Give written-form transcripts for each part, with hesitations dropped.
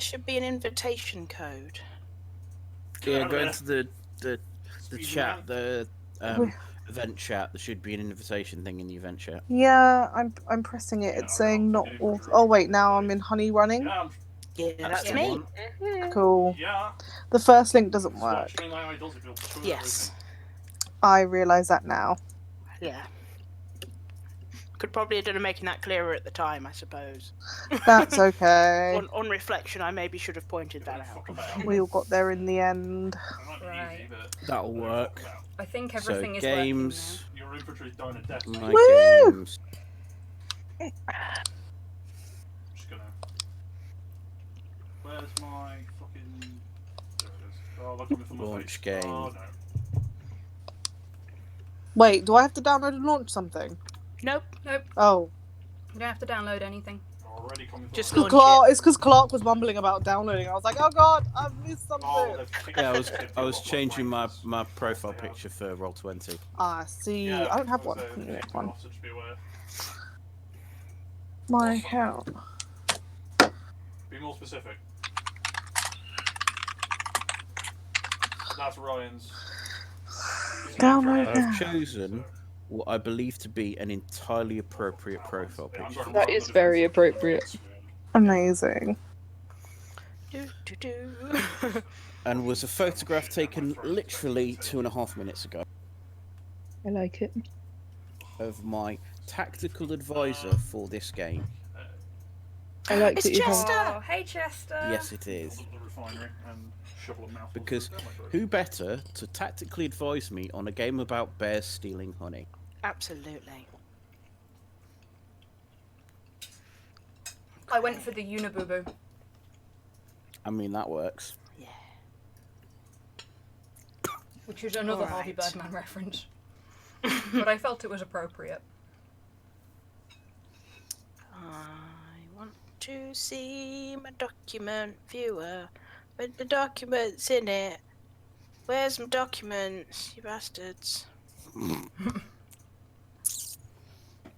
should be an invitation code. Yeah, go into the chat, the event chat. There should be an invitation thing in the event chat. Yeah, I'm pressing it. It's saying not auth. Oh wait, now I'm in Honey running. Yeah, that's the me. one. Cool. The first link doesn't work. Yes. I realise that now. Yeah. Could probably have done making that clearer at the time, I suppose. That's okay. On reflection, I maybe should have pointed that out. We all got there in the end. Right. That'll work. I think everything is games. working Your infantry's down a death. My Woo! games. Just gonna. Where's my fucking? There it is. Oh, they're coming from my Launch face. game. Oh no. Wait, do I have to download and launch something? Nope. Nope. Oh. You don't have to download anything. Already coming from Just my launch Clark, it's because Clark was mumbling about downloading. I was like, oh god, I've missed something. Yeah, I was changing my profile picture for Roll20. Ah, see, Yeah, I don't have one. so You need one. so just be aware. My account. Be more specific. That's Ryan's. Download now. I've chosen what I believe to be an entirely appropriate profile picture. That is very appropriate. Amazing. And was a photograph taken literally 2.5 minutes ago I like it. of my tactical advisor for this game. I like It's that you have. Chester! Oh, hey Chester! Yes, it is. The refinery and shovel of mouthfuls Because of down my who better to tactically advise me on a game about bears stealing honey? Absolutely. I went for the Uniboo. I mean, that works. Yeah. Which is another Harvey Alright. Birdman reference. But I felt it was appropriate. I want to see my document viewer with the documents in it. Where's my documents, you bastards?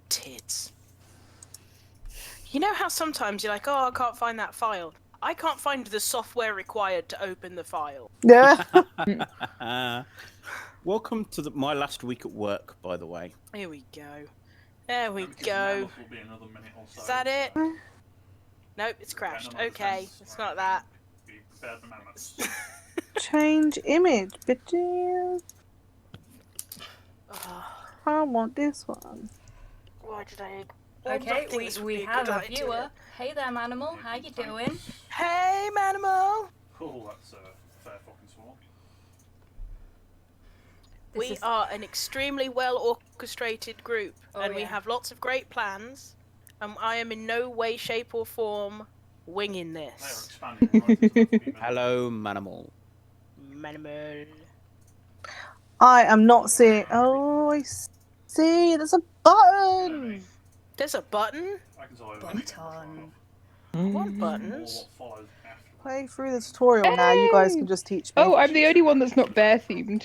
Tits. You know how sometimes you're like, oh, I can't find that file. I can't find the software required to open the file. Yeah. Welcome to my last week at work, by the way. Here we go. There we Because go. mammoth will be another minute or so. Is that it? Nope, it's crashed. Okay, it's not that. Be prepared for mammoths. Change image, bitches. Oh, I want this one. why did I... Okay, think this would we be a have good a idea. viewer. Hey there, Manimal. How you doing? Hey, Manimal! Oh, that's a fair fucking sword. This We is- are an extremely well orchestrated group, Oh, and we yeah. have lots of great plans. I am in no way, shape, or form winging They are this. expanding right into the female. Hello, Manimal. Manimal. I am not seeing. Oh, I see. There's a button. There's a button? I can tell you Button. What Or buttons? what follows after. Play through the tutorial now. You guys can just teach me. Oh, I'm the only one that's not bear themed.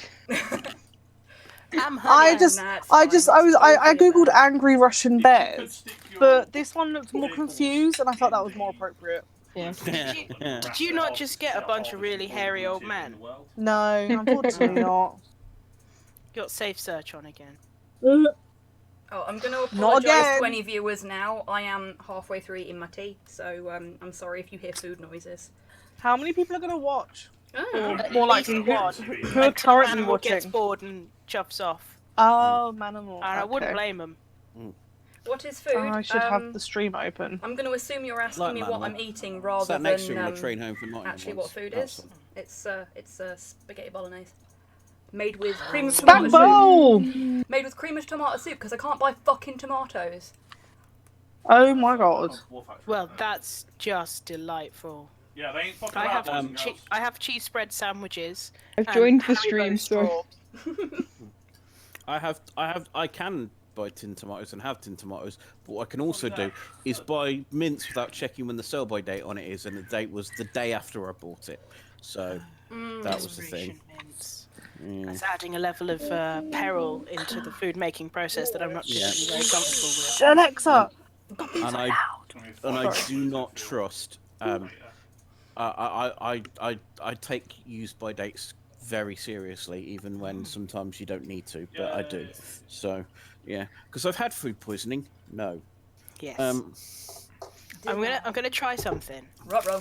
I'm I honey. just, That's I fine, just, it's I totally googled about- angry Russian If you could bears, stick your but this one looked more vehicles confused, and I thought that was more in the- appropriate. Yeah. Did you not just get a bunch of really hairy old men? No, unfortunately not. Got safe search on again. Oh, I'm going to Not apologise again. to any viewers now. I am halfway through eating my tea, so I'm sorry if you hear food noises. How many people are gonna watch? Oh, More likely, one. who are currently Animal gets watching? bored and chuffs off. Oh, Manimal. And I wouldn't okay. blame him. what is food? I should have the stream open. I'm going to assume you're asking Like me what I'm Manimal. eating rather Sat next to than him on the train home from Nottingham actually what once. food That's is. It's spaghetti bolognese. Made with cream of Spag tomato soup. bowl! Made with cream of tomato soup because I can't buy fucking tomatoes. Oh my god. Well, that's just delightful. Yeah, they ain't fucking I about have boys and girls. I have cheese spread sandwiches. I've and joined the Haribo stream, so straws. I can buy tin tomatoes and have tin tomatoes, but what I can also do is buy mince without checking when the sell-by date on it is, and the date was the day after I bought it. So that was the thing. Desperation mints. Yeah. That's adding a level of peril into the food making process that I'm not particularly very comfortable with. Shh, Alexa! And I do not trust I take used by dates very seriously, even when sometimes you don't need to, but I do. So yeah, because I've had food poisoning. No. Yes. Um. I'm gonna try something. Ruh-roh.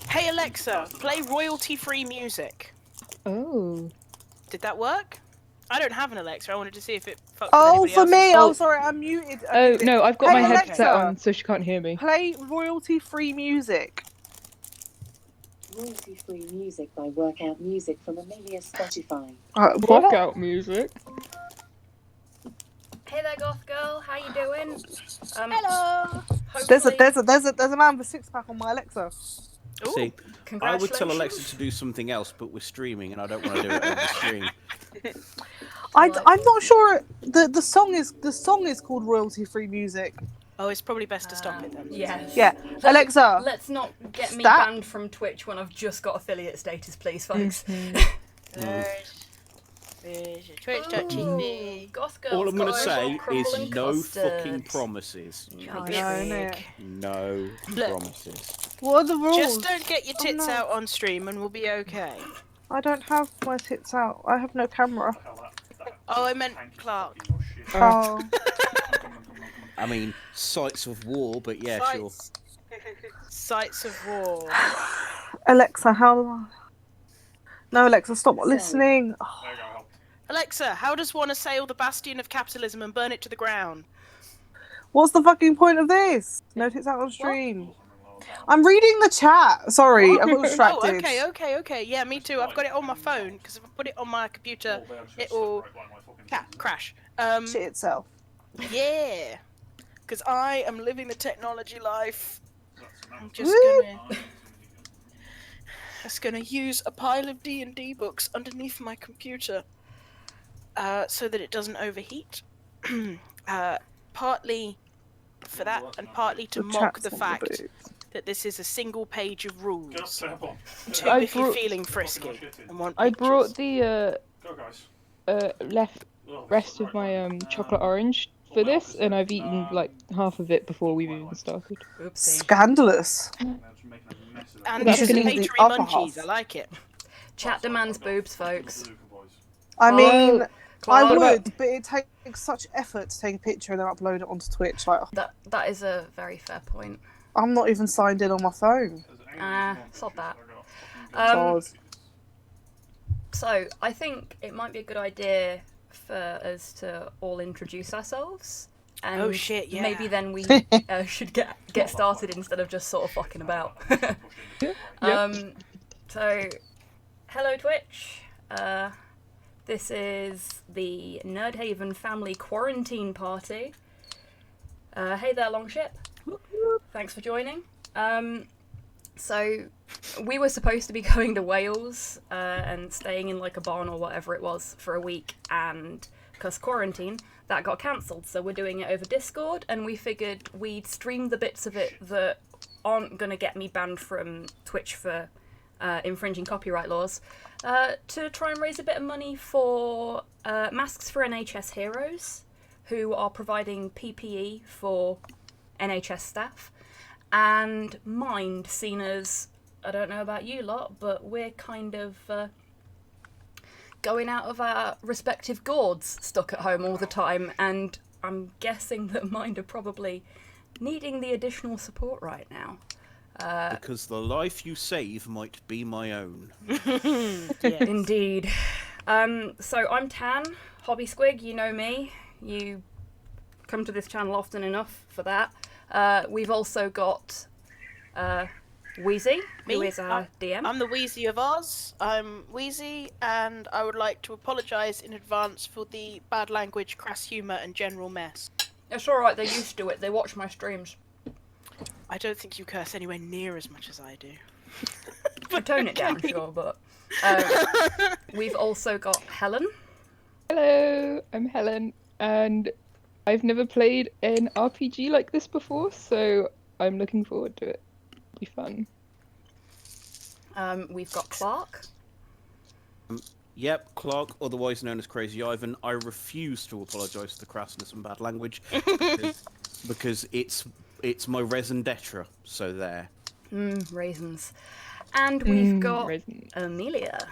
Hey Alexa, play royalty-free music. Oh. Did that work? I don't have an Alexa. I wanted to see if it fucked with Oh, anybody for else's. me. Oh. Oh, sorry, I'm muted. Oh no, I've got Hey, my Alexa. headset on, so she can't hear me. Play royalty-free music. Royalty-free music by Workout Music from Amelia Spotify. Workout music. Hey there, goth girl. How you doing? Hello. Hopefully... There's a man with a six-pack on my Alexa. Ooh. See, I would tell Congratulations. Alexa to do something else, but we're streaming, and I don't want to do it over the stream. I'm not sure. The song is called royalty-free music. Oh, it's probably best to stop it then. Yes. Yeah, Alexa. Let's not get me stop. banned from Twitch when I've just got affiliate status, please, folks. Twitch.tv. Goth girl. All I'm going to say is no fucking promise. promises. innit? No Look. promises. What are the rules? Just don't get your tits no. out on stream and we'll be okay. I don't have my tits out. I have no camera. Oh, I meant Clark. Oh. I mean, sights of war, but yeah, sure. Sights of war. Alexa, how? No, Alexa, stop listening. Oh, There you go, help. Alexa, how does one assail the bastion of capitalism and burn it to the ground? what's the fucking point of this? No tits out on stream. I'm reading the chat. Sorry, I got distracted. Oh, okay. Yeah, me too. I've got it on my phone because if I put it on my computer, it will crash. Shit itself. Yeah, because I am living the technology life. I'm just gonna use a pile of D&D books underneath my computer, so that it doesn't overheat. Partly for that, and partly to mock the fact that this is a single page of rules. Two if you're feeling frisky and want I pictures. brought the Go, guys. rest of my chocolate orange for this, and I've eaten like half of it before we've even started. Oopsie. Scandalous. And That's anticipatory gonna be the upper munchies. half. I like it. Chat demands boobs, folks. I mean, I Clark, would, but it takes such effort to take a picture and then upload it onto Twitch. Like, That is a very fair point. I'm not even signed in on my phone. Sod that. God. So, I think it might be a good idea for us to all introduce ourselves. And Oh, shit, yeah. Maybe then we should get started instead of just sort of fucking about. So, hello Twitch. This is the Nerdhaven Family Quarantine Party. Hey there, Longship. Thanks for joining. So, we were supposed to be going to Wales and staying in like a barn or whatever it was for a week, and because quarantine, that got cancelled. So we're doing it over Discord, and we figured we'd stream the bits of it that aren't going to get me banned from Twitch for infringing copyright laws, to try and raise a bit of money for Masks for NHS Heroes, who are providing PPE for NHS staff. And Mind, seen as, I don't know about you lot, but we're kind of going out of our respective gourds, stuck at home all the time, and I'm guessing that Mind are probably needing the additional support right now. Because the life you save might be my own. Indeed. So I'm Tan, Hobby Squig, you know me. You come to this channel often enough for that. We've also got Weezy, who Me? is our DM. I'm the Weezy of Oz. I'm Weezy, and I would like to apologise in advance for the bad language, crass humour, and general mess. It's alright, they're used to it. They watch my streams. I don't think you curse anywhere near as much as I do. I tone it down, sure, but... we've also got Helen. Hello, I'm Helen, and I've never played an RPG like this before, so I'm looking forward to it. It'll be fun. We've got Clark. Yep, Clark, otherwise known as Crazy Ivan. I refuse to apologise for the crassness and bad language because it's my raison d'etre. So there. Raisins. And we've got Raisins. Amelia.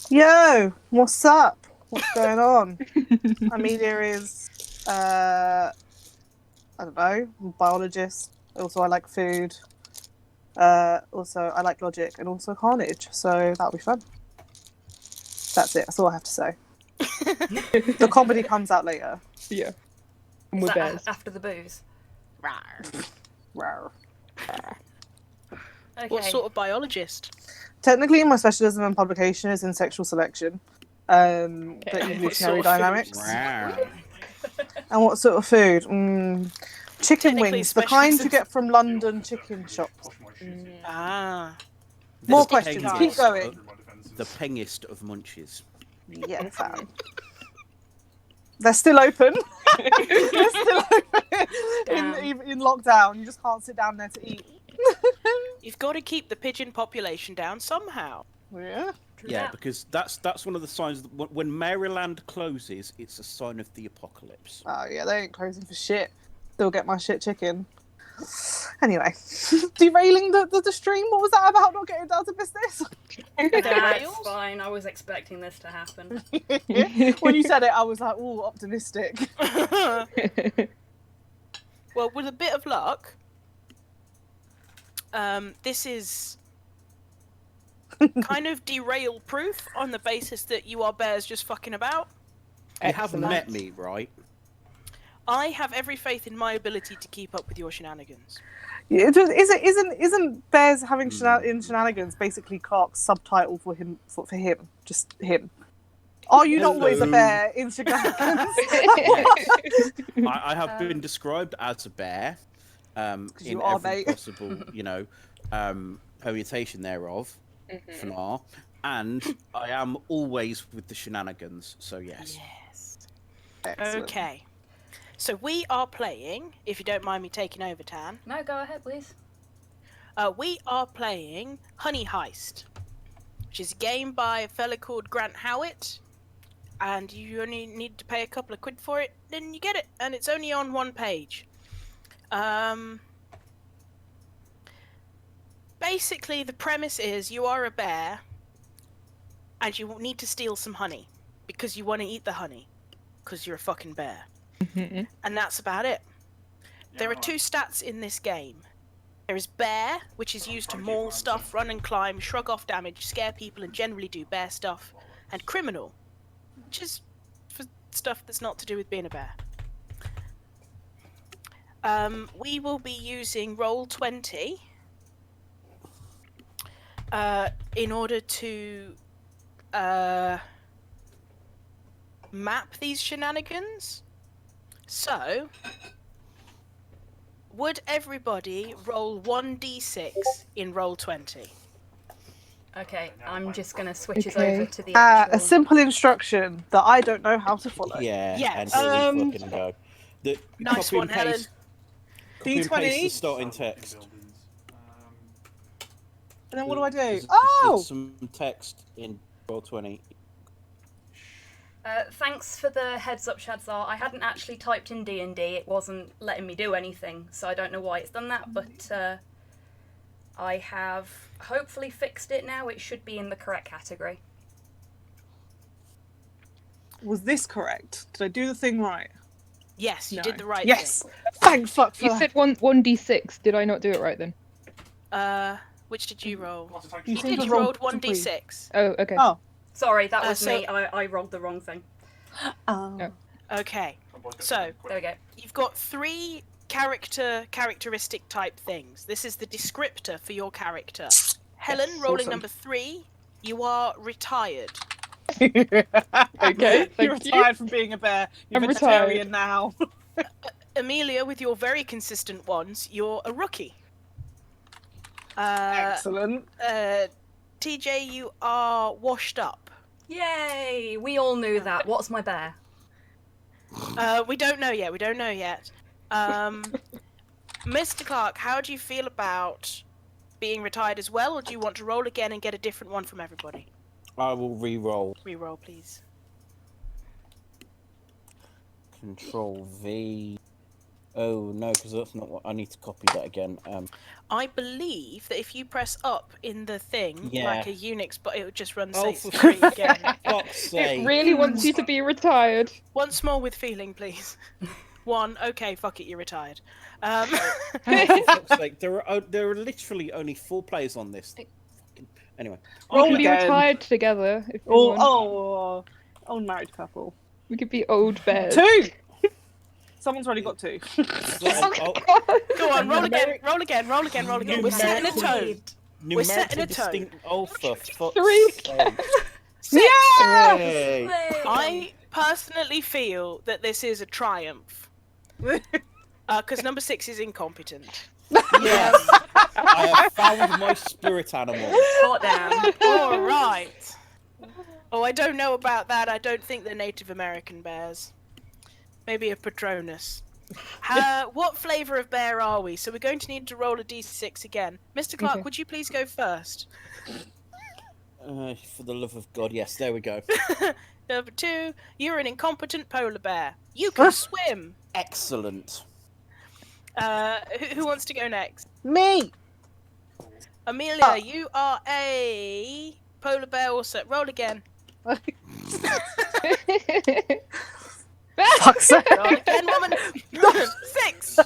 Yo, what's up? What's going on? Amelia is, I don't know, biologist. Also, I like food. Also, I like logic and also carnage. So that'll be fun. That's it. That's all I have to say. The comedy comes out later. Yeah. And Is we're that bears. after the booze? Rawr. Okay. What sort of biologist? Technically, my specialism in publication is in sexual selection, the What evolutionary sort of food? dynamics. Wow. And what sort of food? Chicken Technically wings, the kind specialism. you get from London chicken shops. Ah. More The questions. pengist Keep going. of- The pengist of munches. Yeah, fam. They're still open. They're still open in lockdown. You just can't sit down there to eat. You've got to keep the pigeon population down somehow. Yeah. Yeah, because that's one of the signs that when Maryland closes, it's a sign of the apocalypse. Oh yeah, they ain't closing for shit. Still get my shit chicken. Anyway, derailing the stream. What was that about? Not getting down to business. That's fine. I was expecting this to happen. When you said it, I was like, "Ooh, optimistic." Well, with a bit of luck, this is kind of derail proof on the basis that you are bears just fucking about. You haven't Excellent. met me, right? I have every faith in my ability to keep up with your shenanigans. Yeah, isn't Bears having shenanigans basically Clark's subtitle for him for him? Just him. Are you not always a bear in shenanigans? I have been described as a bear in you are, every mate. possible, permutation thereof, for now. And I am always with the shenanigans, so yes. Yes. Excellent. Okay. So we are playing, if you don't mind me taking over, Tan, No, go ahead, please. we are playing Honey Heist, which is a game by a fella called Grant Howitt, and you only need to pay a couple of quid for it, then you get it, and it's only on one page. Basically, the premise is you are a bear, and you need to steal some honey, because you want to eat the honey, because you're a fucking bear. And that's about it. There are two stats in this game. There is bear, which is used to maul stuff, run and climb, shrug off damage, scare people, and generally do bear stuff. And criminal, which is for stuff that's not to do with being a bear. We will be using Roll20 in order to map these shenanigans. So, would everybody roll 1d6 in Roll20? Okay, I'm just gonna switch us over to the actual... A simple instruction that I don't know how to follow. Yeah, Yeah, and here we fucking go. Nice Copy one, and paste, Helen. Copy and paste the D20. starting text. And then what do I do? There's Oh! some text in Roll20. Thanks for the heads up, Shadzar. I hadn't actually typed in D&D. It wasn't letting me do anything, so I don't know why it's done that, but I have hopefully fixed it now. It should be in the correct category. Was this correct? Did I do the thing right? Yes, you No. did the right Yes! Thank fuck for You that. said 1d6. Did I not do it right then? thing. Which did you roll? You You seem did, to you roll rolled to please. 1d6. Oh, okay. Oh. Sorry, that was so- me. I rolled the wrong thing. Oh. Okay, so There we go. you've got three characteristic type things. This is the descriptor for your character. Helen, rolling awesome. number 3, you are retired. Okay, You're thank you. retired from being a bear. You're I'm vegetarian now. Amelia, with your very consistent ones, you're a rookie. Excellent. TJ, you are washed up. Yay! We all knew that. What's my bear? We don't know yet. Mr. Clark, how do you feel about being retired as well, or do you want to roll again and get a different one from everybody? I will re-roll. Re-roll, please. Control V. Oh no, because that's not what I need to copy that again. I believe that if you press up in the thing, Yeah. like a Unix, but it would just run Oh, state for free again. fuck's It sake! really wants you to be retired. Once more with feeling, please. 1. Okay, fuck it, you're retired. Oh, for fuck's sake! There are literally only 4 players on this. Anyway, We Roll can be again. retired together if we Oh, want. old married couple. We could be old bears. 2. Someone's already got 2. oh, Go on, roll again, roll again, roll again, roll again. We're setting a tone. We're setting a tone. distinct. Oh, for fuck's 3. sake! 6. Hooray. I personally feel that this is a triumph. Because number 6 is incompetent. Yes, I have found my spirit animal. Hot damn. All right. Oh, I don't know about that. I don't think they're Native American bears. Maybe a Patronus. What flavour of bear are we? So we're going to need to roll a d6 again. Mr. Clark, Okay. would you please go first? For the love of God, yes. There we go. Number 2, you're an incompetent polar bear. You can swim. Excellent. Who wants to go next? Me. Amelia, you are a polar bear also. Roll again. Fuck's sake. Roll again, woman. 6.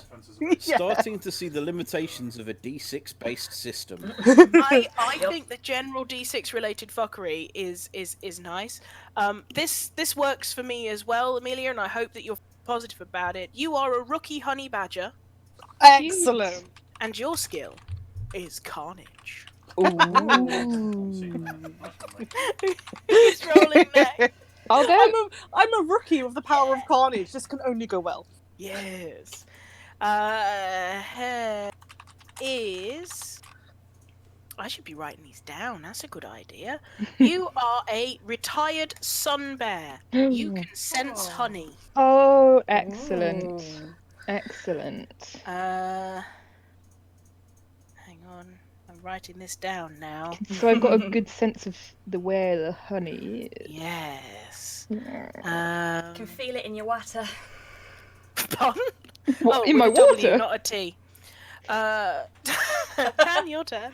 Yeah. Starting to see the limitations of a D6 based system. I think the general D6 related fuckery is nice. This works for me as well, Amelia, and I hope that you're positive about it. You are a rookie honey badger, Excellent. and your skill is carnage. Ooh. Who's rolling next? I'll go. I'm a rookie with the power of carnage. This can only go well. Yes. Is I should be writing these down. That's a good idea. You are a retired sun bear. You can sense honey. Oh, excellent. Excellent. Hang on. I'm writing this down now. So I've got a good sense of where the honey is. Yes. Can feel it in your water. Pardon? What, in with my a W, water? not a T. Tan, your turn.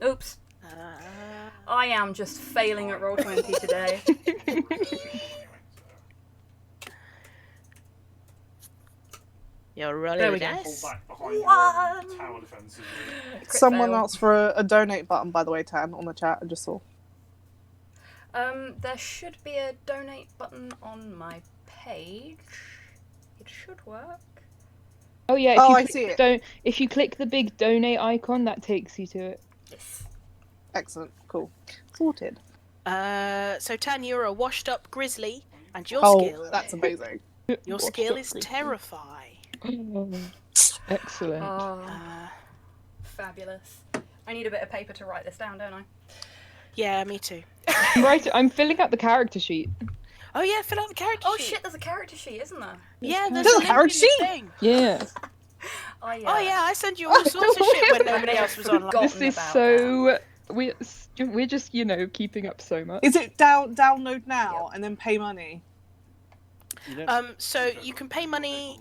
Oops. I am just failing at Roll20 today. You're rolling There we the go. Pull dice. back behind your One. tower defences. Crit Someone fail. asked for a donate button, by the way, Tan, on the chat. I just saw. There should be a donate button on my page. It should work. Oh yeah, if Oh, you I click see the it. if you click the big donate icon, that takes you to it. Yes. Excellent. Cool. Sorted. So Tan, you're a washed-up grizzly, and your Oh, skill, that's amazing. your skill is terrify. Excellent. Oh, fabulous. I need a bit of paper to write this down, don't I? Yeah, me too. Right, I'm filling out the character sheet. Oh yeah, fill out the character Oh sheet. shit, there's a character sheet, isn't there? Yeah, there's There's a a link character in the sheet? thing. Yeah. Oh yeah. Oh yeah, I send you all sorts of shit when nobody else was online. Forgotten This is about so we're just keeping up so much. Is it download now and then pay money? You don't- So you can pay money.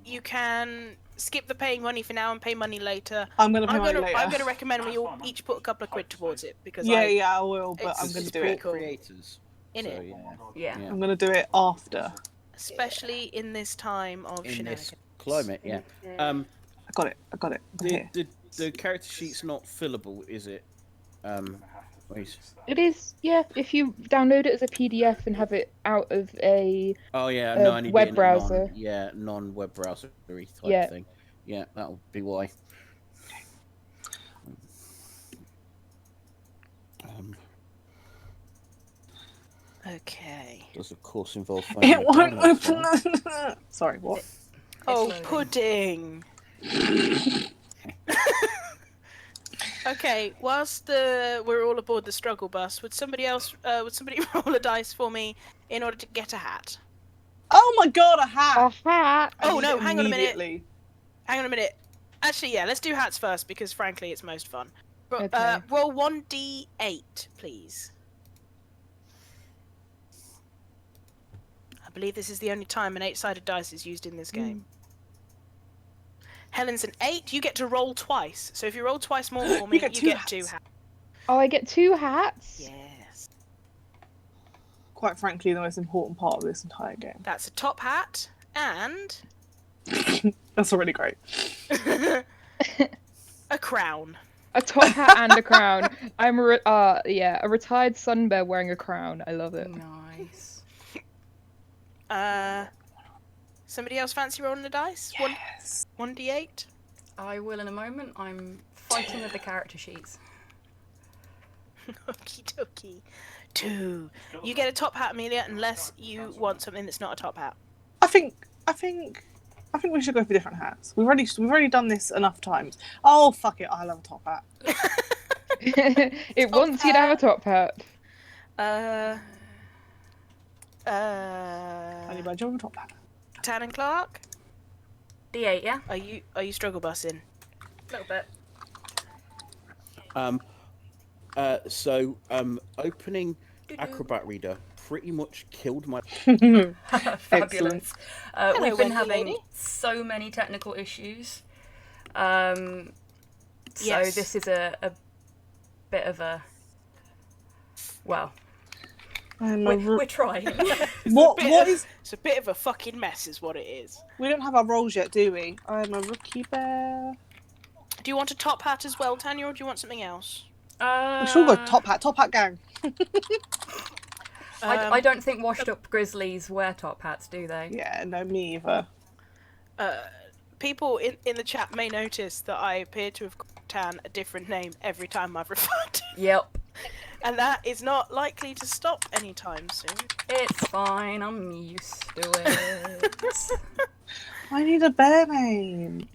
You can skip the paying money for now and pay money later. I'm gonna pay I'm money gonna later. I'm gonna recommend we all each put a couple of quid towards it because Yeah, I will, but it's- I'm gonna it's do pretty it. cool. Creators. in So, it, yeah. Yeah. I'm gonna do it after. especially in this time of In shenanigans. this climate, yeah. I got it. Here. The character sheet's not fillable, is it? Wait. It is, yeah. If you download it as a PDF and have it out of a Oh yeah, no, I need web it in browser. non-web browser type Yeah. thing. Yeah, that'll be why. Okay. Does of course involve finding It a won't download file. open. Sorry, what? Oh, loading. pudding. Okay, whilst we're all aboard the struggle bus, would somebody roll a dice for me in order to get a hat? Oh my god, a hat! a hat. I Oh, need no, it hang on a minute. immediately. Hang on a minute. Actually, yeah, let's do hats first because frankly it's most fun. Okay. Roll 1d8, please. I believe this is the only time an 8-sided dice is used in this game. Helen's an 8. You get to roll twice. So if you roll twice more for me, you get 2 hats. Oh, I get 2 hats? Yes. Quite frankly, the most important part of this entire game. That's a top hat and That's already great. a crown. A top hat and a crown. I'm a retired sun bear wearing a crown. I love it. Nice. Somebody else fancy rolling the dice? Yes. 1d8? I will in a moment. I'm fighting with the character sheets. Okie dokie. 2. You get a top hat, Amelia, unless you want something that's not a top hat. I think we should go for different hats. We've already done this enough times. Oh fuck it, I love a top hat. It wants you to have a top hat. Honey Badger with a top hat. Tan and Clark? D8, yeah? Are you struggle bussing? A little bit. Opening Acrobat Reader pretty much killed my. Fabulous. Hello, We've been Wendy having lady. so many technical issues. So Yes. this is a bit of a... Well, we're trying. It's a bit of a fucking mess is what it is. We don't have our roles yet, do we? I'm a rookie bear. Do you want a top hat as well, Tanya, or do you want something else? We should all go top hat gang. I don't think washed up grizzlies wear top hats, do they? Yeah, no, me either. People in the chat may notice that I appear to have called Tan a different name every time I've referred to him. Yep. And that is not likely to stop anytime soon. It's fine, I'm used to it. I need a bear name.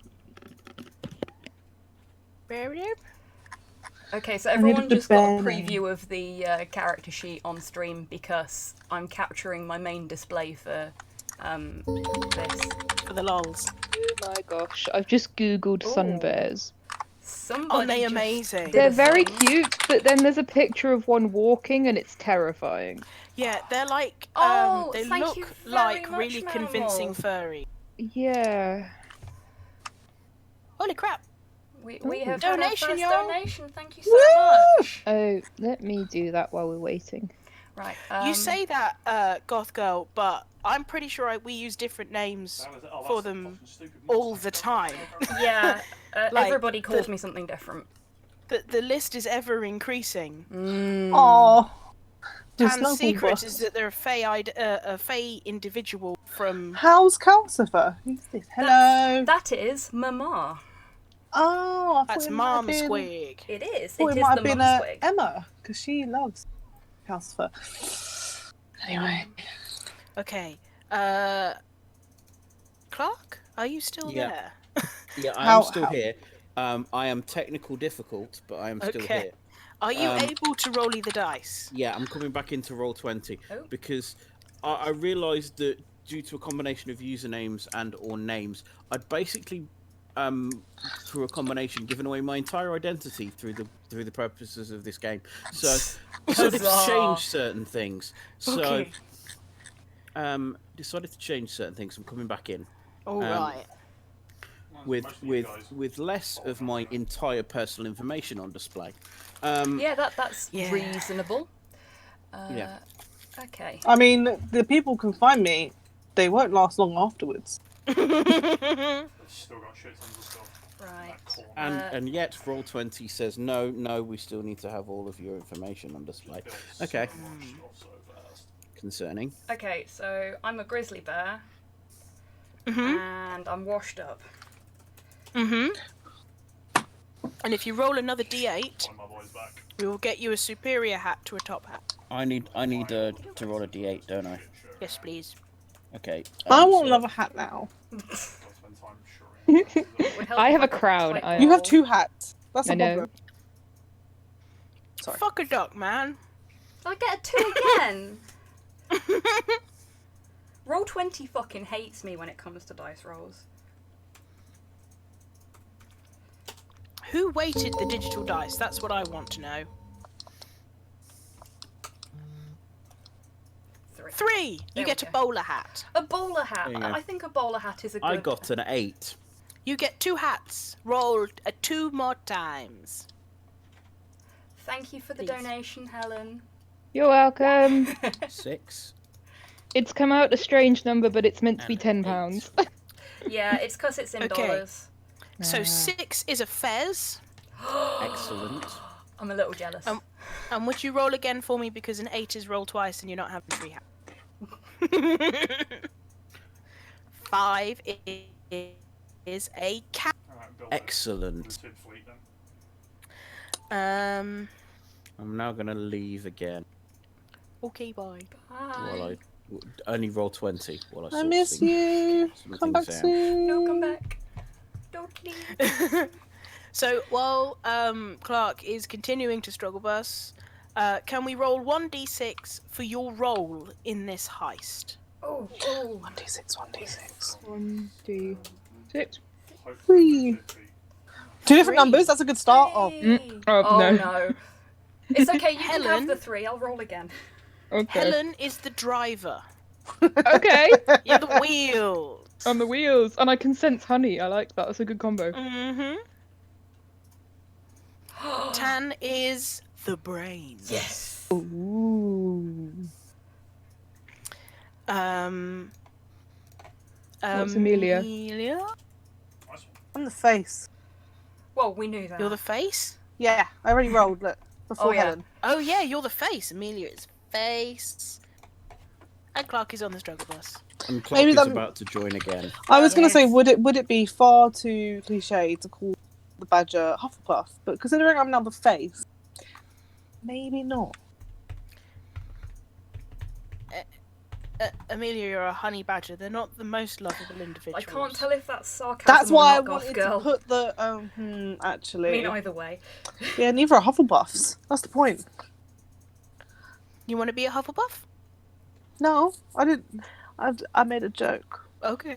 Okay, so need a everyone good just got a bear preview of the character sheet on stream because I'm capturing my main display for this. For the lols. Oh my gosh, I've just googled sun bears. Somebody Aren't they just amazing? did They're a very thing. cute, but then there's a picture of one walking and it's terrifying. Yeah, they're like, Oh, they thank you look very like much, really Mammal. convincing furry. Yeah. Holy crap. We have Donation, had our first y'all. donation. Thank you so much. Oh, let me do that while we're waiting. Right. You say that, Goth Girl, but I'm pretty sure we use different names for them all the time. Yeah. Like, Everybody calls me something different. The list is ever increasing. Oh. Tan's secret is that they're a fey individual from... How's Calcifer? Who's this? Hello. That is Mama. Oh, I thought That's it might have Mom been- Squig. It is. thought It it is might the have been Mum Squig. Emma, because she loves Calcifer. Anyway. Okay. Clark, are you still Yeah. there? Yeah, I How- am still how- here. I am technical difficult, but I am still Okay. here. Are you able to rolly the dice? Yeah, I'm coming back into Roll20 Oh. because I realised that due to a combination of usernames and or names, I'd basically, through a combination, given away my entire identity through the purposes of this game. So decided to Huzzah. change certain things. So Okay. decided to change certain things. I'm coming back in. All right. with less of my entire personal information on display. Yeah, that's Yeah. reasonable. Yeah. Okay. I mean, the people can find me. They won't last long afterwards. Still got shit tons of stuff. Right. And yet Roll20 says no, we still need to have all of your information on display. Okay. Concerning. Okay, so I'm a grizzly bear, Mhm. and I'm washed up. Mhm. And if you roll another D8, One of my boys back. we will get you a superior hat to a top hat. I need to roll a d8, don't I? Yes, please. Okay. I want so- another hat now. I'll spend time shirring. Would help I if have a could crown, type I- You have roll. 2 hats. That's I a know. problem. Sorry. Fuck a duck, man. I get a 2 again. Roll20 fucking hates me when it comes to dice rolls. Who weighted the digital dice? That's what I want to know. 3. 3. You There get we a go. bowler hat. A bowler hat. There you go. I think a bowler hat is a good. I got an 8. You get 2 hats. Roll 2 more times. Thank you for the Please. donation, Helen. You're welcome. 6. It's come out a strange number, but it's meant to be And £10. Yeah, it's because it's in Okay. dollars. So 6 is a fez. Excellent. I'm a little jealous. And would you roll again for me because an 8 is roll twice and you're not having 3 hats. 5 is a cat. Alright, build a Excellent. limited fleet then. I'm now going to leave again. Okay, bye. While Bye. I only roll 20 while I I sort miss things- you. some Come back things out. soon. No, come back. Don't leave. So while Clark is continuing to struggle bus, can we roll 1d6 for your role in this heist? Oh. 1d6, 1d6. 1, 2, 6. Whee. 2 different 3. numbers, that's a good start. Oh, Oh, no. no. It's okay, you can Helen? have the 3. I'll roll again. Okay. Helen is the driver. Okay. You're the wheels. On the wheels, and I can sense honey. I like that. That's a good combo. Mm-hmm. Tan is the brains. Yes. Ooh. What's Amelia? Nice one. I'm the face. Well, we knew that. You're the face? Yeah, I already rolled, look. Before Oh, yeah. Helen. Oh yeah, you're the face. Amelia is face. And Clark is on the struggle bus. And Clark Maybe is that- about to join again. I was going to say, Yes. would it be far too cliche to call the badger Hufflepuff? But considering I'm now the face, maybe not. Amelia, you're a honey badger. They're not the most lovable I individuals. can't tell if that's sarcasm That's why I or not, goth wanted girl. to put the actually. I mean, either way. Yeah, neither are Hufflepuffs. That's the point. You want to be a Hufflepuff? No, I didn't. I made a joke. Okay.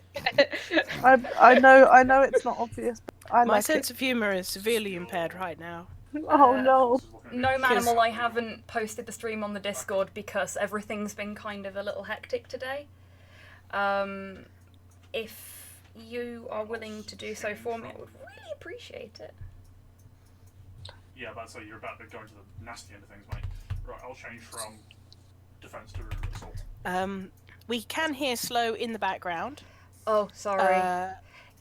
I know it's not obvious, but I My like sense of humour is severely impaired right now. it. Oh no. This is looking No, interesting. Manimal, I haven't posted the stream on the Discord because everything's been kind of a little hectic today. If you are willing to do so for me, I would really appreciate it. Yeah, but so you're about to go into the nasty end of things, mate. Right, I'll change from defense to assault. We can hear Slow in the background. Oh, sorry.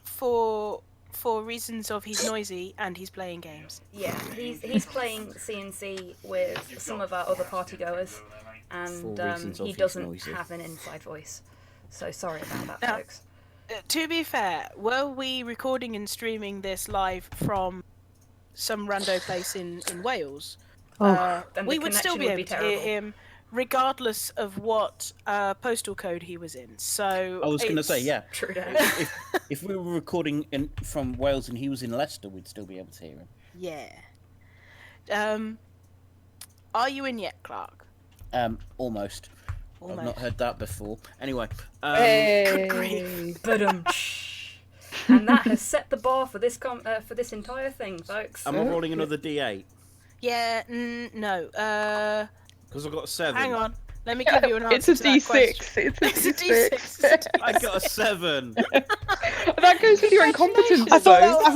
For reasons of he's noisy and he's playing games. Yeah, he's playing CNC with You've some got of our other four party extra goers, things over there, mate. and For reasons of he he's doesn't noisy. have an inside voice. So sorry about that, Now- folks. To be fair, were we recording and streaming this live from some rando place in Wales, Then the we would still connection be would be able to hear terrible. him regardless of what postal code he was in. So I was going to say, it's- yeah. True that. If we were recording from Wales and he was in Leicester, we'd still be able to hear him. Yeah. Are you in yet, Clark? Almost. I've not Almost. heard that before. Anyway, Good grief. And that has set the bar for this entire thing, folks. am I rolling another D8? Yeah, no. Because I got a 7. Hang on. Let me give you an answer It's a to that question. D6. It's a D6. D6. I got a 7. That goes with your incompetence, I though. thought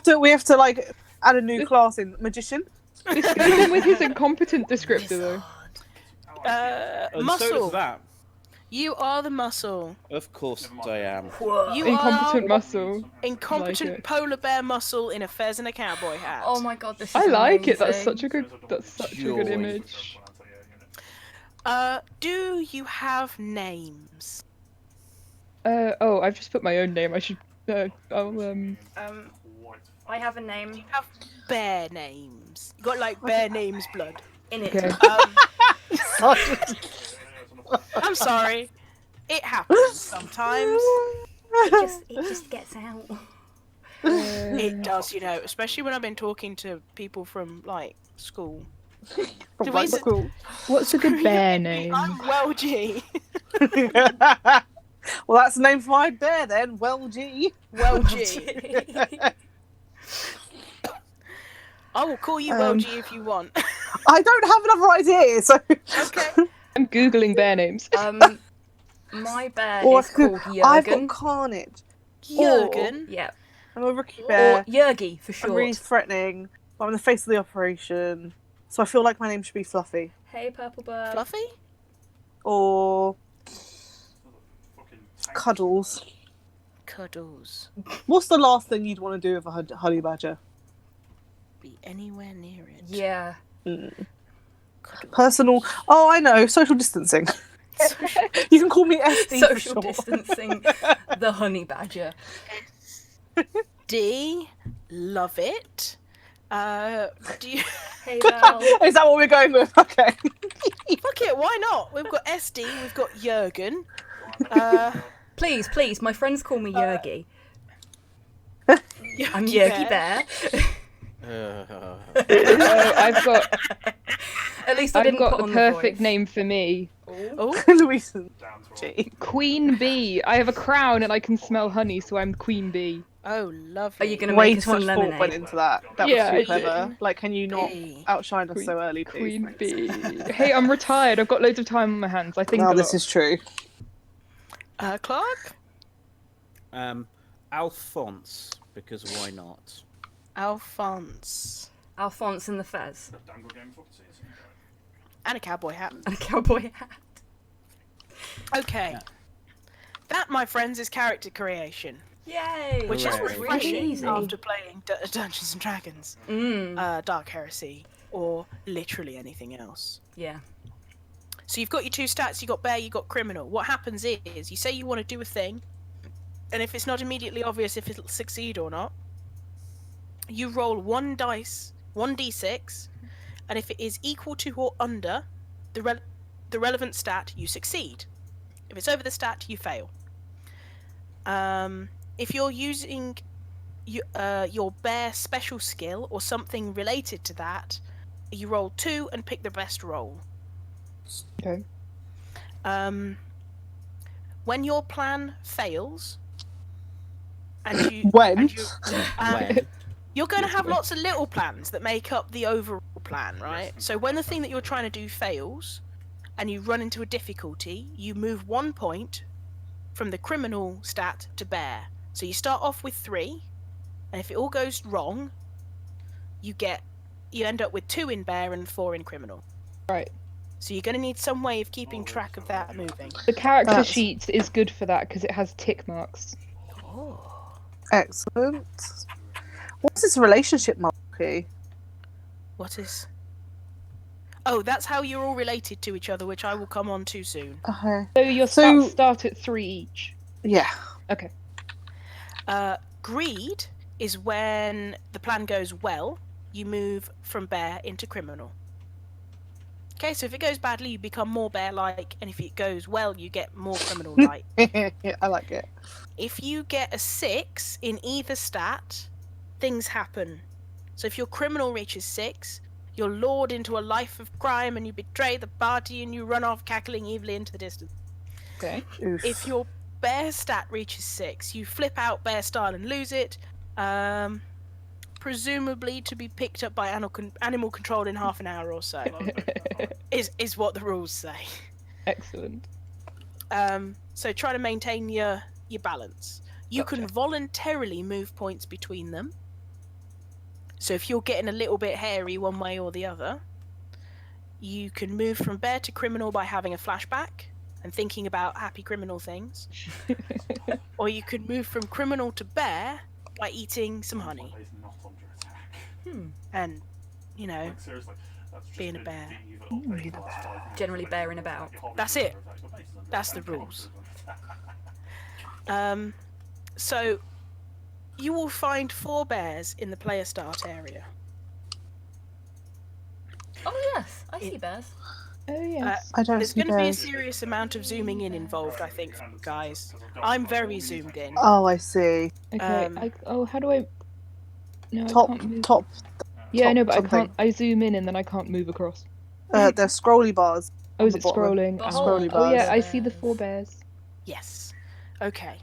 that we have to like add a new class in magician. This goes in with his incompetent descriptor, though. And so Muscle. does that. You are the muscle. Of course I am. You Incompetent are muscle. incompetent Like it. polar bear muscle in a fez and a cowboy hat. Oh my god, this is I like it. That's amazing. such a good. That's such a good Joy. image. Do you have names? Oh, I've just put my own name. I should. I have a name You have bear names. You got like bear names blood. in it. Okay. I'm sorry. It happens sometimes. It just gets out. It does, you know, especially when I've been talking to people from like school. From Do like we- school. What's a good bear name? I'm well G. Well, that's the name for my bear then. Well, G. Well G. I will call you well G if you want. I don't have another idea, so Okay. I'm googling bear names. My bear Or is called I've got Jurgen. Carnage. Jurgen. Yeah. I'm a rookie Or bear. Jurgi for I'm really short. threatening. But I'm the face of the operation. So I feel like my name should be Fluffy. Hey, Purple Bird. Fluffy? Or Fucking tank. Cuddles. Cuddles. What's the last thing you'd want to do with a honey badger? Be anywhere near it. Yeah. Cuddles. Personal. Oh, I know. Social distancing. You can call me SD for Social short. distancing. The honey badger. D. Love it. Do you... Hey, Belle. Is that what we're going with? Okay. Fuck it, why not? We've got SD, we've got Jurgen. Please, please, my friends call me Jurgi. I'm Jurgi Jurgi Bear. I've got At least I I've didn't got put the on perfect the voice. name for me. Oh, Louise Down to G. Queen Bee. I have a crown and I can smell honey, so I'm Queen Bee. oh, lovely. Are you gonna Way make us too some much thought went lemonade? into that. That Yeah, was I too clever. did. Like, can you not Bee. outshine us so early, please? Queen Thanks. Bee. Hey, I'm retired. I've got loads of time on my hands. I think No, a this lot. is true. Clark? Alphonse, because why not? Alphonse. Alphonse and the Fez. damn good game of footsie, isn't it? And a cowboy hat. And a cowboy hat. Okay. Yeah. That, my friends, is character creation. Yay! Which is Hooray. refreshing Really easy. after playing Dungeons and Dragons, Dark Heresy, or literally anything else. Yeah. So you've got your two stats, you got bear, you got criminal. What happens is, you say you want to do a thing, and if it's not immediately obvious if it'll succeed or not, you roll 1d6, and if it is equal to or under the relevant stat, you succeed. If it's over the stat, you fail. If you're using your bear special skill or something related to that, you roll 2 and pick the best roll. Okay. When your plan fails, and you When? and you, When? you're going to have lots of little plans that make up the overall plan, right? So when the thing that you're trying to do fails, and you run into a difficulty, you move 1 point from the criminal stat to bear. So you start off with 3, and if it all goes wrong, you end up with 2 in bear and 4 in criminal. Right. So you're going to need some way of keeping track of that moving. The character That's- sheet is good for that because it has tick marks. Oh. Excellent. What's this relationship marquee? What is? Oh, that's how you're all related to each other, which I will come on to soon. Okay. So your So- stats start at 3 each. Yeah. Okay. Greed is when the plan goes well, you move from bear into criminal. Okay, so if it goes badly, you become more bear-like, and if it goes well, you get more criminal-like. I like it. If you get a 6 in either stat, things happen. So if your criminal reaches 6, you're lured into a life of crime and you betray the party and you run off cackling evilly into the distance. Okay. Oof. If your bear stat reaches 6, you flip out bear style and lose it. Presumably to be picked up by animal control in half an hour or so, is what the rules say. Excellent. So try to maintain your balance. You can Gotcha. voluntarily move points between them. So if you're getting a little bit hairy one way or the other, you can move from bear to criminal by having a flashback and thinking about happy criminal things. Or you can move from criminal to bear by eating some honey. He's not under attack. And, you know, Like, seriously, that's just being a been bear. the evil update the last 5 months. Generally bearing about. Your hobby's That's under it. attack, your base is under That's the attack, your rules. hobby's under attack. So you will find 4 bears in the player start area. Oh yes, I see bears. Oh yes. I don't There's see going to be a bears. serious amount of zooming in involved, I think, guys. I'm very zoomed in. Oh, I see. Okay. um, how do I? No, I Top, can't move. top. Yeah, I know, top but I something. can't. I zoom in and then I can't move across. They're scrolly bars. Oh, is the it bottom. scrolling? The Oh. whole Oh yeah, bars. I see the bears. 4 bears. Yes. Okay.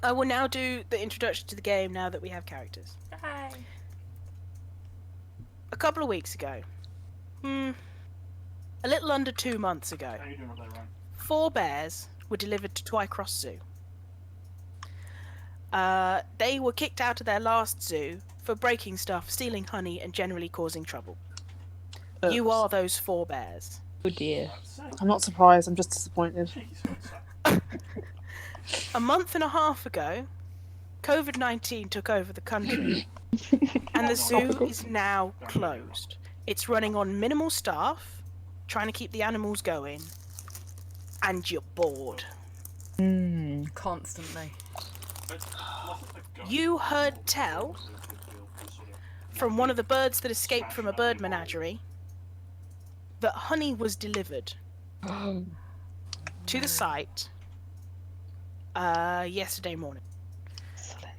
I will now do the introduction to the game now that we have characters. Hi. A couple of weeks ago, a a little under 2 months ago, How you doing up there, Ryan? 4 bears were delivered to Twycross Zoo. They were kicked out of their last zoo for breaking stuff, stealing honey, and generally causing trouble. You Oops. are those 4 bears. Oh dear. I'm not surprised. I'm just disappointed. A month and a half ago, COVID-19 took over the country, and the zoo is now closed. It's running on minimal staff, trying to keep the animals going, and you're bored. Constantly. You heard tell from one of the birds that escaped from a bird menagerie that honey was delivered to the site yesterday morning. Excellent.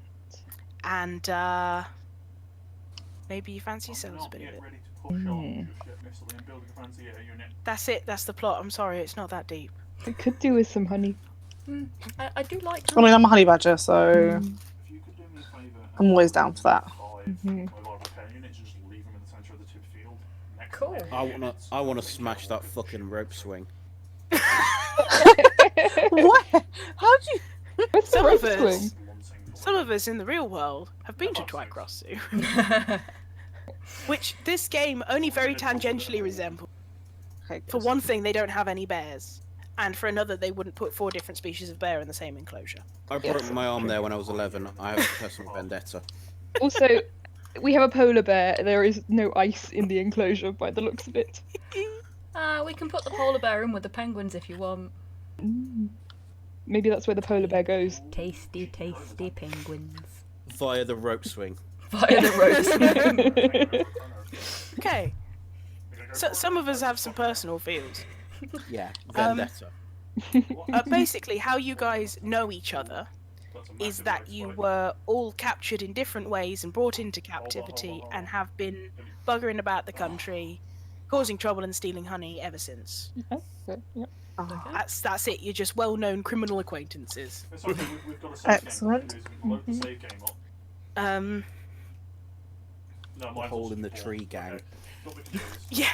And maybe you fancy yourselves a bit of it. That's it, that's the plot. I'm sorry, it's not that deep. I could do with some honey. I do like I mean, I'm a honey badger, so If you could do me a favour, I'm always down for that. mobile repair units, just leave them in the centre of the tip field. Next Cool. to I wanna smash that fucking rope swing. What? How'd you? What's the Some rope of us- swing? Some of us in the real world have been to Twycross Zoo, which this game only very tangentially resembles. Okay, For good. one thing, they don't have any bears, and for another, they wouldn't put 4 different species of bear in the same enclosure. I broke my arm there when I was 11. I have a personal vendetta. Also, we have a polar bear. There is no ice in the enclosure by the looks of it. We can put the polar bear in with the penguins if you want. Maybe that's where the polar bear goes. Tasty, tasty penguins. Via the rope swing. Via the ropes. Okay, so some of us have some personal feels. Yeah, vendetta. Basically, how you guys know each other is that you were all captured in different ways and brought into captivity and have been buggering about the country, causing trouble and stealing honey ever since. Okay, yeah. That's it. You're just well-known criminal acquaintances. Excellent. Hole in the tree gang. Yeah.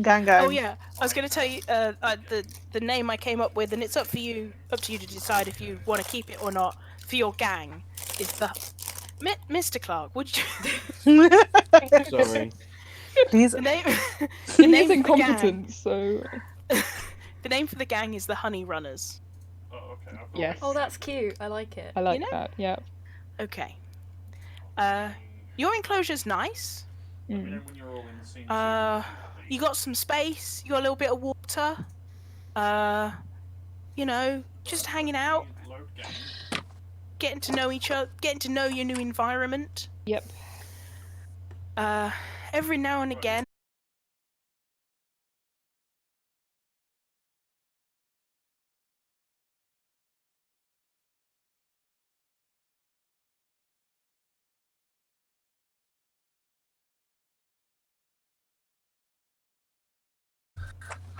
Gang gang. Oh yeah, I was going to tell you the name I came up with, and it's up to you to decide if you want to keep it or not. For your gang, is the Mr. Clark. Would you? Sorry. Please. The name. He name is for the gang- incompetent, so The name for the gang is the Honey Runners. Oh, okay. yes. Oh, that's cute. I like it. I like know? that. Yeah. Okay. Your enclosure's nice. Mm. You got some space. You got a little bit of water. You know, just hanging out, getting to know each other, getting to know your new environment. Yep. Every now and again.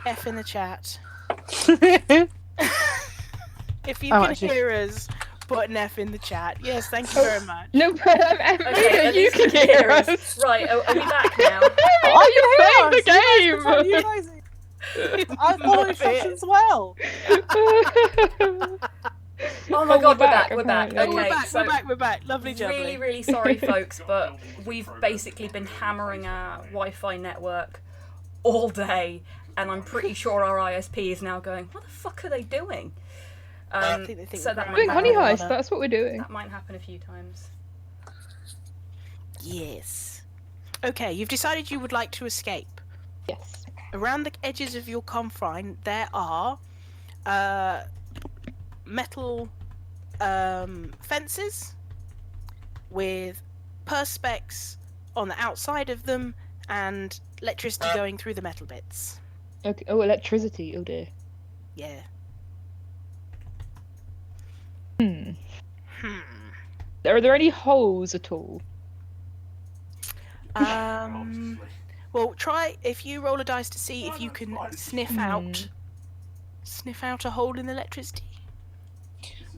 F in the chat. If you I'm can actually- hear us, put an F in the chat. Yes, thank you very much. No, but Okay, at you least can you hear us. Right, are we back now? Oh, you playing hear the us? game. You guys, I follow instructions well. Oh my god, we're back, we're back. apparently. Oh, Okay, we're back. Lovely jubbly. Really, really sorry, folks, but we've basically been hammering our Wi-Fi network all day, and I'm pretty sure our ISP is now going, what the fuck are they doing? I think they think So we're that going might Doing happen. Honey marijuana. Heist, that's what we're doing. That might happen a few times. Yes. Okay, you've decided you would like to escape. Yes. Around the edges of your confine, there are metal fences with perspex on the outside of them and electricity going through the metal bits. Okay. Oh, electricity. Oh dear. Yeah. Hmm. Hmm. Are there any holes at all? Well, try if you roll a dice to see if you can sniff out a hole in the electricity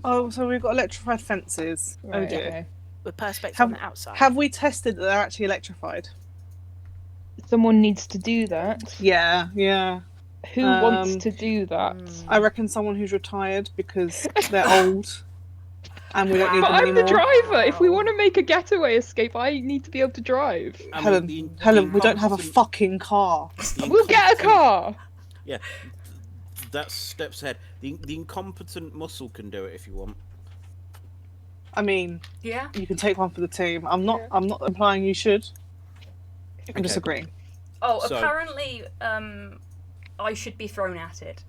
Oh, so we've got electrified fences. Right, Oh dear. okay. with perspex Have- on the outside. Have we tested that they're actually electrified? someone needs to do that. Yeah, yeah. Who wants to do that? I reckon someone who's retired because they're old and we don't need But them I'm the anymore. driver. If we want to make a getaway escape, I need to be able to drive. I mean, Helen, the Helen, we don't have a incompetent- fucking car. the We'll get a incompetent- car. Yeah, that's steps ahead. The incompetent muscle can do it if you want. I mean, Yeah. you can take one for the team. I'm not implying you should. I'm just Okay. agreeing. Oh, So- apparently, I should be thrown at it.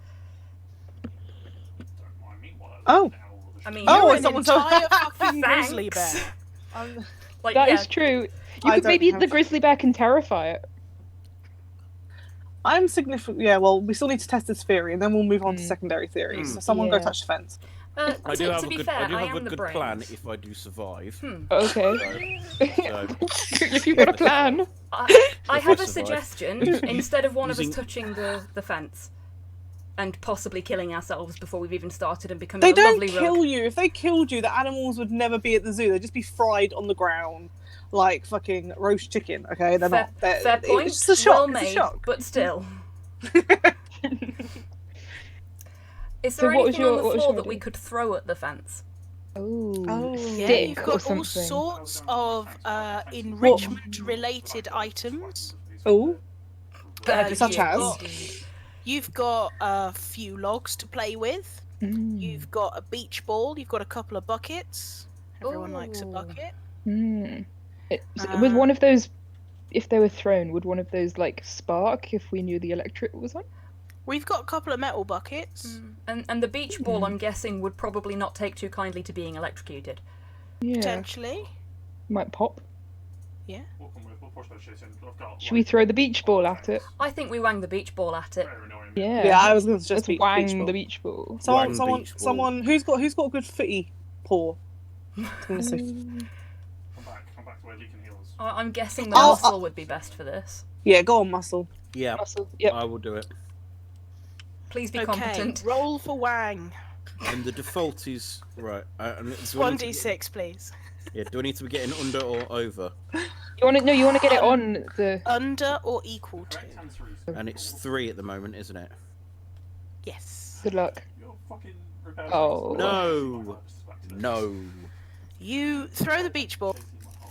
Don't mind me while Oh. now all the I mean, Oh, You're you're an someone told- entire fucking grizzly bear. Thanks. I'm- like, That yeah. is true. I You could don't maybe have- the grizzly bear can terrify it. I'm significant. Yeah, well, we still need to test this theory, and then we'll move on to secondary theories. So someone go Yeah. touch the fence. I do to have a be good, fair, I do I have am a the good brains. plan if I do survive. Okay. So, If you've got a plan. I have a survive. suggestion. Instead of one of us Using- touching the fence and possibly killing ourselves before we've even started and becoming They a don't lovely kill rogue. you. If they killed you, the animals would never be at the zoo. They'd just be fried on the ground like fucking roast chicken. Okay, they're Fair, not. They're, fair point. It's just a shock. Well It's a made, shock. but still. Is So there what was anything your- on the what was floor your that we idea? could throw at the fence? Oh. Oh. Yeah, Stick you've or got all something. sorts of enrichment-related items. Oh. you've Such as? You've got a few logs to play with. Mm. You've got a beach ball. You've got a couple of buckets. Everyone likes a Ooh. bucket. Mm. With one of those, if they were thrown, would one of those like spark if we knew the electric was on? We've got a couple of metal buckets. And the beach ball, I'm guessing, would probably not take too kindly to being electrocuted. Yeah. Potentially. Might pop. We'll push those shit in. I've got, Should we throw the beach ball at it? I think we wang the beach ball at it. very annoying. Yeah. Yeah, I was going to Let's suggest beach wang ball. the beach ball. Someone, Wang someone, beach ball. someone who's got a good footy paw. I'm gonna say- Come back to where Lee can heal us. I'm guessing the Oh, muscle would be best for this. yeah, go on, muscle. yeah, Muscle. Yep. I will do it. Please be Okay, competent. roll for Wang. And the default is right. And it's It's 1d6, please. Yeah. Do I need to be getting under or over? You want to? No, you want to get it on the. Under or equal to. Correct answer is And it's 3 at the moment, isn't it? Yes. Good luck. you're fucking repair. Oh. No. No. You throw the beach ball.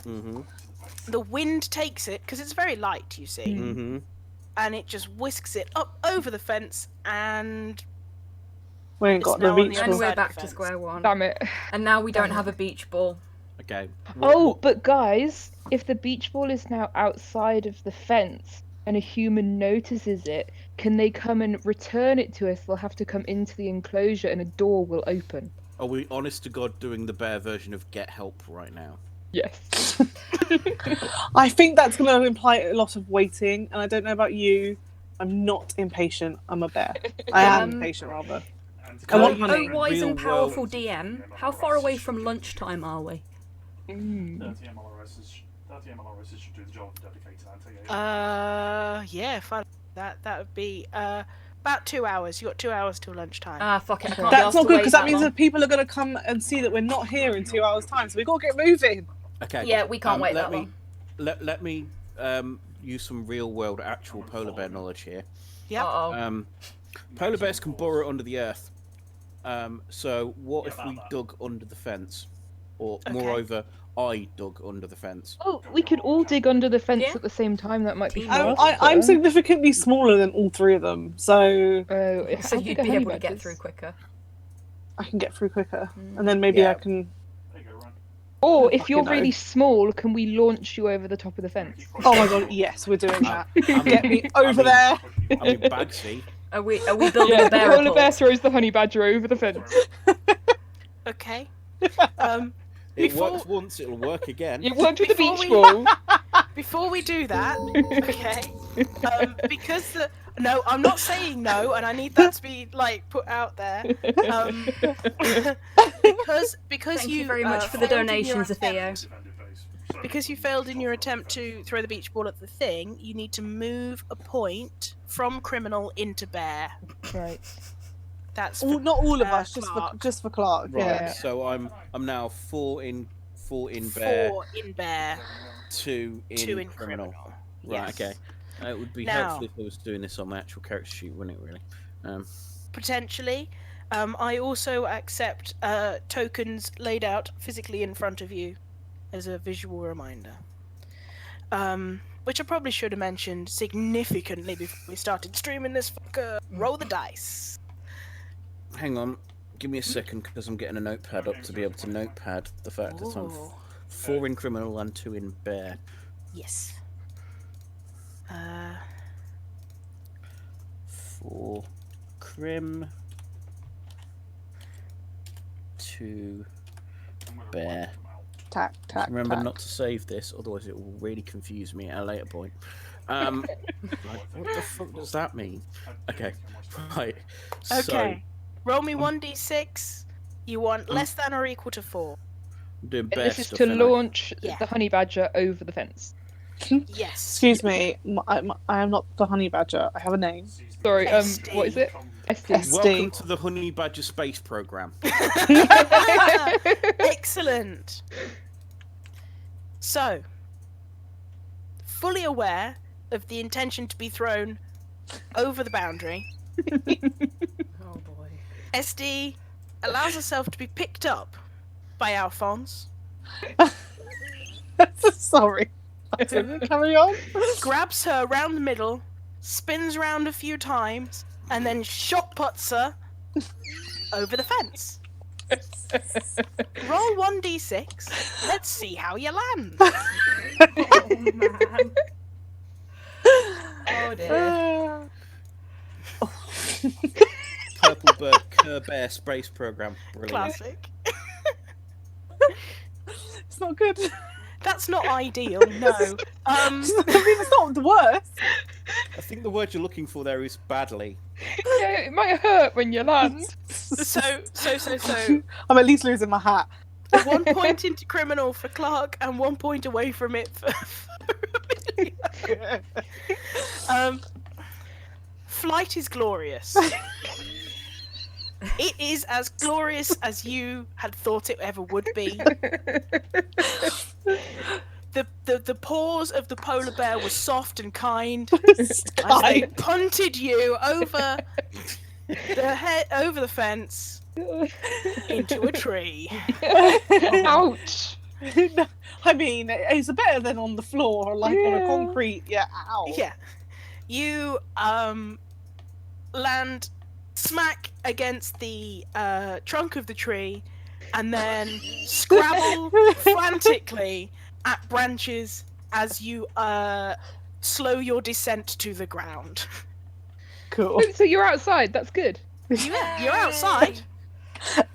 Mhm. The wind takes it, because it's very light, you see. Mhm. And it just whisks it up over the fence, and We ain't It's got now the on the beach other And ball. side we're of back the to fence. square one. Damn it. And now we don't have a beach ball. Okay. Oh, but guys, if the beach ball is now outside of the fence and a human notices it, can they come and return it to us? They'll have to come into the enclosure and a door will open. Are we honest to God doing the bear version of get help right now? Yes. I think that's going to imply a lot of waiting, and I don't know about you. I'm not impatient. I'm a bear. I am impatient, rather. I want Can money. Oh, wise and Real world- powerful DM, how far away from lunchtime are we? 30 MLRSs should do the job dedicated anti-AI. yeah, fine. That would be about 2 hours. You got 2 hours till lunchtime. Ah, fuck it. I can't be That's asked not to good wait because that means long. that people are going to come and see that we're not here in 2 hours' time. So we've got to get moving. Okay. Yeah, we can't wait let that me, long. Let me use some real world actual polar bear knowledge here. Yep. Uh-oh. Polar bears can burrow under the earth. So what Yeah, if about we that. dug under the fence? Or Okay. moreover, I dug under the fence. Oh, we could all dig under the fence Yeah. at the same time. That might be Teamwork. faster. I'm significantly smaller than all three of them, so Oh, So how you'd big are be honey able to get badgers? through quicker. I can get through quicker. And then maybe Yeah. I can. There you go, Ryan. Or Oh, if you're fucking really no. small, can we launch you over the top of the fence? Oh my god, yes, we're doing that. I'm- Get me over mean- there. I mean, Bagsy. Are we building Yeah, a bear the polar bear report? throws the honey badger over the fence. Okay. It Before- works once, it'll work again. It worked with the Before beach we- ball. Before we do that, okay, because no, I'm not saying no, and I need that to be like put out there. Because Thank you you very much for the failed in your donations, Theo. attempt- Defended base. So- Because you failed in your attempt to throw the beach ball at the thing, you need to move a point from criminal into bear. Right. That's Not all of us, Clark. just for Clark. Right. Yeah. So I'm now 4 in bear, 4 in bear, 2 in 2 in criminal. criminal. Right. Yes. Okay. It would be Now- helpful if I was doing this on my actual character sheet, wouldn't it? Really. Potentially. I also accept tokens laid out physically in front of you as a visual reminder. Which I probably should have mentioned significantly before we started streaming this fucker. Roll the dice. Hang on. Give me a second, because I'm getting a notepad up to be able to notepad the fact that I'm Ooh. 4 in criminal and 2 in bear. Yes. 4 crim, 2 I'm gonna bear. wipe them out. Tack, tack, Remember tack. not to save this, otherwise it will really confuse me at a later point. Like, what the fuck does that mean? I do Okay, think I must have- right. Okay. Roll me 1d6. You want less than or equal to 4. I'm doing And bear this is stuff, to ain't I? launch Yeah. the honey badger over the fence. Yes. Excuse me, I am not the honey badger. I have a name. Seize the Sorry, SD. what is it? Come- SD. Welcome to the Honey Badger Space Program. Excellent. So, fully aware of the intention to be thrown over the boundary, Oh boy. SD allows herself to be picked up by Alphonse, Sorry. Carry on. grabs her round the middle, spins round a few times, and then shot puts her over the fence. Roll 1d6. Let's see how you land. Oh man. Oh dear. Purple Bird Kerr Bear Space Program. Brilliant. Classic. It's not good. That's not ideal, no. I mean, it's not the worst. I think the word you're looking for there is badly. Yeah, it might hurt when you land. So. I'm at least losing my hat. 1 point into criminal for Clark and 1 point away from it for Flight is glorious. It is as glorious as you had thought it ever would be. The paws of the polar bear were soft and kind as they punted you over the fence into a tree. Ouch! I mean, it's better than on the floor, like on a Yeah. concrete. Yeah, ow. Yeah. You land smack against the trunk of the tree and then scrabble frantically at branches as you slow your descent to the ground. Cool. So you're outside, that's good. You're outside.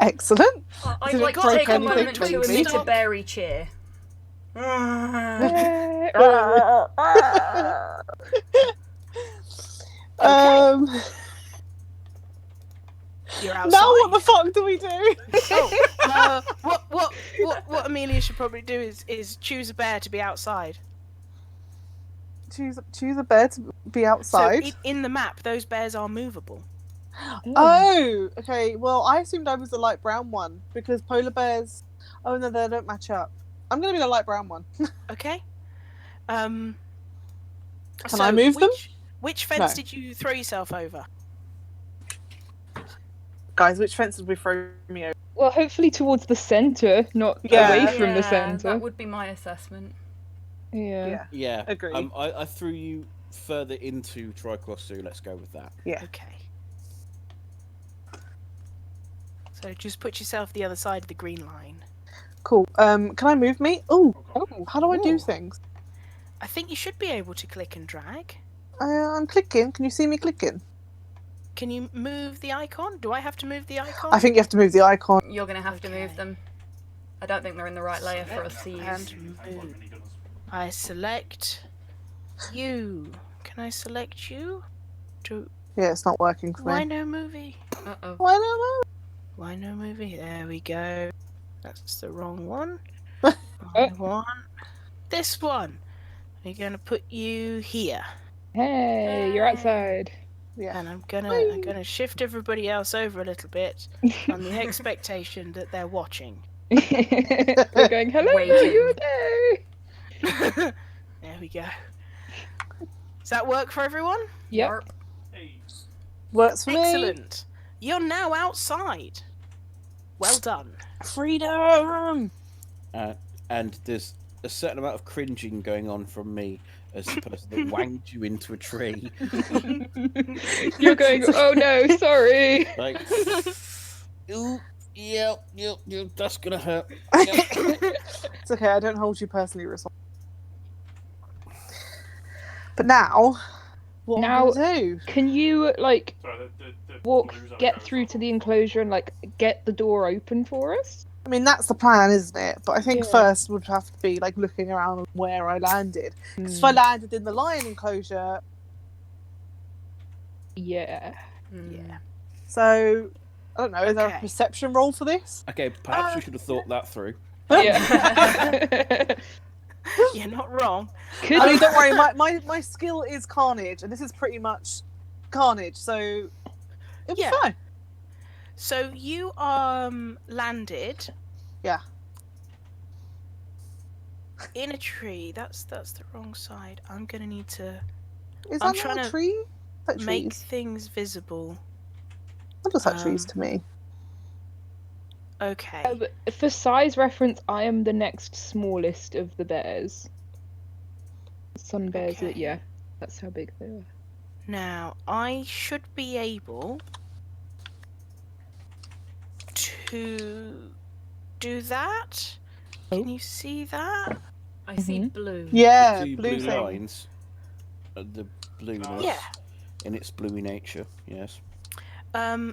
Excellent. I'd Did it like to break take a anything, moment to Weezy? emit a berry cheer. You're outside. Now what the fuck do we do? What Amelia should probably do is choose a bear to be outside. Choose a bear to be outside. So in the map, those bears are movable. Oh, okay. Well, I assumed I was the light brown one because polar bears. Oh no, they don't match up. I'm gonna be the light brown one. Okay. Can I move them? Which fence No. did you throw yourself over? Guys, which fence did we throw me over? Well, hopefully towards the centre, not Yeah. away from the Yeah, centre. that would be my assessment. Yeah. Yeah. Agree. I threw you further into Tricross Zoo. Let's go with that. Yeah. Okay. So just put yourself the other side of the green line. Cool. Can I move me? Oh, Oh, how do I do Ooh. things? I think you should be able to click and drag. I'm clicking. Can you see me clicking? Can you move the icon? Do I have to move the icon? I think you have to move the icon. You're going to have to Okay. move them. I don't think they're in the right layer for us to use. And I've got move. minigunners. I select you. Can I select you? Yeah, it's not working for Why me. no movie? Uh-oh. Why not? Why no movie? There we go. That's the wrong one. I want this one. We're gonna put you here, Hey, you're outside. Yeah. and I'm gonna shift everybody else over a little bit on the expectation that they're watching. We're going, hello, Waiting. you okay? There we go. Does that work for everyone? Yep. Yarp. Hey. Works for me. Excellent. You're now outside. Well done. Freedom. And there's a certain amount of cringing going on from me as the person that wanged you into a tree. You're going, oh no, sorry. Like, ooh, yep, that's gonna hurt. It's okay, I don't hold you personally responsible. But now, what am I gonna do? Can you, like, Sorry, the walk, blues are get okay through as to well. the enclosure and, like, get the door open for us? I mean, that's the plan, isn't it? But I think Yeah. first would have to be like looking around where I landed. 'Cause if I landed in the lion enclosure, Yeah. Yeah. so I don't know. Is there a Okay. perception roll for this? Okay, perhaps we should have thought that through. Yeah. You're not wrong. Could I mean, don't worry. My skill is carnage, and this is pretty much carnage. So it'll be Yeah. fine. So you landed. Yeah. In a tree. That's the wrong side. I'm gonna need to Is I'm that trying not a to tree? That make trees. things visible. That looks like trees um, to me. Okay. for size reference, I am the next smallest of the bears. Sun bears, Okay. yeah, that's how big they are. Now I should be able to do that. Can you see that? I see blue. Yeah, Two blue blue thing. lines. The blueness Yeah. in its bluey nature, yes.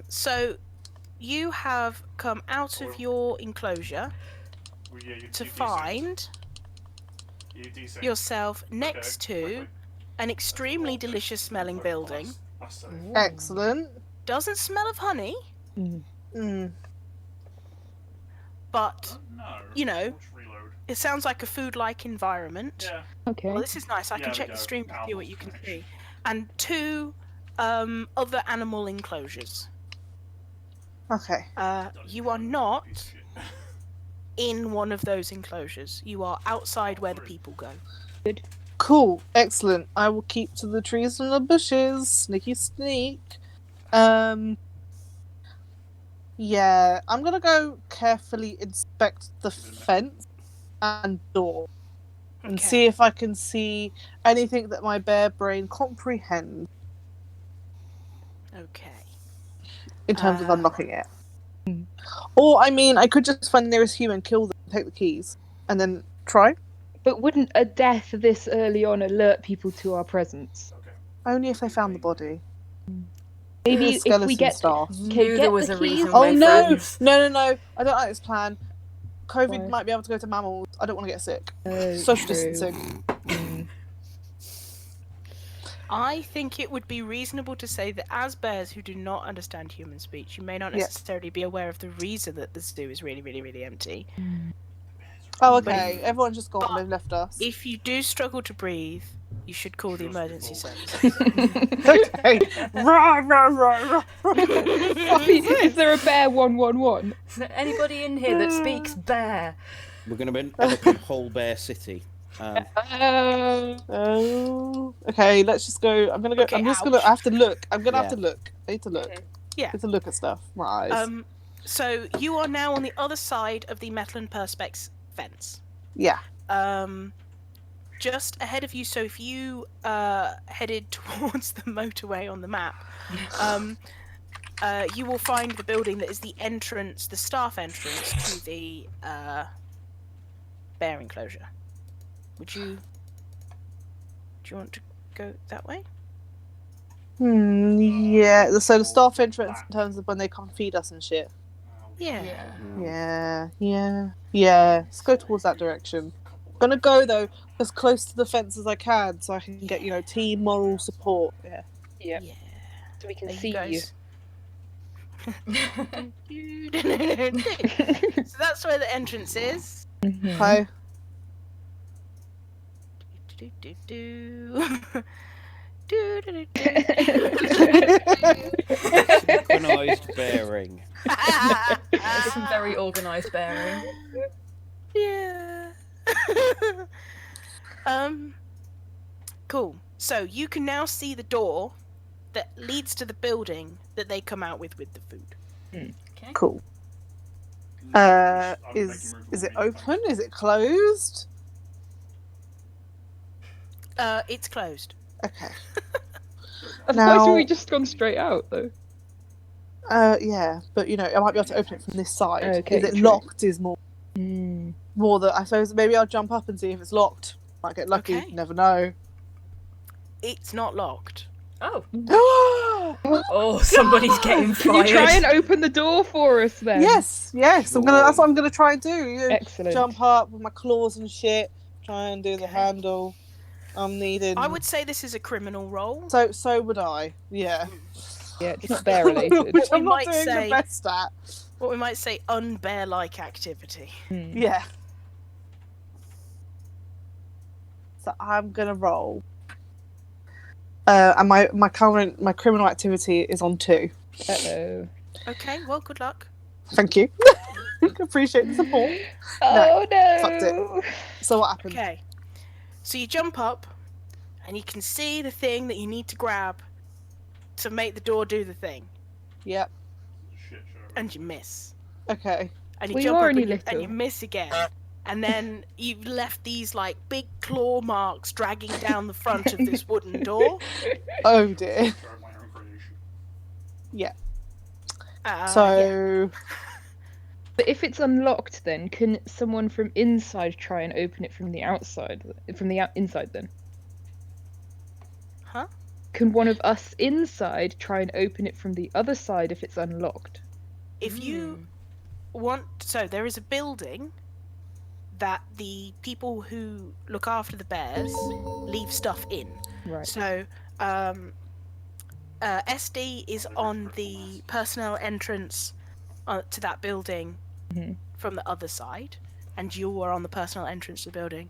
So you have come out of your enclosure Well, yeah, you to desync. find You desync. yourself next to quickly. an extremely delicious smelling building. That's safe. Excellent. Doesn't smell of honey, Mm. but No. you know, Let's reload. it sounds like a food-like environment. Yeah. Okay. Well, this is nice. I Yeah, can we check the go. stream to see what Almost you can finished. see. And two other animal enclosures. Okay. You are not in one of those enclosures. You are outside where the people go. Cool. Excellent. I will keep to the trees and the bushes. Sneaky sneak. Yeah, I'm gonna go carefully inspect the fence and door and Okay. see if I can see anything that my bear brain comprehends Okay. in terms of Uh, unlocking it. Or, I mean, I could just find the nearest human, kill them, take the keys, and then try. But wouldn't a death this early on alert people to our presence? Okay. Only if they found the body. Maybe It's if we skeleton get stuff. okay, Knew get there was the a keys. reason Oh we're no! friends. No! I don't like this plan. COVID Why? might be able to go to mammals. I don't want to get sick. Oh, Social true. distancing. I think it would be reasonable to say that as bears who do not understand human speech, you may not Yeah. necessarily be aware of the reason that the zoo is really, really, really empty. Oh, But okay. Everyone's just gone. They've left us. If you do struggle to breathe, you should call the Just emergency before. services. Okay. Rah. Is there a bear 111? Is there anybody in here that speaks bear? We're going to end up in Whole Bear City. Oh. Okay. Let's just go. I'm gonna go. Okay, I'm just ouch. gonna. I have to look. I'm gonna Yeah. have to look. I need to look. Yeah. I need to look at stuff. My eyes. So you are now on the other side of the metal and perspex fence. Yeah. Just ahead of you. So if you headed towards the motorway on the map, you will find the building that is the entrance, the staff entrance to the bear enclosure. Do you want to go that way? Yeah. So the staff entrance in terms of when they come feed us and shit. Yeah. Yeah. Let's go towards that direction. I'm gonna go though as close to the fence as I can, so I can get team moral support. Yeah. Yep. Yeah. So we can There see you you. guys. So that's where the entrance is. Okay. Synchronized bearing. There's some very organised bearing. Yeah. Cool. So you can now see the door that leads to the building that they come out with the food. Okay. Cool. I'm making Is room for it more meat, open? Is it closed? It's closed. Okay. Otherwise, Now- we just gone straight out though. Yeah, but you know, I might be able to open it from this side. Okay, Is it true. locked? Is more Mm. that I suppose maybe I'll jump up and see if it's locked. Might get lucky. Okay. Never know. It's not locked. Oh. Yes, Oh, somebody's getting Can fired. you try and open the door for us then? yes. I'm gonna. That's what I'm gonna try and do. You know, Excellent. jump up with my claws and shit. Try and do the Okay. handle. I'm needing. I would say this is a criminal role. So would I. Yeah. Yeah, it's not bear related. Which I'm We not might doing say- the best at. What we might say unbear-like activity. Hmm. Yeah. So I'm gonna roll. And my criminal activity is on 2. Uh-oh. Okay, well, good luck. Thank you. Appreciate the support. Oh no! fucked it. So what happened? Okay. So you jump up, and you can see the thing that you need to grab to make the door do the thing, Yep. Shit show. and you miss. Okay. And you Well, jump you are up only and and little. you miss again. And then you've left these like big claw marks dragging down the front of this wooden door. Oh dear. Sorry, my own creation. Yeah. Yeah. So But if it's unlocked, then can someone from inside try and open it from the outside? From the inside, then? Huh? Can one of us inside try and open it from the other side if it's unlocked? If you want, so there is a building that the people who look after the bears leave stuff in. Right. So, SD is on the personnel entrance to that building Mhm. from the other side, and you are on the personnel entrance to the building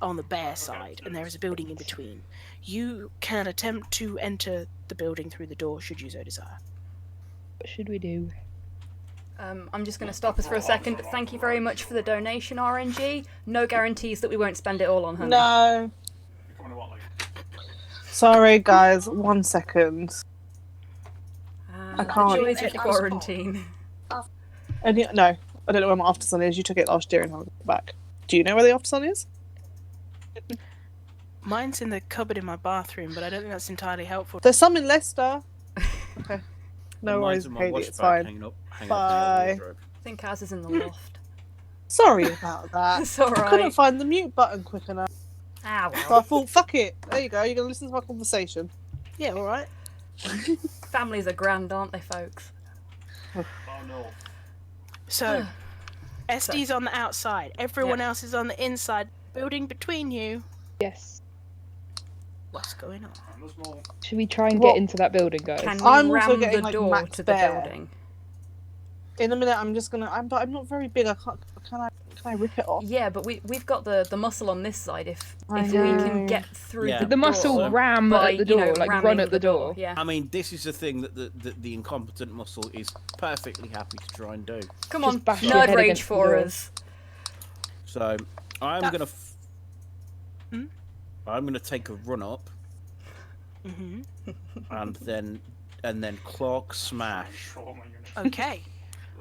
on the bear side, and there is a building in between. You can attempt to enter the building through the door should you so desire. What should we do? I'm just going to stop us for a second. Thank you very much for the donation, RNG. No guarantees that we won't spend it all on honey. no. You're coming to what, like? Sorry guys, 1 second. I can't. The joys of quarantine. No, I don't know where my after sun is. You took it last year and haven't got it back. Do you know where the after sun is? Mine's in the cupboard in my bathroom, but I don't think that's entirely helpful. There's some in Leicester. Okay. No And worries, mine's in my Katie, wash it's bag fine. hanging up in the Bye. wardrobe. I think ours is in the loft. Sorry about that. It's I couldn't alright. find the mute button quick enough. Ah, So well. I thought, fuck it. There you go. You're gonna listen to my conversation. Yeah, all right. Families are grand, aren't they, folks? Oh no. So, SD's on the outside. Everyone else is on the inside. Building between you. Yes. What's going on? And there's more. Should we try and What? get into that building, guys? Can I'm we also ram getting, the like, door max to the bear. building? In a minute, I'm just gonna. But I'm not very big. I can't. Can I rip it off? Yeah, but we've got the muscle on this side. If I we can know. get through Yeah. The muscle door ram by, at the you know, door, like run ramming at the door. Yeah. I mean, this is the thing that the incompetent muscle is perfectly happy to try and do. Come Just on, bash your nerd head rage against the for door. us. So I'm That- gonna. Hmm? I'm gonna take a run up Mm-hmm. and then clock smash. Control my unit. Okay.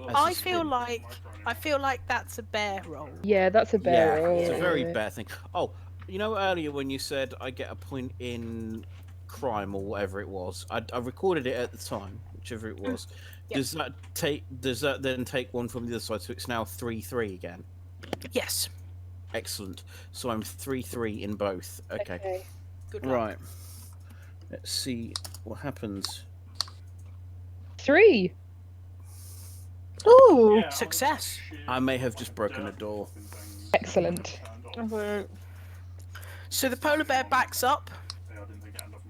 As I a feel sprint. like that's a bear roll. Yeah, that's a bear roll. It's a very yeah. bad thing. Oh, you know earlier when you said I get a point in crime or whatever it was, I recorded it at the time, whichever it was. Yep. Does that then take one from the other side, so it's now 3-3 again? Yes. Excellent. So I'm 3-3 in both. Okay. Good luck. Right. Let's see what happens. 3. Ooh. Yeah, Success. I may have just broken a door. Excellent. So the polar bear backs up,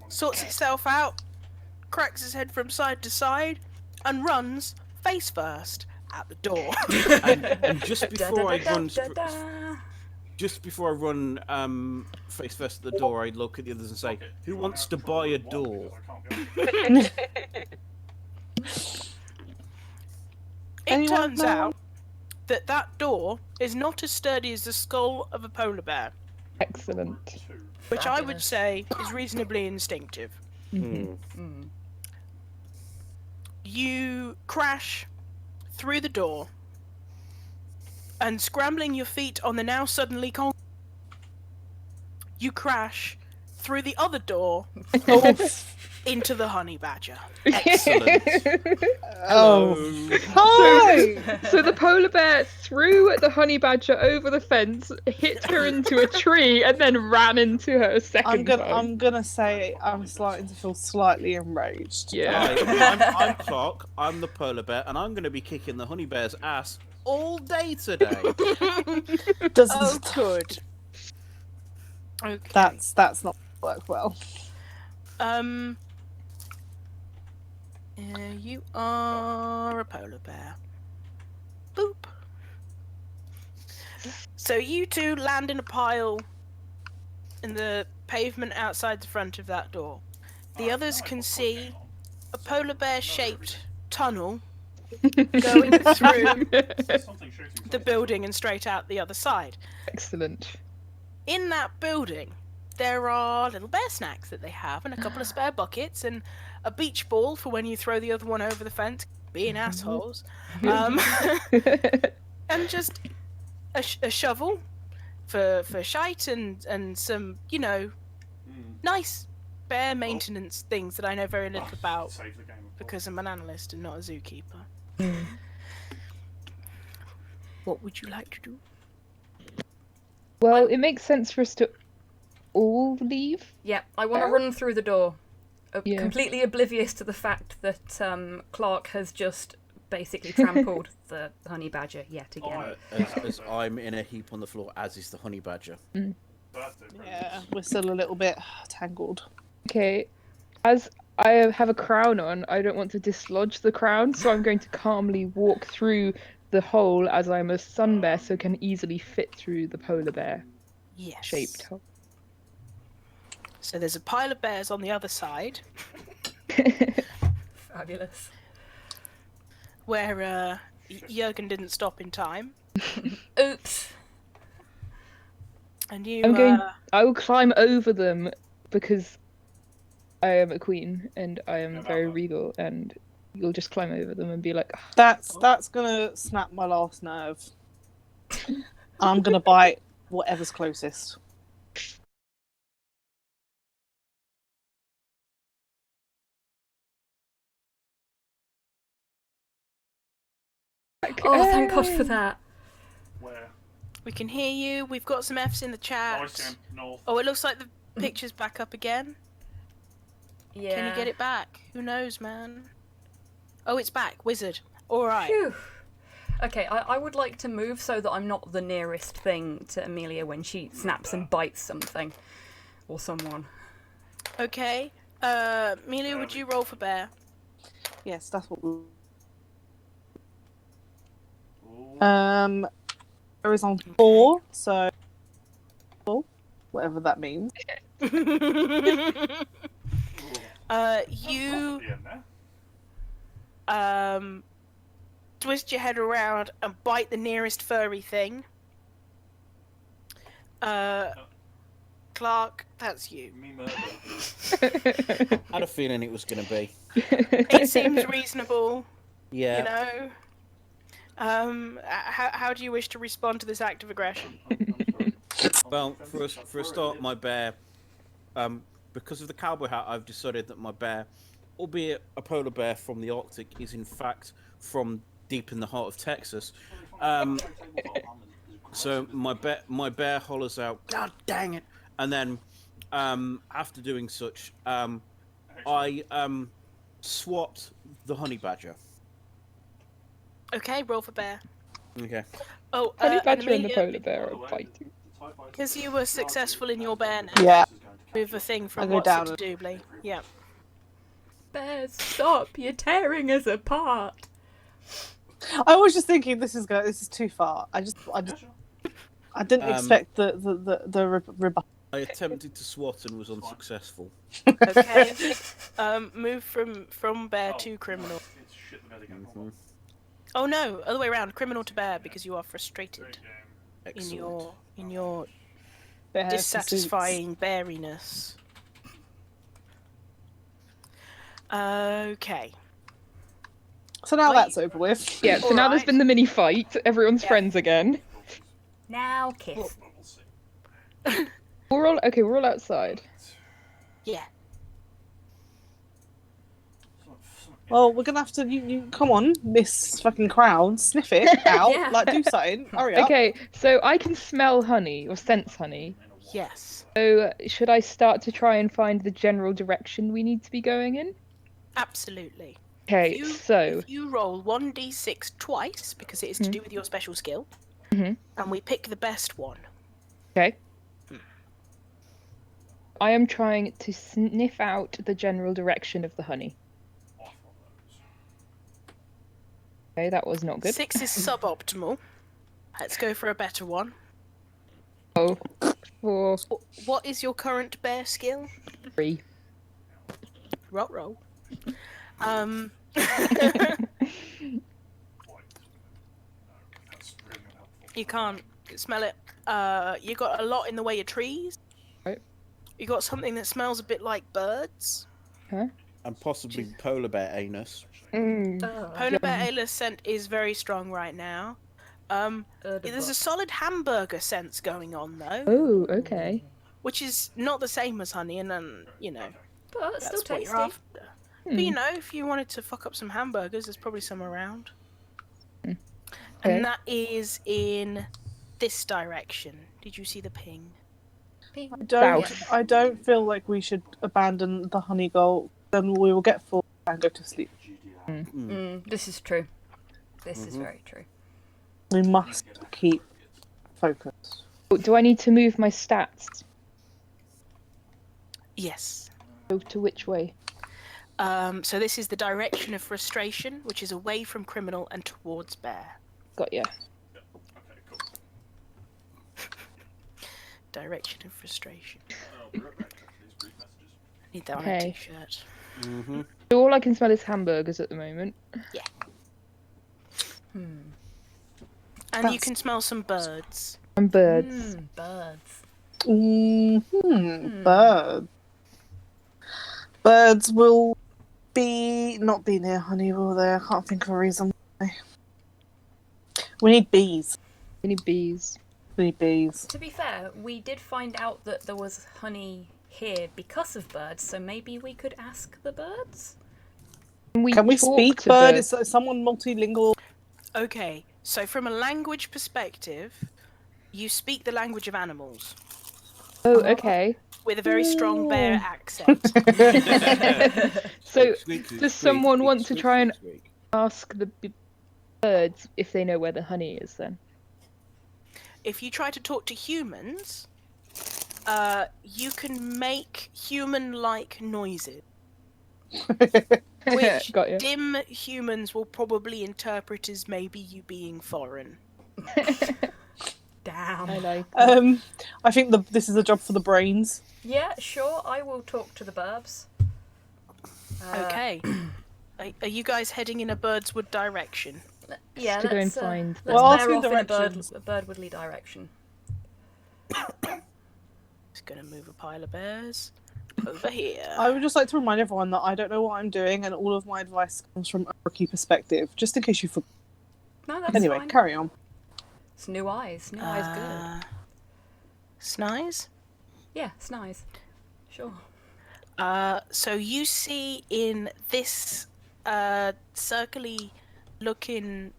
sorts itself out, cracks its head from side to side, and runs face first at the door. And just before I run, Da-da-da-da-da. just before I run face first at the door, I look at the others and say, "Who wants to buy a door?" It Anyone turns know? out that door is not as sturdy as the skull of a polar bear. Excellent. 2. which I would Fabulous. say is reasonably instinctive. You crash through the door, and scrambling your feet on the now suddenly you crash through the other door into the honey badger. Excellent. Oh. Hi! So the polar bear threw the honey badger over the fence, hit her into a tree, and then ran into her a second time. I'm gonna say I'm starting to feel slightly enraged. Yeah. I'm Clark. I'm the polar bear, and I'm going to be kicking the honey bear's ass all day today. Doesn't Good. Okay. that's not work well. You are a polar bear. Boop. So you two land in a pile in the pavement outside the front of that door. The others can see a polar bear-shaped tunnel going through the building and straight out the other side. Excellent. In that building, there are little bear snacks that they have, and a couple of spare buckets, and a beach ball for when you throw the other one over the fence, being assholes. And just a shovel for shite and some, nice bear maintenance things that I know very little about Save the game, of course. because I'm an analyst and not a zookeeper. What would you like to do? Well, it makes sense for us to all leave. Yeah, I want to run through the door, Yeah. completely oblivious to the fact that Clark has just basically trampled the honey badger yet again. As I'm in a heap on the floor, as is the honey badger. Birthday presents. Yeah, we're still a little bit tangled. Okay. As I have a crown on, I don't want to dislodge the crown, so I'm going to calmly walk through the hole as I'm a sun bear, so can easily fit through the polar bear Yes. shaped hole. So there's a pile of bears on the other side Fabulous. where Jurgen didn't stop in time, Oops. and you. I will climb over them because I am a queen and I am very regal, and you'll just climb over them and be like, That's gonna snap my last nerve. I'm gonna bite whatever's closest. Oh, thank God for that. Where? We can hear you. We've got some F's in the chat. Oh, I see him. North. Oh, it looks like the picture's back up again. Yeah. Can you get it back? Who knows, man? Oh, it's back. Wizard. Alright. Phew. Okay, I would like to move so that I'm not the nearest thing to Amelia when she snaps and bites something. Or someone. Okay. Amelia, would you roll for bear? Yes, that's what we. Ooh. There is on 4, so whatever that means. You Yeah, there. twist your head around and bite the nearest furry thing. Clark, that's you. Me murder. I had a feeling it was going to be. It seems reasonable, Yeah. you know. How do you wish to respond to this act of aggression? Well, for a start, my bear, because of the cowboy hat, I've decided that my bear, albeit a polar bear from the Arctic, is in fact from deep in the heart of Texas. So my bear hollers out, "God dang it!" And then, after doing such, I swat the honey badger. Okay, roll for bear. Okay. Oh, Honey badger and the Amelia, polar bear are fighting. because you were successful in your bear now, Yeah. move a thing I from go what's down it to doobly. Yeah. Bears, stop! You're tearing us apart. I was just thinking this is too far. I didn't expect the rebuttal. I attempted to swat and was unsuccessful. Okay. Move from bear to criminal. It's shit the bed again. Mhm. Oh no, other way around. Criminal to bear because you are frustrated Great game. in Excellent. your Bear dissatisfying beariness. Okay. So now Are that's you- over with. Yeah, so now there's Alright. been the mini fight. Everyone's Yeah. friends again. Now kiss. Well, we'll see. We're all outside. Yeah. Well, we're gonna have to. You come on, Miss fucking Crown, sniff it out. Yeah. Like, do something. Hurry up. Okay, so I can smell honey or sense honey. Yes. So should I start to try and find the general direction we need to be going in? Absolutely. Okay, so If you roll 1d6 twice, because it is to do with your special skill, Mhm. and we pick the best one. okay. I am trying to sniff out the general direction of the honey. Okay, that was not good. 6 is suboptimal. Let's go for a better one. Oh, 4, What is your current bear skill? 3. Roll. That's really unhelpful. You can't smell it. You got a lot in the way of trees. Right. You got something that smells a bit like birds. And possibly polar bear anus. Polar bear Ayla's scent is very strong right now. There's a solid hamburger sense going on though, Oh, okay. which is not the same as honey, and then But it's that's still what you're tasty. after. But if you wanted to fuck up some hamburgers, there's probably some around. Okay. And that is in this direction. Did you see the ping? I don't feel like we should abandon the honey goal. Then we will get full and go to sleep. This is true. This is very true. We must keep focus. Do I need to move my stats? Yes. Go to which way? So this is the direction of frustration, which is away from criminal and towards bear. Got ya. Okay, cool. Direction of frustration. I'll be right back after these brief messages. Need that on Okay. a t-shirt. So all I can smell is hamburgers at the moment. And you That's- can smell some birds. And birds. Birds. Birds. Birds will not be near honey, will they? I can't think of a reason why. We need bees. We need bees. We need bees. To be fair, we did find out that there was honey here because of birds, so maybe we could ask the birds? Can we talk speak to bird? birds? Is someone multilingual? Okay, so from a language perspective, you speak the language of animals Oh, okay. with a very strong bear accent. So Squeak, squeak, does squeak, someone squeak, want to squeak, try and squeak, squeak. ask the birds if they know where the honey is then? If you try to talk to humans, you can make human-like noises, which Got you. dim humans will probably interpret as maybe you being foreign. Damn. I like I think this is a job for the brains. Yeah, sure, I will talk to the burbs. Okay. Are you guys heading in a Birdswood direction? Yeah, to go and let's, find let's them. Well, bear asking off in directions. a birdwoodly direction. Just gonna move a pile of bears over here. I would just like to remind everyone that I don't know what I'm doing, and all of my advice comes from a rookie perspective, just in case you forgot. No, that's Anyway, fine. carry on. It's new eyes. New eyes good. Snize? Yeah, snize. Sure. So you see in this circly looking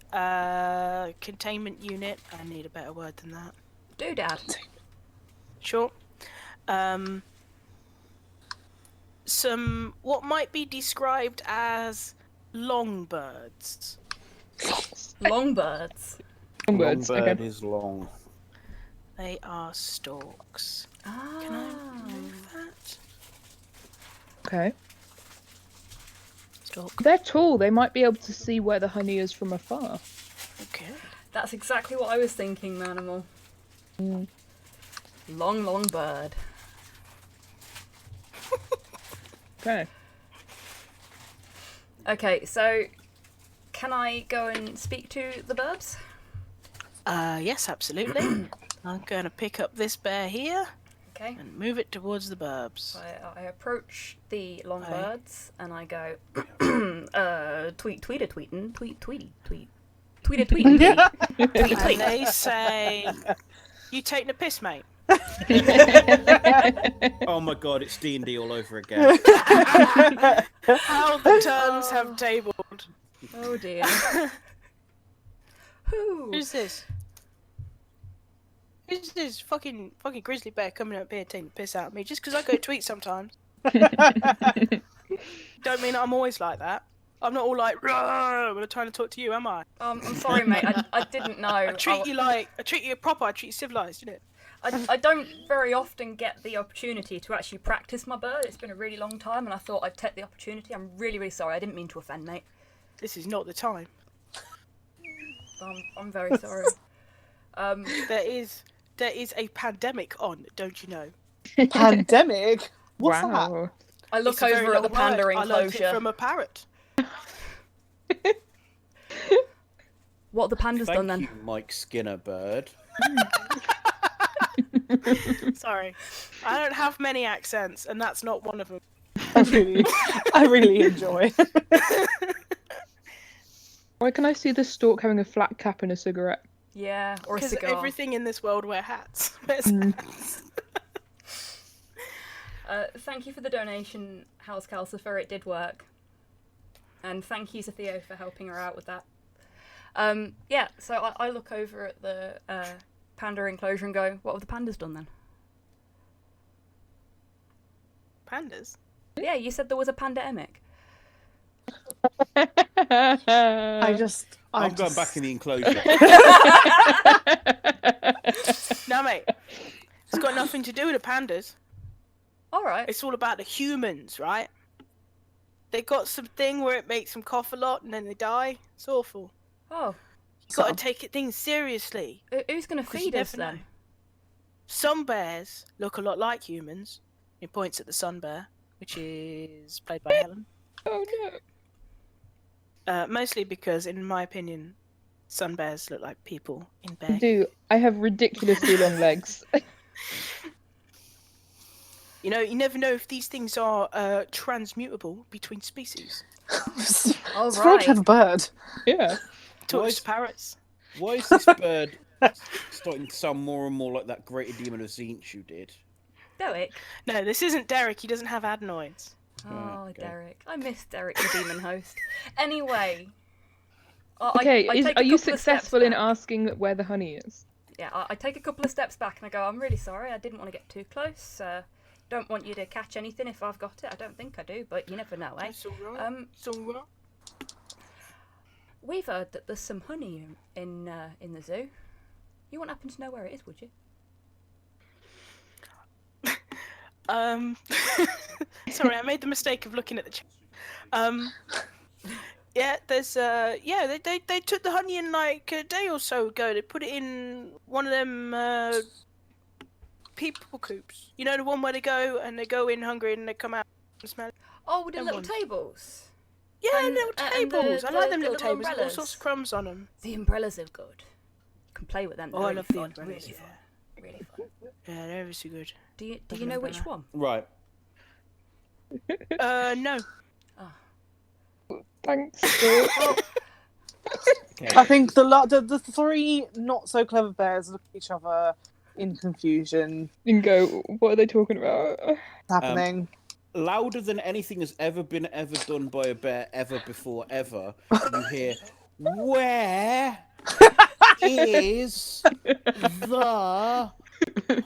containment unit, I need a better word than that. Doodad. Sure. Some what might be described as longbirds. Longbirds. Songbirds. Long bird Okay. is long. They are storks. Ah. Can I move that? Okay. Stork. They're tall. They might be able to see where the honey is from afar. Okay. That's exactly what I was thinking, Manimal. Long, long bird. Okay. Okay, so can I go and speak to the burbs? Yes, absolutely. I'm gonna pick up this bear here. Okay. And move it towards the burbs. I approach the long Aye. birds and I go, tweet a tweetin', tweet tweety tweet. Tweet a tweetin', tweet. Tweet And tweet. they say, "You taking a piss, mate?" Oh my god, it's D&D all over again. How the turns have tabled. Oh dear. Who? Who's this? Who's this fucking grizzly bear coming up here taking the piss out of me just because I go tweet sometimes? Don't mean I'm always like that. I'm not all like, "Rah," when I'm trying to talk to you, am I? I'm sorry, mate. I didn't know. I treat you proper. I treat you civilized, you know. I don't very often get the opportunity to actually practice my bird. It's been a really long time, and I thought I'd take the opportunity. I'm really, really sorry. I didn't mean to offend, mate. This is not the time. I'm very sorry. There is a pandemic on, don't you know? Pandemic? What's that? Wow. I look It's a very over at the long word. panda I learned it enclosure. from a parrot. What have the pandas done Thank then? you, Mike Skinner bird. Sorry, I don't have many accents, and that's not one of them. I really enjoy. Why can I see the stork having a flat cap and a cigarette? Yeah, or a Because cigar. everything in this world wear hats. Thank you for the donation, House Calcifer. It did work. And thank you to Theo for helping her out with that. Yeah, so I look over at the panda enclosure and go, what have the pandas done then? Pandas? Yeah, you said there was a pandemic. I'm Going back in the enclosure. No, mate. It's got nothing to do with the pandas. All right. It's all about the humans, right? They got something where it makes them cough a lot and then they die. It's awful. Oh, You gotta take things seriously. who's going to 'Cause you feed us never know. then? Some bears look a lot like humans. He points at the sun bear, which is played by Helen. Oh no. Mostly because, in my opinion, sun bears look like people in I bear. do. I have ridiculously long legs. You know, you never know if these things are transmutable between species. It's All a very right. clever bird. Yeah. Tortoise is- parrots. Why is this bird starting to sound more and more like that greater demon of Zinch you did? Derek. No, this isn't Derek. He doesn't have adenoids. Oh, okay. Derek. I miss Derek, the demon host. Anyway. Okay. I take a Are you couple of steps successful in back. asking where the honey is? Yeah, I take a couple of steps back and I go, I'm really sorry. I didn't want to get too close. Don't want you to catch anything if I've got it. I don't think I do, but you never know, eh? It's all right. It's all right. We've heard that there's some honey in the zoo. You wouldn't happen to know where it is, would you? Sorry, I made the mistake of looking at the chat. Yeah, there's they took the honey in like a day or so ago. They put it in one of them people coops. You know, the one where they go in hungry and they come out and smell it. Oh, with the Them little ones. tables. Yeah, And- little and tables. I like them the little tables. Got all umbrellas. sorts of crumbs on them. The umbrellas are good. You can play with them. Oh, They're I really love the fun. umbrellas, Really yeah. fun. Really fun. Yeah, they're ever so good. Do you Love know an which umbrella. one? Right. No. Thanks. Okay. I think the three not so clever bears look at each other in confusion. And go, what are they talking about? What's happening? Louder than anything has ever been ever done by a bear ever before ever, you hear, "Where is the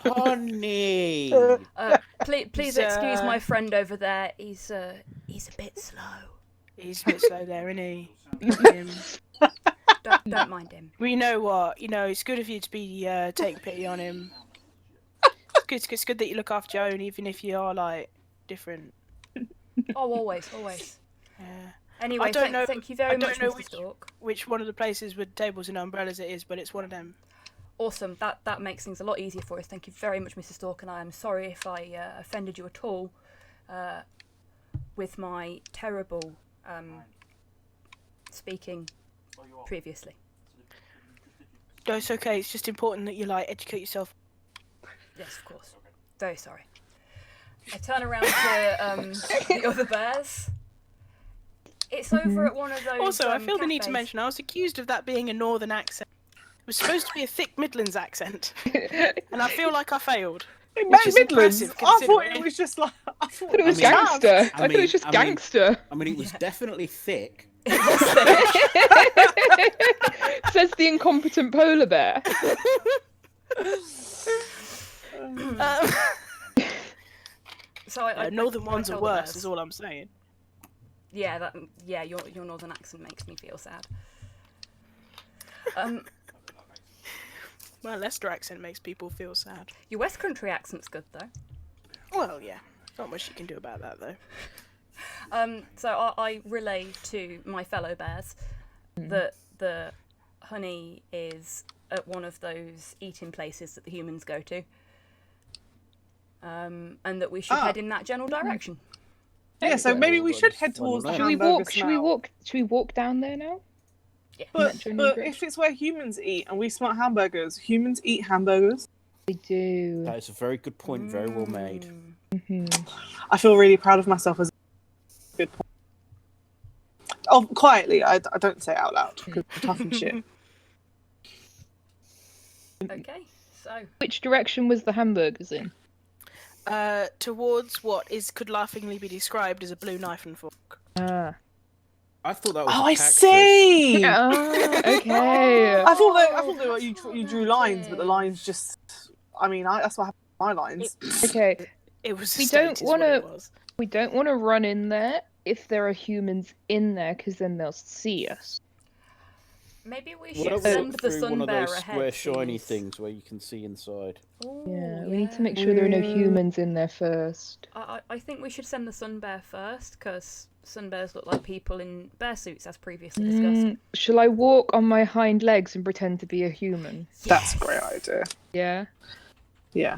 honey?" Please He's, excuse my friend over there. He's a bit slow. He's a bit slow there, isn't he? Don't mind him. Well, you know what? You know, it's good of you to be taking pity on him. It's good that you look after your own, even if you are like different. Oh, always. Yeah. Anyway, I don't know- thank you very I don't much, know Mr. which- Stork. Which one of the places with tables and umbrellas it is, but it's one of them. Awesome. That makes things a lot easier for us. Thank you very much, Mr. Stork, and I am sorry if I offended you at all with my terrible speaking previously. No, it's okay. It's just important that you like educate yourself. Yes, of course. Very sorry. I turn around to the other bears. It's over at one of those. Also, I feel the need to cafes. mention I was accused of that being a northern accent. It was supposed to be a thick Midlands accent, and I feel like I failed. Which is Midlands. impressive I thought considering. it was just like. I thought it was mean- gangster. I thought it mean- was just I mean- gangster. I mean, it was definitely thick. Says the incompetent polar bear. So I Northern ones tell are the worse, bears. is all I'm saying. Yeah, your northern accent makes me feel sad. My Leicester accent makes people feel sad. Your West Country accent's good though. Well, yeah. Not much you can do about that, though. So I relay to my fellow bears that the honey is at one of those eating places that the humans go to, and that we should head in that general direction. Yeah, so maybe we should head towards the Should we hamburger walk? Should we smell. walk? Should we walk down there now? But, general but direction? if it's where humans eat and we smell hamburgers, humans eat hamburgers. They do. That is a very good point. Very well made. I feel really proud of myself as a good point. Oh, quietly, I don't say it out loud because I'm tough and shit. Okay, so Which direction was the hamburgers in? Towards what could laughingly be described as a blue knife and fork. Ah. I thought that was. Oh, a I cactus. see. Okay. I thought they were, you drew lines, but the lines just. I mean, that's what happened with my lines. Okay. It was. We stated don't what wanna- it was. We don't want to run in there if there are humans in there, because then they'll see us. maybe we What should about send the through sun one of bear those ahead. square shiny please? things where you can see inside? Ooh, Yeah, we need to make sure there are no humans in there first. I think we should send the sun bear first, because sun bears look like people in bear suits, as previously discussed. Shall I walk on my hind legs and pretend to be a human? That's a great idea. Yeah. Yeah.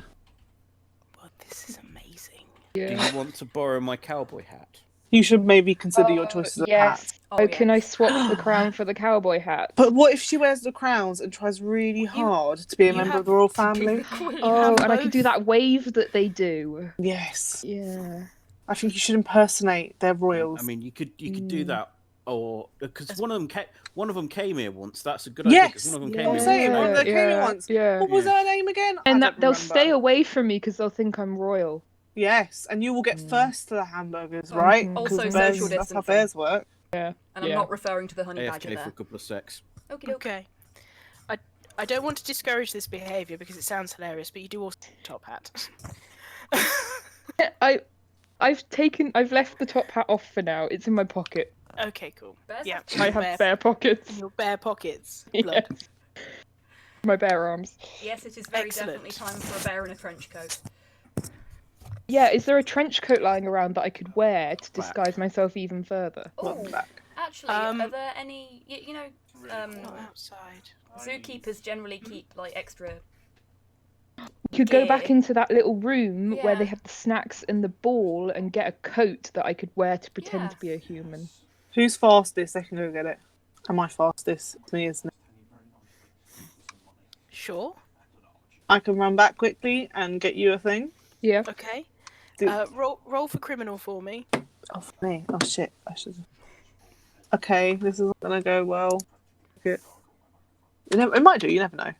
Well, this is amazing. Do Yeah. you want to borrow my cowboy hat? You should maybe consider your choices of yes. hats. Oh, can I swap the crown for the cowboy hat? But what if she wears the crowns and tries really hard to be a you member have of the royal To be the family? queen. Oh, have and I could do both. that wave that they do. Yes. Yeah. I think you should impersonate their royals. I mean, you could do that, or because one of them came here once. That's a good Yes, idea. 'Cause one of them yeah. came I'm here. saying, once. one of them came here once. Yeah. What was her name again? And I that don't they'll remember. stay away from me because they'll think I'm royal. Yes, and you will get first to the hamburgers, right? Also 'Cause social that's how distancing. bears work. Yeah. And I'm not referring to the honey badger AFK for a there. couple of secs. Okie doke. Okay. I don't want to discourage this behaviour because it sounds hilarious, but you do also have a top hat. I've left the top hat off for now. It's in my pocket. Okay, cool. Bears Yeah, have I have bare pockets. your bare pockets. Blood. Yes. My bare arms. Yes, it is very Excellent. definitely time for a bear in a trench coat. Yeah, is there a trench coat lying around that I could wear to disguise myself even further? Oh, actually, are there any? You know, Not outside. zookeepers generally keep like extra. You could go back gear. into that little room where they Yeah. have the snacks and the ball and get a coat that I could wear to pretend Yeah. to be a human. Who's fastest? They can go get it. Am I fastest? It's me, isn't it? Sure. I can run back quickly and get you a thing. Yeah. Okay. Do- Roll for criminal for me. Oh, for me. Oh, shit. I should. Okay, this is not going to go well. Good. It might do, you never know.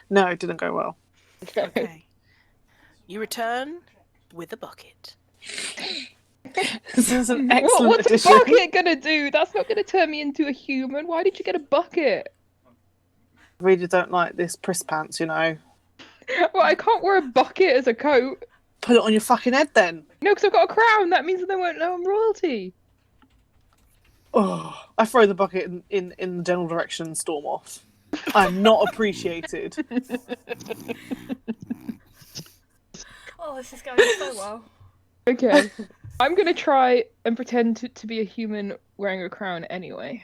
No, it didn't go well. Okay. You return with a bucket. This is an excellent What's addition. a bucket gonna do? That's not gonna turn me into a human. Why did you get a bucket? I really don't like this priss pants, you know. Well, I can't wear a bucket as a coat. Put it on your fucking head then. No, because I've got a crown. That means that they won't know I'm royalty. Oh, I throw the bucket in the general direction and storm off. I'm not appreciated. Oh, this is going so well. Okay. I'm gonna try and pretend to be a human wearing a crown anyway.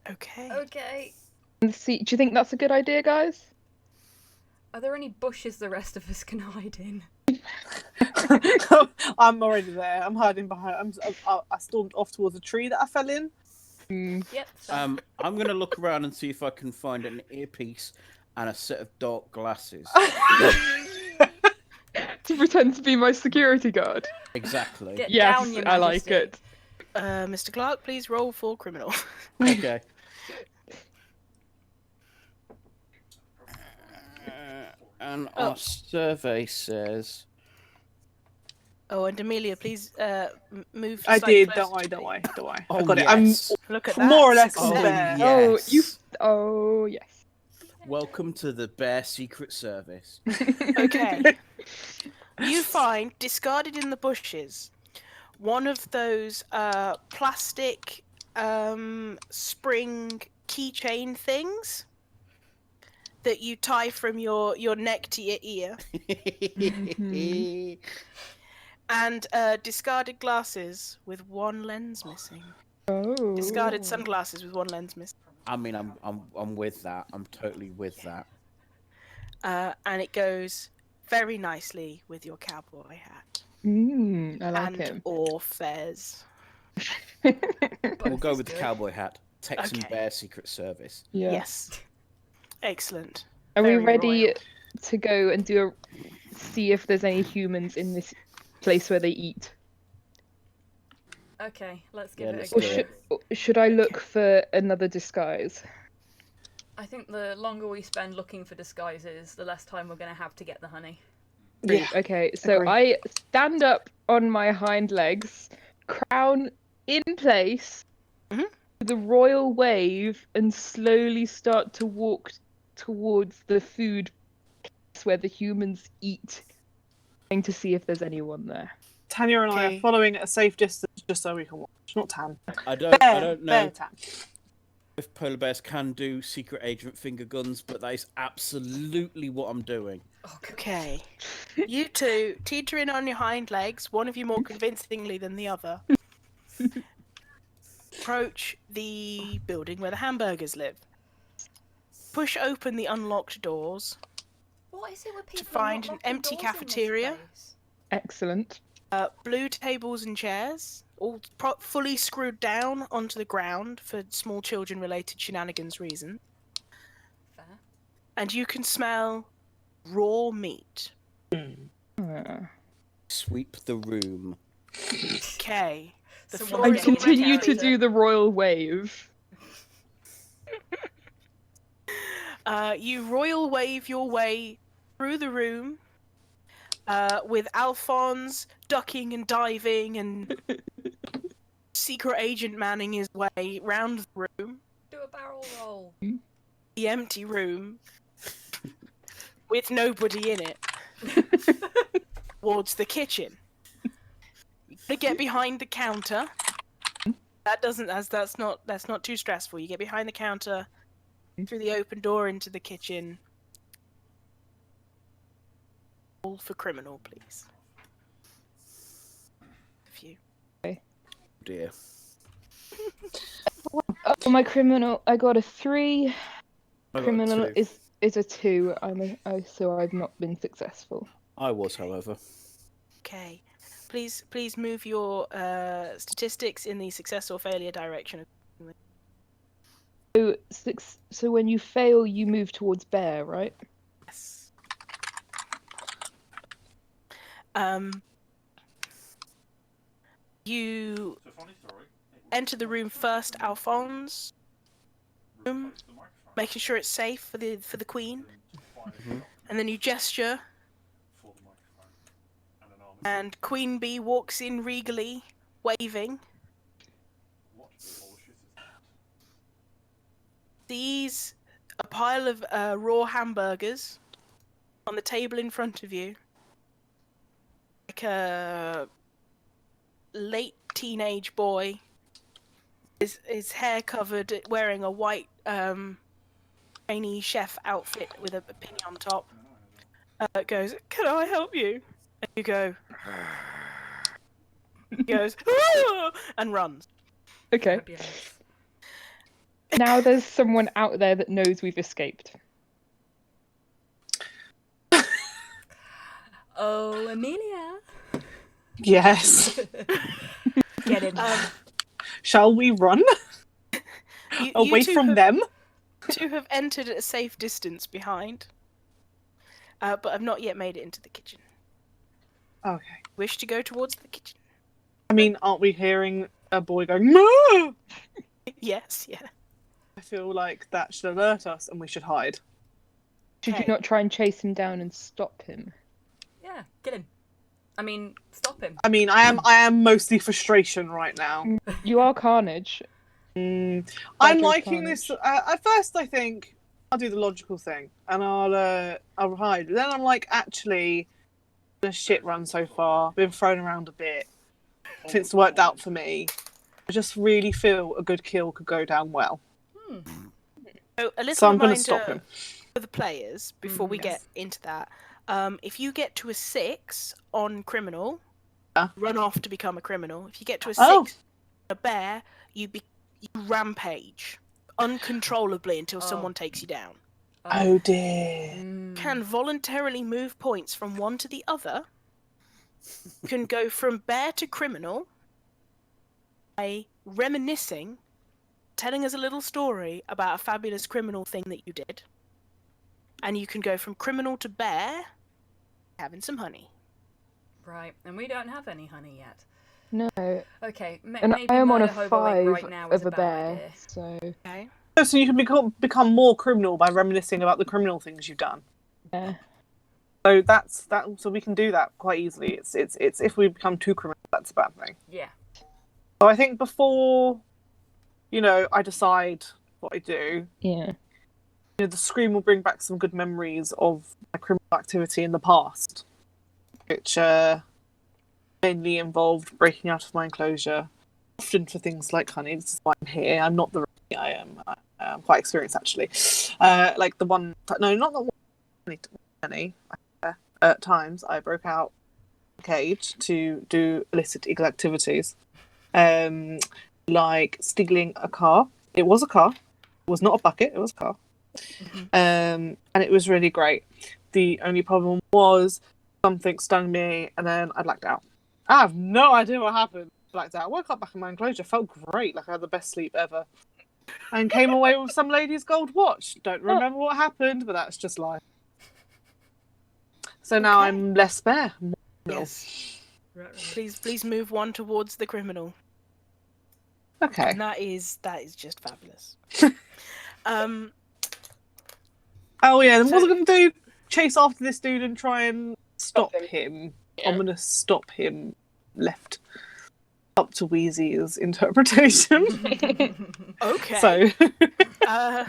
Okay. Okay. And see, do you think that's a good idea, guys? Are there any bushes the rest of us can hide in? I'm already there. I'm hiding behind. I stormed off towards a tree that I fell in. Yep. So I'm gonna look around and see if I can find an earpiece and a set of dark glasses. To pretend to be my security guard. Exactly. Get Yes, down, Your I like Majesty. it. Mr. Clark, please roll for criminal. Okay. And our survey says. Oh, and Amelia, please move. I slightly did. closer Don't worry. I Oh, got yes. it. Look at I'm that. more or less success. a bear. Oh, yes. Oh, yes. Welcome to the Bear Secret Service. Okay. You find, discarded in the bushes, one of those plastic spring keychain things that you tie from your neck to your ear, and discarded glasses with one lens missing. Oh. Discarded sunglasses with one lens missing. I mean, I'm with that. I'm totally with that. And it goes very nicely with your cowboy hat I like and him. or fez. We'll go is with the good. cowboy hat. Texan Okay. Bear Secret Service. Yeah. Yes. Excellent. Are we Very ready royal. to go and see if there's any humans in this place where they eat? Okay, let's give Yeah, it let's a Or do go. should I look for another disguise? I think the longer we spend looking for disguises, the less time we're going to have to get the honey. Yeah. Okay, so agree. I stand up on my hind legs, crown in place, Mhm. with a royal wave, and slowly start to walk towards the food place where the humans eat, trying to see if there's anyone there. Tanya and I Okay. are following at a safe distance just so we can watch. Not Tan. I don't Bear know Tan. if polar bears can do secret agent finger guns, but that is absolutely what I'm doing. Oh, God. Okay. You two, teetering on your hind legs, one of you more convincingly than the other, approach the building where the hamburgers live. Push open the unlocked doors. What is it with people find not an locking empty doors in this cafeteria. place? Excellent. Blue tables and chairs, all fully screwed down onto the ground for small children-related shenanigans reasons. Fair. And you can smell raw meat. Sweep the room. Okay. The So floor what I are is we already continue to clear. do the royal wave. You royal wave your way through the room with Alphonse ducking and diving and secret agent manning his way round the room, Do a barrel roll. the empty room, with nobody in it, towards the kitchen. You gotta get behind the counter. That's not too stressful. You get behind the counter, through the open door into the kitchen. Roll for criminal, please. A few. Dear. Oh, my criminal! I got a 3. I got a Criminal 2. is a 2. So I've not been successful. I was, however. Okay. Please move your statistics in the success or failure direction. So when you fail, you move towards bear, right? Yes. You So funny story. enter the room first, Alphonse, room, The microphone. making sure it's safe for the queen, Mhm. and then you gesture, For the microphone. And an arm. and Queen Bee walks in regally, waving. What the bullshit is that? Sees a pile of raw hamburgers on the table in front of you, like a late teenage boy. His hair covered, wearing a white trainee chef outfit with a pin on top. Goes, "Can I help you?" And you go. He goes, "Ah!" and runs. Okay. Fabulous. Now there's someone out there that knows we've escaped. Oh, Amelia. Yes. Get in. Shall we run You away two from have, them? two have entered at a safe distance behind, but have not yet made it into the kitchen. Okay. Wish to go towards the kitchen? I mean, aren't we hearing a boy going, "Moo!" Yes, yeah. I feel like that should alert us and we should hide. Should you Okay. not try and chase him down and stop him? Yeah, get him. I mean, stop him. I mean, I am mostly frustration right now. You are Carnage. I'm Psycho liking this. Carnage. At first, I think I'll do the logical thing and I'll hide. But then I'm like, actually, the shit run so far. Been thrown around a bit. It's worked out for me. I just really feel a good kill could go down well. So a little So I'm going reminder to stop him. for the players before we get into that. If you get to a 6 on criminal, run off to become a criminal. If you get to a 6 Oh. a bear, you rampage uncontrollably until someone takes you down. Oh dear. You can voluntarily move points from one to the other. You can go from bear to criminal by reminiscing, telling us a little story about a fabulous criminal thing that you did. And you can go from criminal to bear, having some honey. Right, and we don't have any honey yet. No. Okay, And maybe I am on a murder hoboing 5 right now is of a bad bear, idea. so Okay. So you can become more criminal by reminiscing about the criminal things you've done. yeah. So that's that. So we can do that quite easily. It's if we become too criminal, that's a bad thing. Yeah. So I think before, I decide what I do, Yeah. the scream will bring back some good memories of my criminal activity in the past, which mainly involved breaking out of my enclosure, often for things like honey. This is why I'm here. I'm not the I'm quite experienced actually. Like the one, no, not the one. Honey. At times, I broke out the cage to do illicit illegal activities, like stealing a car. It was a car. It was not a bucket. It was a car. And it was really great. The only problem was something stung me, and then I blacked out. I have no idea what happened. Blacked out. I woke up back in my enclosure. Felt great, like I had the best sleep ever, and came away with some lady's gold watch. Don't remember what happened, but that's just life. So now I'm less spare. Yes. Right. Please move one towards the criminal. Okay. And that is just fabulous. Oh yeah, then So- what was I going to do? Chase after this dude and try and stop Stop him. Yeah. I'm going to stop him. Left up to Weezy's interpretation. Okay. So uh,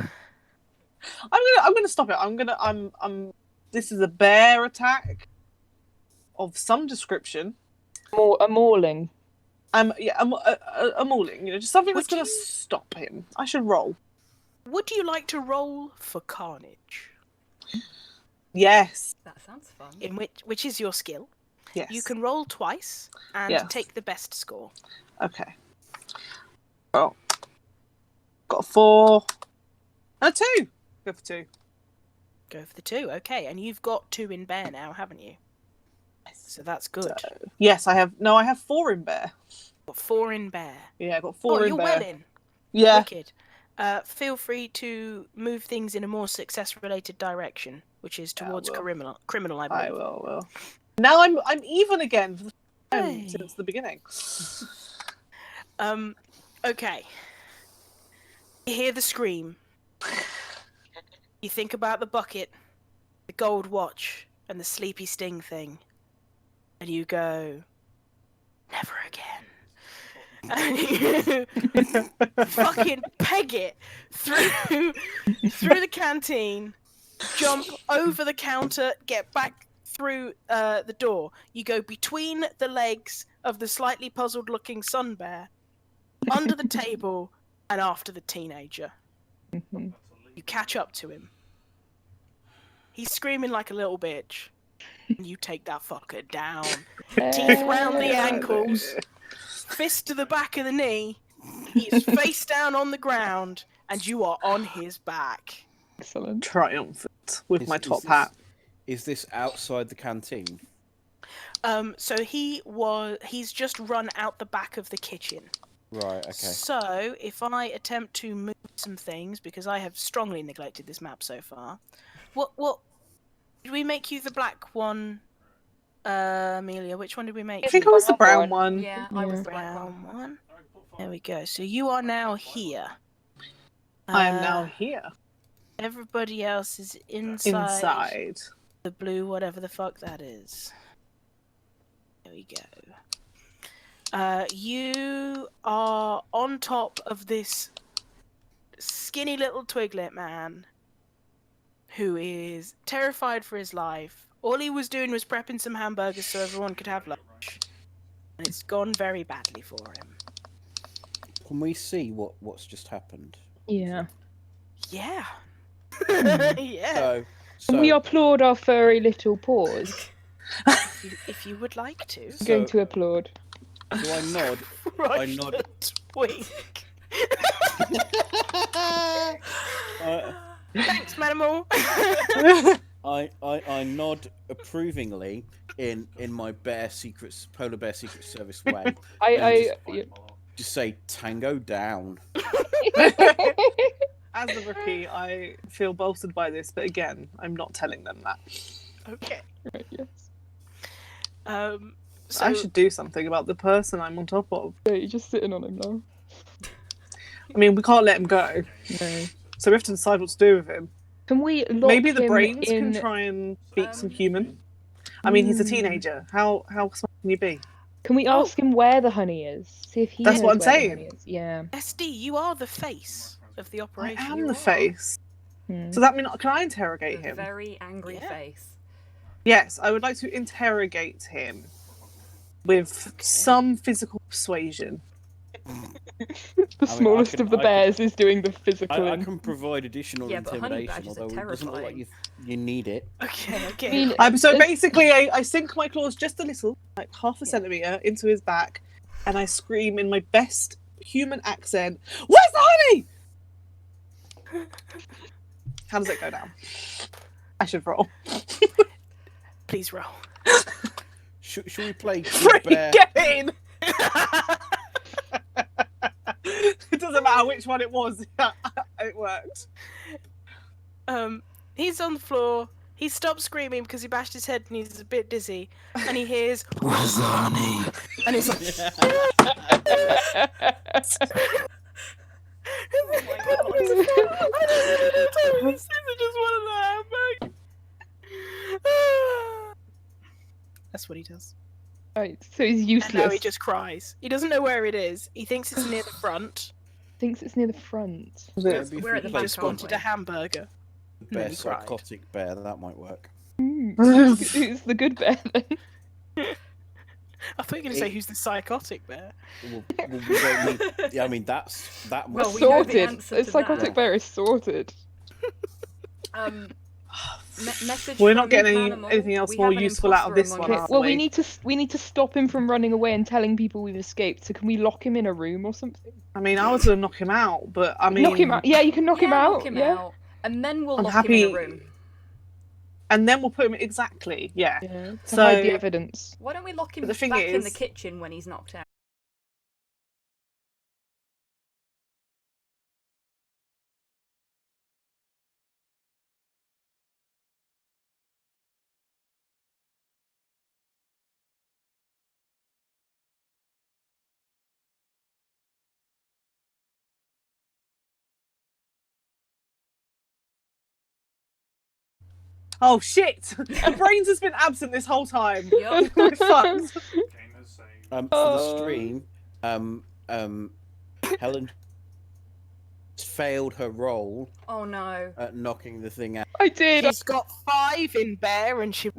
I'm gonna stop it. I'm. This is a bear attack of some description. A mauling. Yeah, a mauling. Just something that's Would gonna you- stop him. I should roll. would you like to roll for carnage? Yes. That sounds fun. In which is your skill? Yes. You can roll twice and Yes. take the best score. Okay. Well, got a 4 and a 2. Go for 2. Go for the 2, okay. And you've got 2 in bear now, haven't you? So that's good. Yes, I have. No, I have 4 in bear. Got 4 in bear. Yeah, I got 4 Oh, in you're bear. well in. Yeah. Wicked. Feel free to move things in a more success-related direction, which is towards will. criminal, I I believe. will. Now I'm even again for the first time Hey. since the beginning. Okay. You hear the scream. You think about the bucket, the gold watch, and the sleepy sting thing. And you go, never again. And you fucking peg it through the canteen, jump over the counter, get back through the door. You go between the legs of the slightly puzzled looking sun bear, under the table, and after the teenager. Mhm. You catch up to him. He's screaming like a little bitch. And you take that fucker down. Teeth round the ankles, fist to the back of the knee. He's face down on the ground, and you are on his back. Excellent. Triumphant with Is- my is top this- hat. Is this outside the canteen? So he's just run out the back of the kitchen. Right, okay. So if I attempt to move some things, because I have strongly neglected this map so far, what did we make you the black one? Amelia, which one did we make? I think you? it was the brown Brown one. Yeah, I was Yeah. the black Brown one. one. There we go. So you are now here. I am now here. Everybody else is Inside. the blue, whatever the fuck that is. There we go. You are on top of this skinny little twiglet man who is terrified for his life. All he was doing was prepping some hamburgers so everyone could have lunch. And it's gone very badly for him. Can we see what's just happened? Yeah. Yeah. Hmm. Yeah. So We applaud our furry little paws. If you would like to. I'm going to applaud. so I nod. I nod. Wink. Thanks, Manimal. I nod approvingly in my polar bear secret service way. Just say tango down. As a rookie, I feel bolstered by this, but again, I'm not telling them that. Okay. Right, yes. So I should do something about the person I'm on top of. Yeah, you're just sitting on him now. I mean, we can't let him go, No. so we have to decide what to do with him. Can we lock Maybe the him brains in... can try and beat some human. I mean, he's a teenager. How smart can you be? Can we ask him where the honey is? See if he That's knows what I'm where the saying. honey is. Yeah. SD, you are the face of the I operation. am You the are. face. Hmm. So that means, can I interrogate A him? very angry Yeah. face. Yes, I would like to interrogate him with some physical persuasion. The smallest of the bears is doing the physical. I can provide additional Yeah, but honey intimidation, badgers are although it doesn't look like terrifying. you need it. Okay, okay. I mean, So it's- basically, I sink my claws just a little, like half a centimetre, into his back, and I scream in my best human accent, "Where's the honey?" How does it go down? I should roll. Please roll. Should we play Free, Good Bear? get in! It doesn't matter which one it was. It worked. He's on the floor. He stopped screaming because he bashed his head and he's a bit dizzy. And he hears, "Where's the honey?" And he's like, That's what he does. Right, so he's And useless. now he just cries. He doesn't know where it is. He thinks it's near the front. Thinks it's near the front. Maybe if We're we at the He play back, just aren't wanted we? a hamburger. Good then Bear, he cried. psychotic bear, that might work. Who's the good bear then? I thought you were going to say who's the psychotic bear. We don't need, yeah, I mean that Well, much. we know the Sorted. answer A to psychotic that. bear is sorted. Message We're from not getting Animal. anything else We more have an useful out of imposter this among one, Okay, us. are well, we? we need to stop him from running away and telling people we've escaped. So can we lock him in a room or something? I mean, I was going to knock him out, but I mean... Knock him out. Yeah, you can knock him out. Knock him yeah. out, and then we'll I'm lock him in happy- a room. And then we'we'll put him... Exactly, yeah. Yeah. To So- hide the evidence. Why don't we lock him But the thing back in is- the kitchen when he's knocked out? Oh, shit! The brains has been absent this whole time. Yup. We're fucked. Gamers saying For the Oh. stream, Helen failed her role Oh no. at knocking the thing out. I did. She's got 5 in bear and she...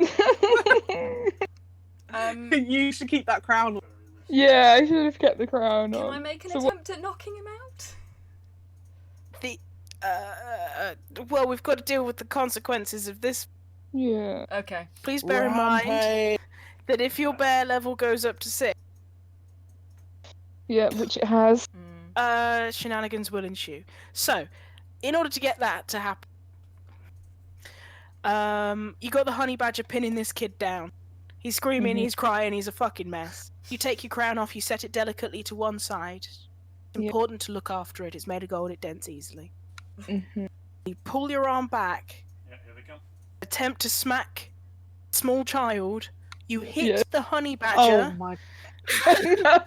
You should keep that crown. Yeah, I should have kept the crown Can on. I make an So what- attempt at knocking him out? Well, we've got to deal with the consequences of this. Yeah. Okay. Please bear in mind Rampage. that if your bear level goes up to 6, Yeah, which it has. shenanigans will ensue. So, in order to get that to happen, you got the honey badger pinning this kid down. He's screaming, he's crying, he's a fucking mess. You take your crown off, you set it delicately to one side. It's Yep. important to look after it. It's made of gold, it dents easily. Mhm. You pull your arm back, yeah, here they come. attempt to smack small child You hit Yeah. the honey Oh badger my. No.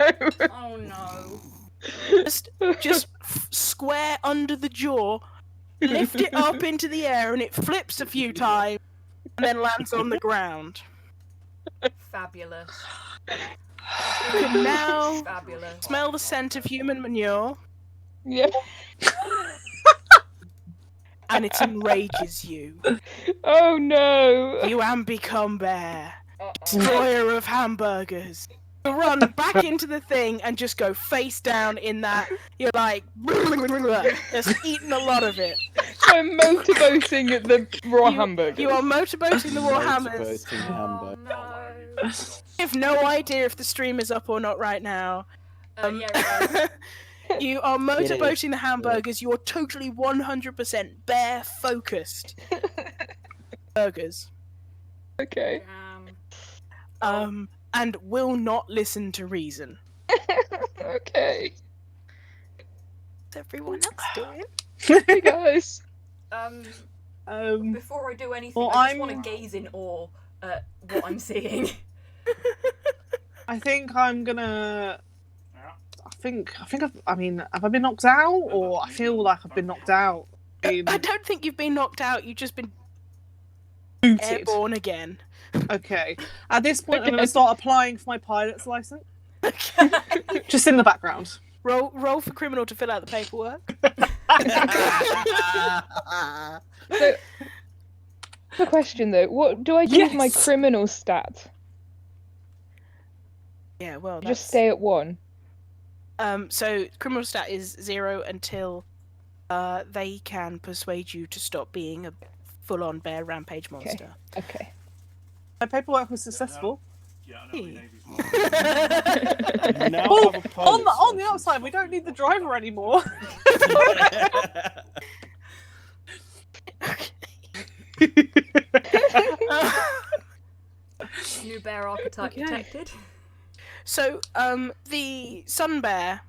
Oh no. just square under the jaw, lift it up into the air, and it flips a few times, and then lands on the ground. Fabulous. You can now Fabulous. smell the scent of human manure, Yeah. and it enrages you. Oh no. You become bear, Uh-oh. destroyer of hamburgers. You run back into the thing and just go face down in that. You're like, just eating a lot of it. I'm motorboating at the raw hamburgers. You are motorboating the raw hammers. Motorboating Oh hamburger. no. I have no idea if the stream is up or not right now. Yeah, it is. You are motorboating the is. hamburgers. You're totally 100% bear focused. Burgers. Okay. And will not listen to reason. Okay. What's everyone else doing? Hey guys. Before I do anything, well, I just I'm- want to gaze in awe at what I'm seeing. I think I'm gonna. Yeah. I mean, have I been knocked out, or I feel like I've been knocked out? I don't think you've been knocked out. You've just been Booted. airborne again. Okay. At this point, I'm gonna start applying for my pilot's license. Just in the background. Roll for criminal to fill out the paperwork. So, the question though, what do I do with my Yes. criminal stat? Yeah, well, that's... Just stay at 1. So criminal stat is 0 until they can persuade you to stop being a full-on bear rampage monster. Okay. My paperwork was successful. Yeah, I know. Hey. You now Oh, have a pilot's on the license. outside, we don't need the driver anymore. New bear archetype Okay. detected. So, the sun bear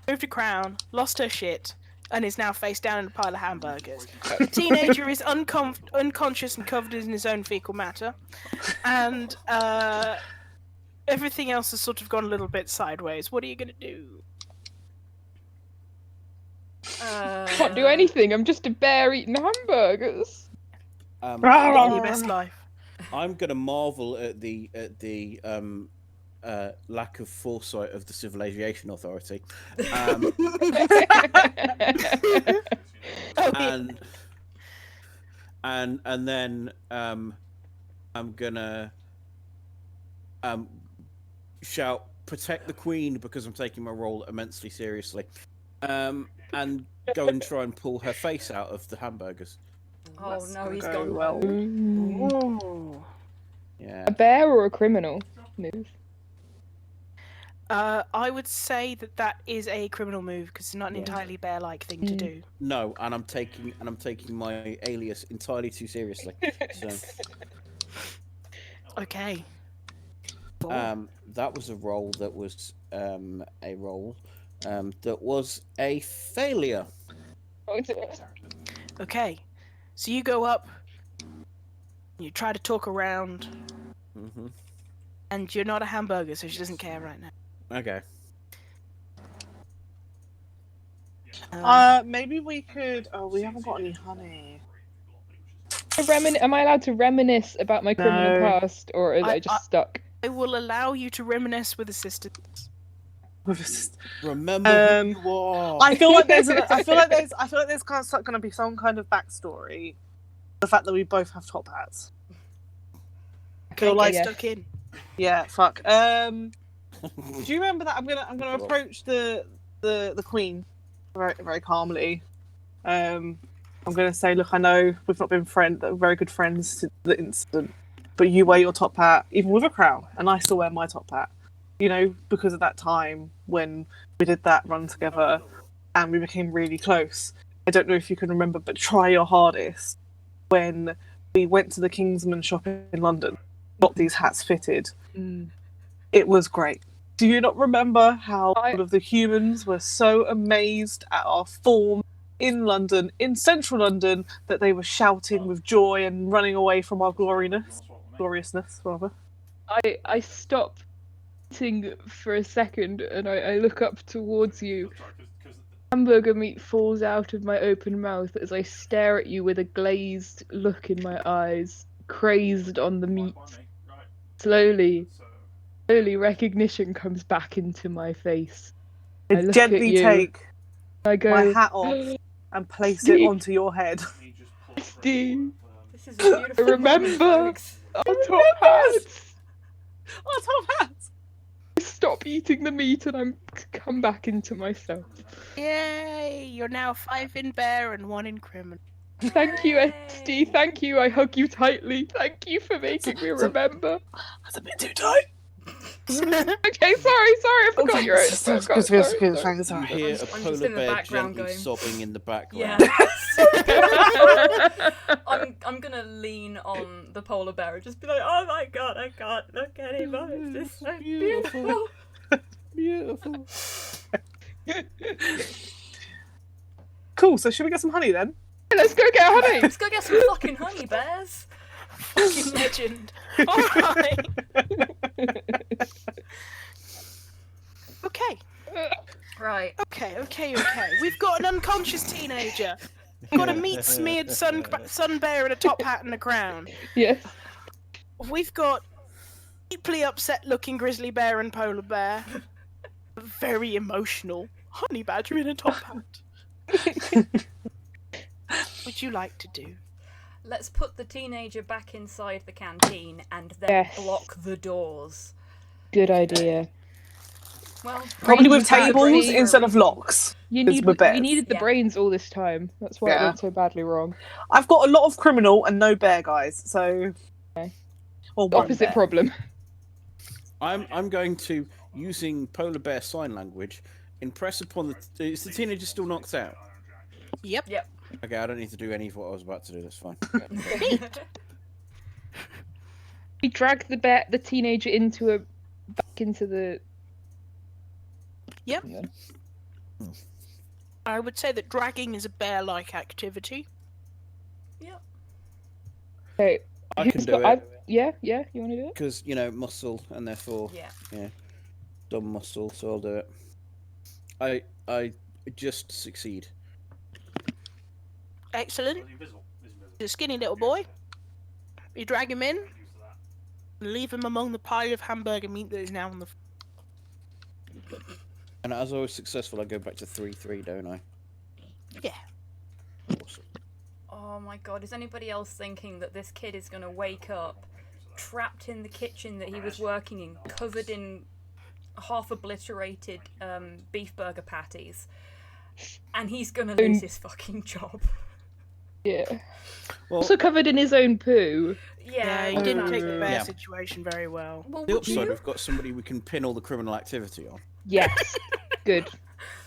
moved a crown, lost her shit, and is now face down in a pile of hamburgers. The teenager is unconscious and covered in his own fecal matter, and everything else has sort of gone a little bit sideways. What are you gonna do? Can't do anything. I'm just a bear eating hamburgers. Living your best life. I'm gonna marvel at the lack of foresight of the Civil Aviation Authority, and then I'm gonna shout protect the Queen because I'm taking my role immensely seriously, and go and try and pull her face out of the hamburgers. Oh That's no, gonna he's go gone well. rogue. Ooh. Yeah. A bear or a criminal move? I would say that is a criminal move because it's not an Yeah. entirely bear-like thing to do. No, and I'm taking my alias entirely too seriously. So Okay. that was a roll that was that was a failure. Oh dear. Okay. So you go up, you try to talk around, Hmm. and you're not a hamburger, so she doesn't care right now. Okay. Maybe we could. Oh, we haven't got any honey. Am I allowed to reminisce about my criminal No. past, or is I just stuck? I will allow you to reminisce with assistance. Remember who you are. I feel like there's kind of going to be some kind of backstory. The fact that we both have top hats. Okay, like- get stuck in. Yeah, fuck. Do you remember that? I'm gonna approach the Queen very very calmly. I'm gonna say, look, I know we've not been very good friends since the incident, but you wear your top hat even with a crown, and I still wear my top hat. You know, because of that time when we did that run together, and we became really close. I don't know if you can remember, but try your hardest when we went to the Kingsman shop in London, got these hats fitted. It was great. Do you not remember how all of the humans were so amazed at our form in London, in central London, that they were shouting with joy and running away from our gloriousness, rather? I stop eating for a second and I look up towards you. Sorry, because Hamburger meat falls out of my open mouth as I stare at you with a glazed look in my eyes, crazed on the meat. right. Slowly, So slowly recognition comes back into my face. I I look gently at you. take I go, my hat off and place it Steve. onto your head. me just pull Steve. This is a beautiful Remember. moment, folks. Our top hats! Oh, top hats! Stop eating the meat and I'm come back into myself. Yay! You're now 5 in bear and 1 in criminal. Thank you, Esty. Thank you. I hug you tightly. Thank you for making me remember. That's a bit too tight. Okay, sorry, I forgot your own. Sorry. You hear a I'm just polar in the bear background gently going, sobbing in the background. Yeah. I'm gonna lean on the polar bear and just be like, oh my god, I can't look anymore. It's just so beautiful. Beautiful. Cool, so should we get some honey then? Let's go get honey. Let's go get some fucking honey bears. Fucking legend. Alright. Okay. Right. Okay. We've got an unconscious teenager. We've got a meat-smeared sun bear in a top hat and a crown. Yes. We've got deeply upset-looking grizzly bear and polar bear. Very emotional honey badger in a top hat. Would you like to do? Let's put the teenager back inside the canteen and then Yes. block the doors. Good idea. Well, Probably with Brains are tables brains instead of locks. You It's my best. needed the Yeah. brains all this time. That's why it Yeah. went so badly wrong. I've got a lot of criminal and no bear guys, so. Okay. Or The one opposite bear. problem. I'm going to, using polar bear sign language, impress upon the. Is the teenager still knocked out? Yep. Okay, I don't need to do any of what I was about to do. That's fine. We drag the teenager back into the. Yep. Yeah. I would say that dragging is a bear-like activity. Okay. I who's can do got- it Yeah. You want to do it? because muscle, and therefore yeah. dumb muscle. So I'll do it. I just succeed. Excellent. He's invisible. He's a skinny little boy. You drag him in, Get used to that. and leave him among the pile of hamburger meat that is now on the. And as I was successful, I go back to 3-3, don't I? Yeah. Awesome. Oh my god, is anybody else thinking that this kid is gonna wake up trapped in the kitchen that he was working in, covered in half obliterated beef burger patties, and he's gonna lose his fucking job? Yeah. Well, Also covered in his own poo. Yeah, you didn't take the bear Yeah. situation very well. Well, the would upside, you? we've got somebody we can pin all the criminal activity on. Yes. Good.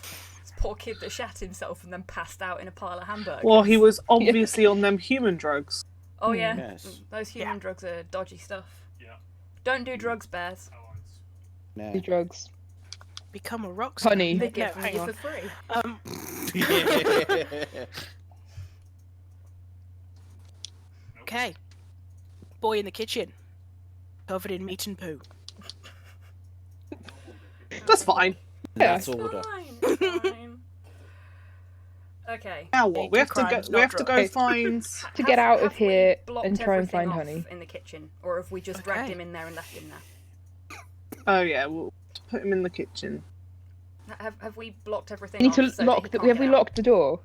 This poor kid that shat himself and then passed out in a pile of hamburgers. Well, he was obviously on them human drugs. Oh yeah, Yes. those human drugs are dodgy stuff. Yeah. Don't do drugs, bears. Allies. Nah. The drugs. Become a rock star. Honey. They No, give hang you on. for free. Okay. Boy in the kitchen. Covered in meat and poo. That's fine. That's It's order. fine. It's fine. Okay. Now what? We have to go. crimes, We not have to go drugs. find. To get out of have we here blocked and try and everything find off honey. in the kitchen, or have we just dragged Okay. him in there and left him there? Oh yeah, we'll put him in the kitchen. Have we blocked everything We need off to so lock. that he Have can't we get out? locked the door?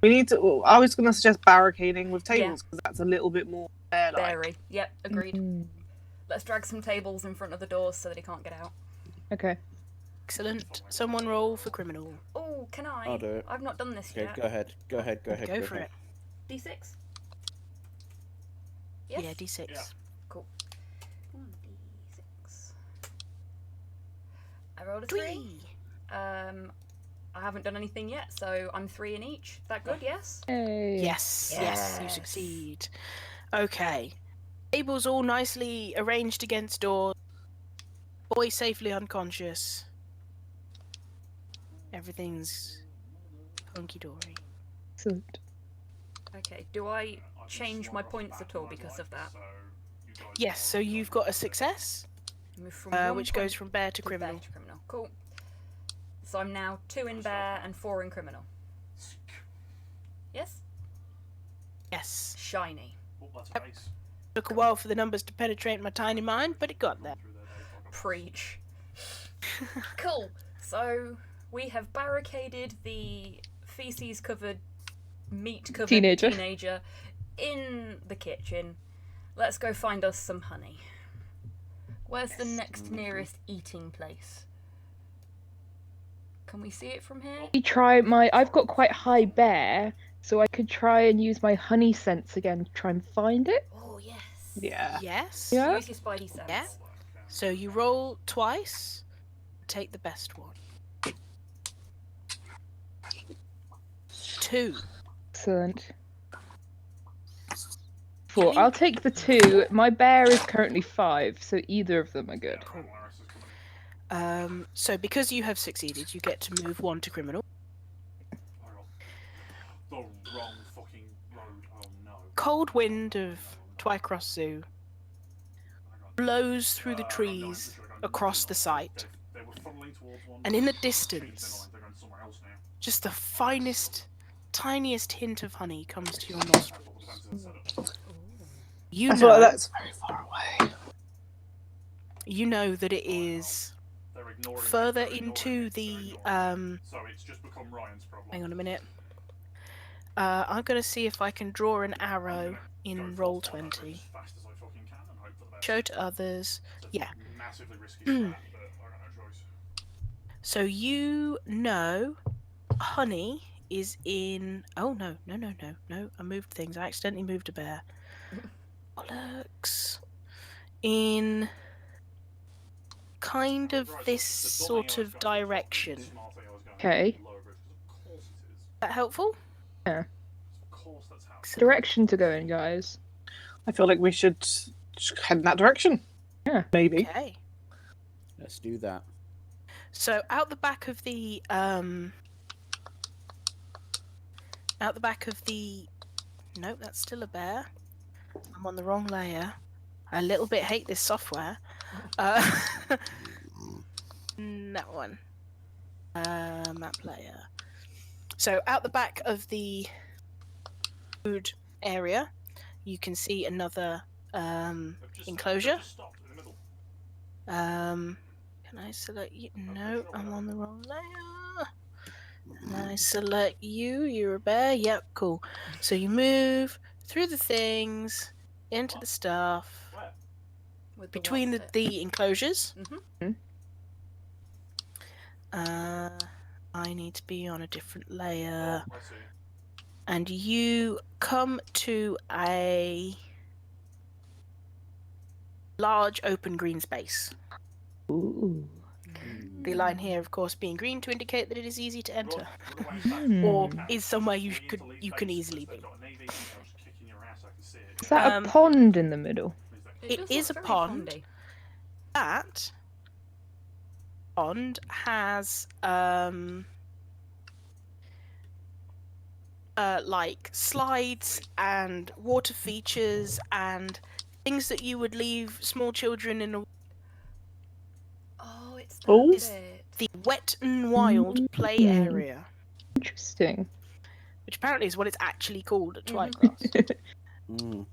We need to. Well, I was going to suggest barricading with tables because that's a little bit more bear-like. Berry. Yep, agreed. Mm. Let's drag some tables in front of the doors so that he can't get out. Okay. Excellent. Someone roll for criminal. Oh, can I? I'll do it. I've not done this Okay, yet. go ahead. Go ahead. Go ahead. Go for ahead. it. D6. Yes. Yeah, D6. Yeah. Cool. 1d6. I rolled a 3. 3. I haven't done anything yet, so I'm 3 in each. That good? Yes. Hey. Yes, you Yes. succeed. Okay. Tables all nicely arranged against doors. Boy safely unconscious. Everything's hunky dory. Excellent. Okay. Do I change my points at all because of that? So you guys Yes, are so you've got a success, Move from one which point goes from bear to to bear criminal. to criminal. Cool. So I'm now 2 in bear and 4 in criminal. Yes? Yes. Shiny. Oh, that's a base. Took a while for the numbers to penetrate my tiny mind, but it got there. Through there, Dave, like a boss. Preach. Cool. So we have barricaded the feces-covered, meat-covered Teenager. in the kitchen. Let's go find us some honey. Where's the next nearest eating place? Can we see it from here? I've got quite high bear, so I could try and use my honey sense again to try and find it. Oh, yes. Yeah. Yes. Yeah. Use your spidey sense. Yeah. So you roll twice, take the best one. 2. Excellent. 4. I'll take the 2. My bear is currently 5, so either of them are good. Cool. Laris is coming in. So because you have succeeded, you get to move 1 to criminal. I got the wrong fucking road. Oh no. Cold wind of Twycross Zoo blows through the I'm going trees into it, I'm going across into the it. site, They were funneling towards one. and in the Changed distance, their mind, they're going somewhere else now. just the finest, tiniest hint of honey comes to your nostrils. That's what the defense had set up. You I feel like know, that's very far away. you know that it is They're ignoring me, further they're ignoring into me, the they're ignoring me. So it's just become Ryan's problem. Hang on a minute. I'm gonna see if I can draw an arrow in roll 20. As fast as I fucking can and hope for the best. Show to others. It's a Yeah. massively risky strat, but I got no choice. So you know, honey is in. Oh no! I moved things. I accidentally moved a bear. Bollocks. In kind of Right, this so the sort bottom of AO is going direction. the Is smart AO is going Okay. lower bridge, 'cause of course it is. that helpful? Yeah. Of course that's how. Direction to go in, guys. I feel like we should just head in that direction. Yeah. Maybe. Okay. Let's do that. So out the back of the nope, that's still a bear. I'm on the wrong layer. I a little bit hate this software. That one. Map layer. So out the back of the food area, you can see another enclosure. Just stopped in the middle. Can I select you? No, I'm on the wrong layer. Can I select you? You're a bear? Yep, cool. So you move through the things, into the stuff, Where? With between white bit. the enclosures. Mhm. I need to be on a different layer. Oh, I see. And you come to a large open green space. Ooh. The line here, of course, being green to indicate that it is easy to enter, Run away back. or Hmm. is somewhere you Swing could into Lee's you can face, easily they've be. got an AV just kicking your ass, I can see it. Is that Um, a pond in the middle? Is that- It does is look a very pond. pondy. That pond has like slides and water features and things that you would leave small children in Oh, it's Oh. that Is bit. the wet and wild play Mm. area, Interesting. which apparently is what it's actually called at Mhm. Twycross. Mm.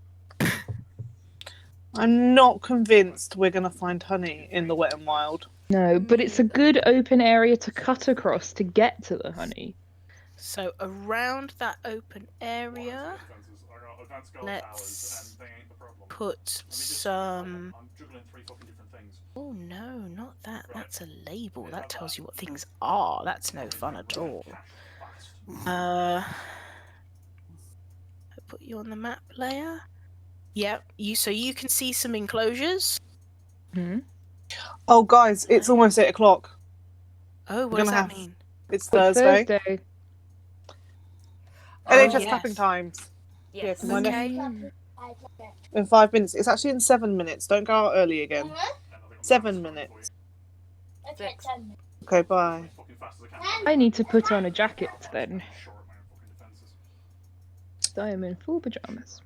I'm not convinced we're going to find honey in the wet and wild. No, but it's a Neither. good open area to cut across to get to the honey. So around that open area, Defenses. I got advanced guard Let's towers, and they ain't the problem. put Let me just- some. I'm juggling 3 fucking different things. Oh no, not that. Right. That's a label. Is That that tells bad? you what things are. That's no fun at all. Cash fast. I put you on the map layer. Yep. So you can see some enclosures. Hmm? Oh, guys, it's almost 8 o'clock. Oh, what We're does gonna that have- mean? It's It's Thursday. Thursday. NHS yes. tapping times. Yes. Yeah, Okay. In 5 minutes. It's actually in 7 minutes. Don't go out early again. And I think I'm 7 gonna have to minutes. for you. Six. Okay, bye. As fucking fast as I can. I need to put on a jacket then. Short of my own fucking defenses. I am in full pajamas.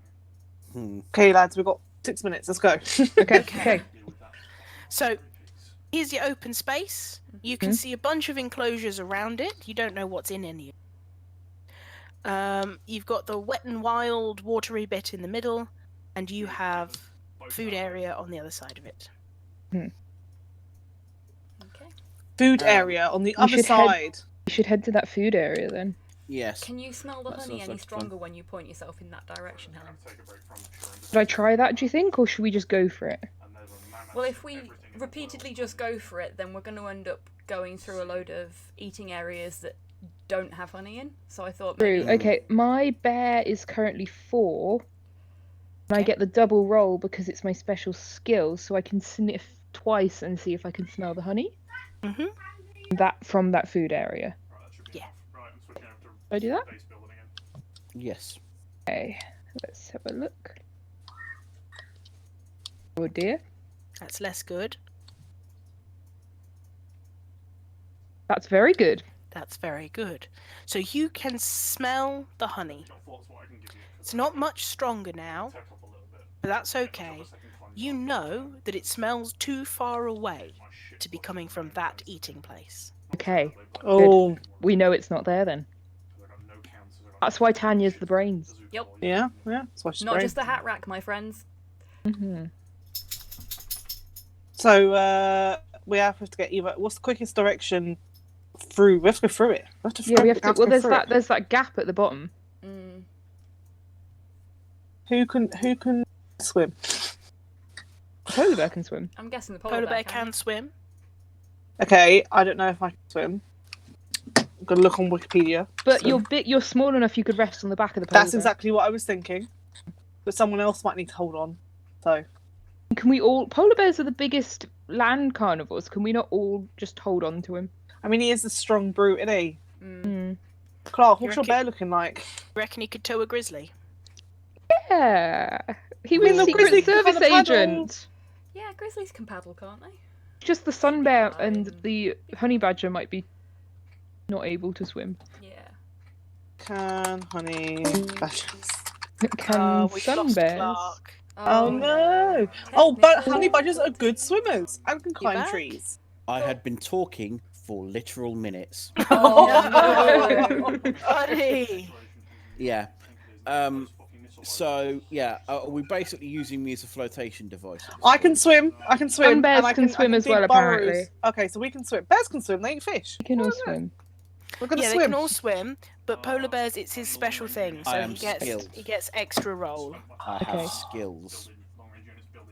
Hmm. Okay, lads, we've got 6 minutes. Let's go. Okay. Deal with that. So here's your open space. You can see a bunch of enclosures around it. You don't know what's in any. You've got the wet and wild, watery bit in the middle, and you have food area on the other side of it. Okay. Food area on the other should side. We should head to that food area then. Yes. Can you smell the That honey sounds any like fun. stronger when you point yourself in that direction, Helen? Take a break from sharing Should I try that, do you think, or should we just go for it? and there's a mammoth Well, if we everything in the repeatedly world. just go for it, then we're going to end up going through a load of eating areas that don't have honey in. So I thought True. maybe... Okay, my bear is currently 4. And I Okay. get the double roll because it's my special skill, so I can sniff twice and see if I can smell the honey. Mhm. That from that food area. Right, that should be Yeah. enough. Right, I'm switching over to I do that? base building again. Yes. Okay, let's have a look. Oh dear, That's less good. that's very good. That's very good. So you can smell the honey. Got thoughts what I can give you. 'cause It's not much stronger now, Tech up a little bit. but that's Drop okay. a second climb You down. know that it smells too far away My shit to be box coming is from main that base. eating place. Okay, Oh, we know it's not there then. I got no counters, I got That's no why Tanya's the brains. bazooka Yep. volleys. yeah. That's why she's Not great. just the hat rack, my friends. Hmm. So we have to get either. What's the quickest direction through? We have to go through it. Yeah, we have to. Well, go through it. there's that gap at the bottom. Mm. Who can swim? Polar bear can swim. I'm guessing the Polar bear can swim. Okay, I don't know if I can swim. I'm gonna look on Wikipedia. But So- you're small enough you could rest on the back of the polar That's bear. exactly what I was thinking. But someone else might need to hold on. So Can we all? Polar bears are the biggest land carnivores. Can we not all just hold on to him? I mean, he is a strong brute, isn't he? Mm. Clark, You what's your reckon- bear looking like? Reckon he could tow a grizzly? Yeah, he I was mean, a the grizzly secret can service kinda paddle. agent. Yeah, grizzlies can paddle, can't they? Just the sun bear and fine. the honey badger might be not able to swim. Yeah. Can honey badgers? Can we sun lost bears? Clark. Oh no! Oh, but Technically- honey badgers are good swimmers and can climb back? trees. I had been talking for literal minutes. Oh, no. no. Buddy. Yeah. So yeah, are we basically using me as a flotation device? at this I can point? swim. I can swim. Some bears and I can swim I as dig well, burrows. apparently. Okay, so we can swim. Bears can swim. They eat fish. They can all Well, yeah. swim. We're gonna Yeah, they swim. can all swim, but polar bears, it's his special thing, I so am he gets skilled. extra roll. I have Okay. skills.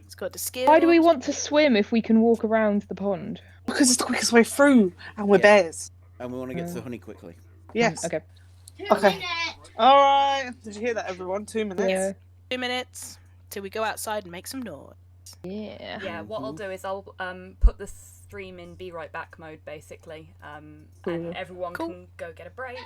It's got the skill. Why do we want to swim if we can walk around the pond? Because it's the quickest way through, and we're Yeah. bears. And we want to get to the honey quickly. Yes. Okay. Okay. All right. Did you hear that, everyone? 2 minutes. Yeah. 2 minutes till we go outside and make some noise. Yeah. Yeah, what I'll do is I'll put the stream in be right back mode basically, and everyone Cool. can go get a break,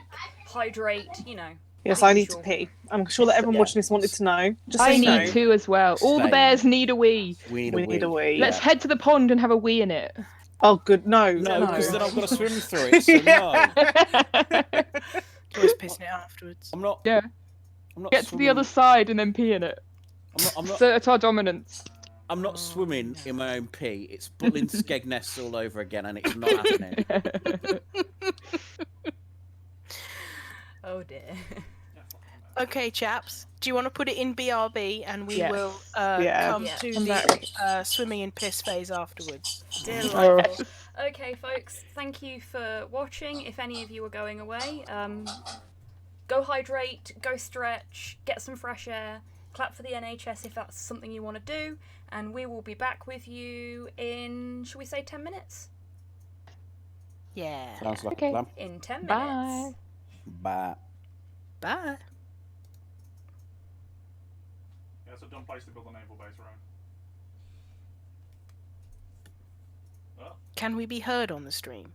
hydrate, you know. Yes, the I need to usual. pee. I'm sure that everyone Yeah. watching this wanted to know. Just so I you need know. to as well. All the Same. bears need a wee. We We need a wee. Let's head to the pond and have a wee in it. Oh, good. No. No, No. because then I've got to swim through it. So no, Always pissing it afterwards. I'm not. Yeah. I'm not Get to swimming. the other side and then pee in it. I'm not. Assert our dominance. I'm not swimming in my own pee. It's Butlin Skegness all over again, and it's not happening. Oh dear. Okay, chaps. Do you want to put it in BRB and we Yes. will Yeah. come Yeah. to I'm the swimming in piss phase afterwards? Delightful. Okay, folks, thank you for watching. If any of you are going away, go hydrate, go stretch, get some fresh air, clap for the NHS if that's something you want to do, and we will be back with you in, shall we say, 10 minutes? Yeah. Sounds like Okay. a plan. In 10 Bye. minutes. Bye. Bye. Yeah, it's a dumb place to build a naval base around. Can we be heard on the stream?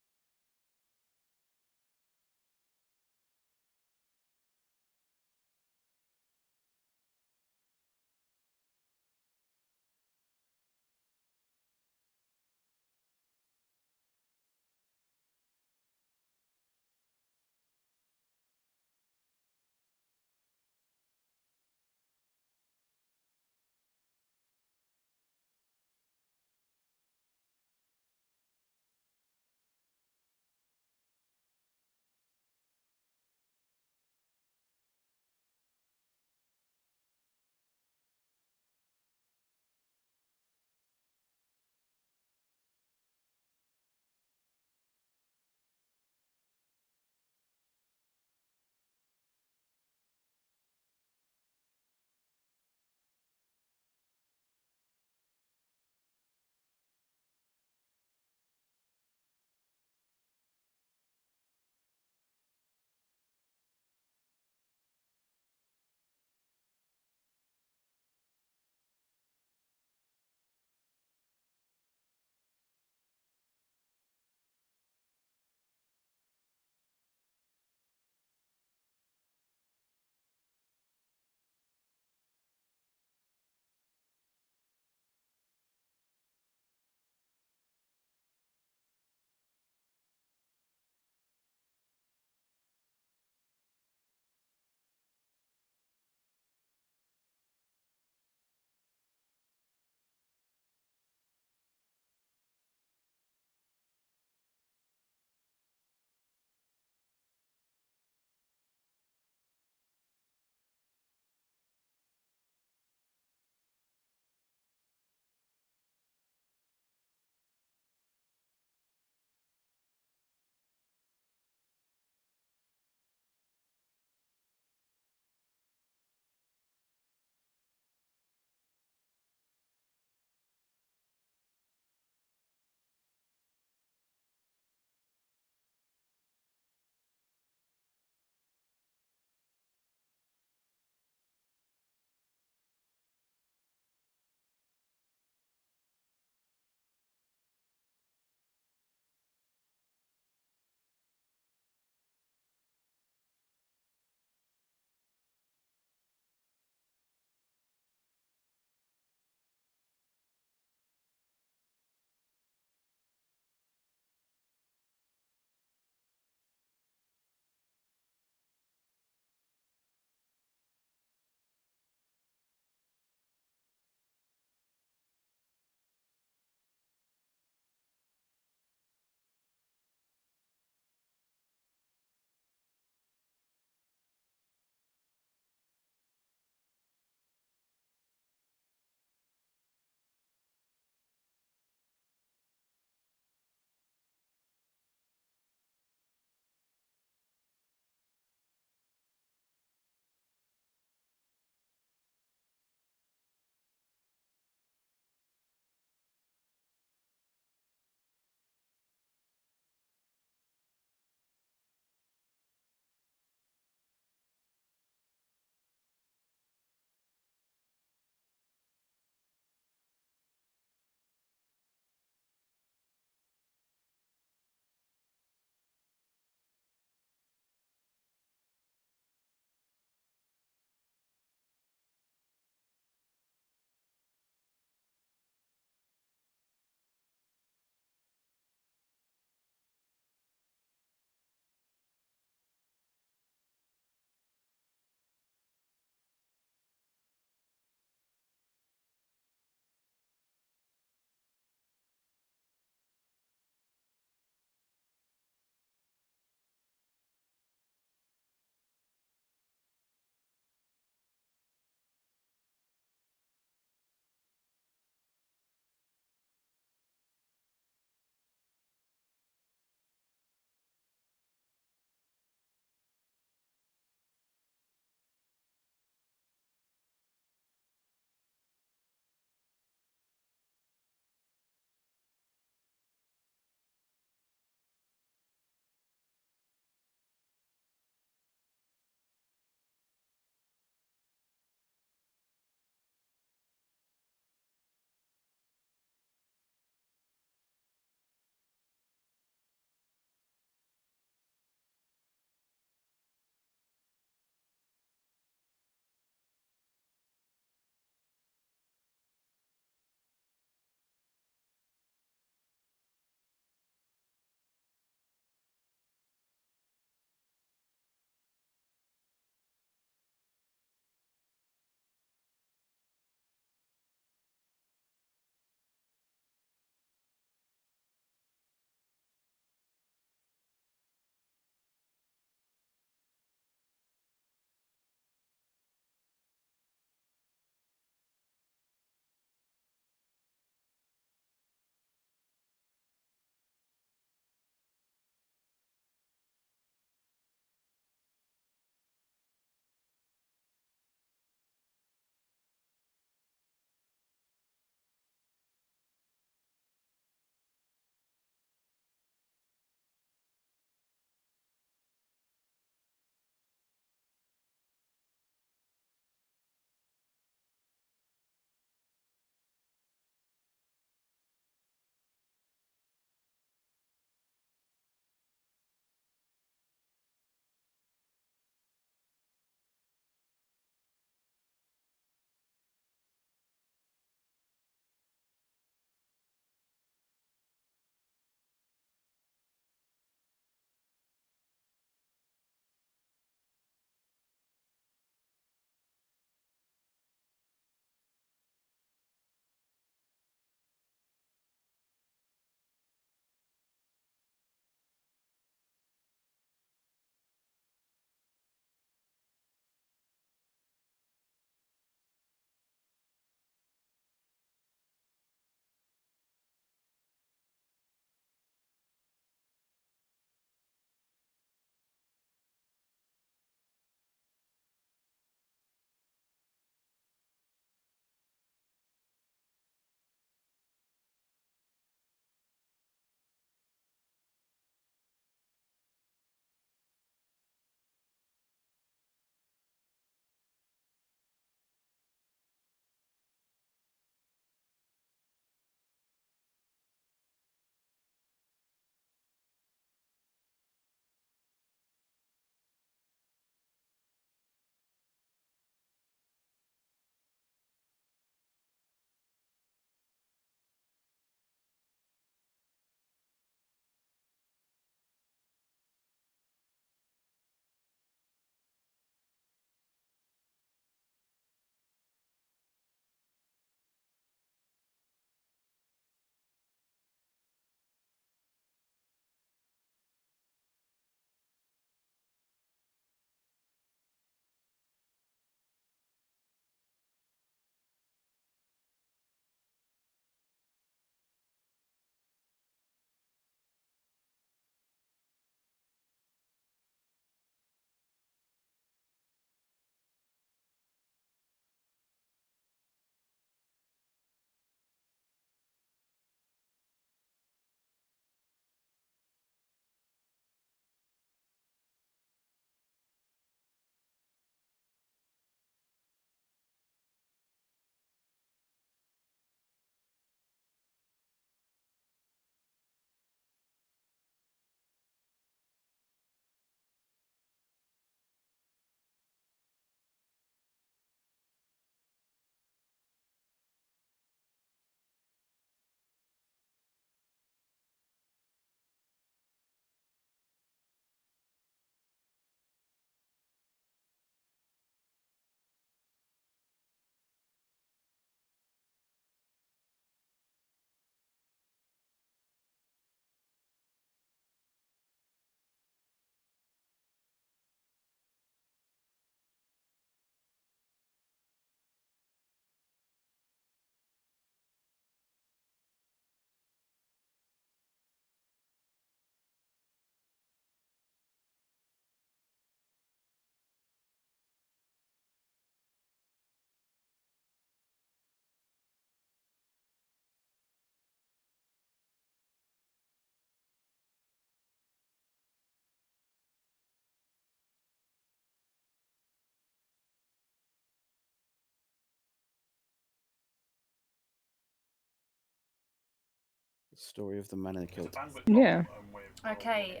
Story of the man in the It's a kilt. bandwidth Yeah. problem, with Okay,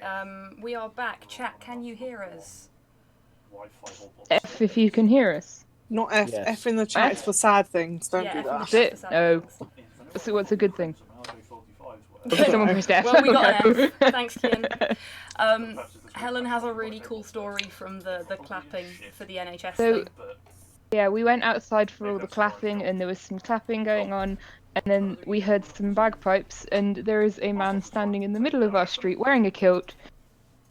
we are back. Chat, can you hear us? Wi-Fi hotspots. F if you can hear us. Not F. Yes. F in the chat is for sad things. Don't yeah, do F in the that. chat for It? sad Oh. things. So what's a good thing? So Someone pressed F. Well, we got Okay. an F. Thanks, Kian. Helen has a really cool story from the clapping for the NHS So- thing. Yeah, we went outside for all the clapping, and there was some clapping going on, and then we heard some bagpipes, and there is a man standing in the middle of our street wearing a kilt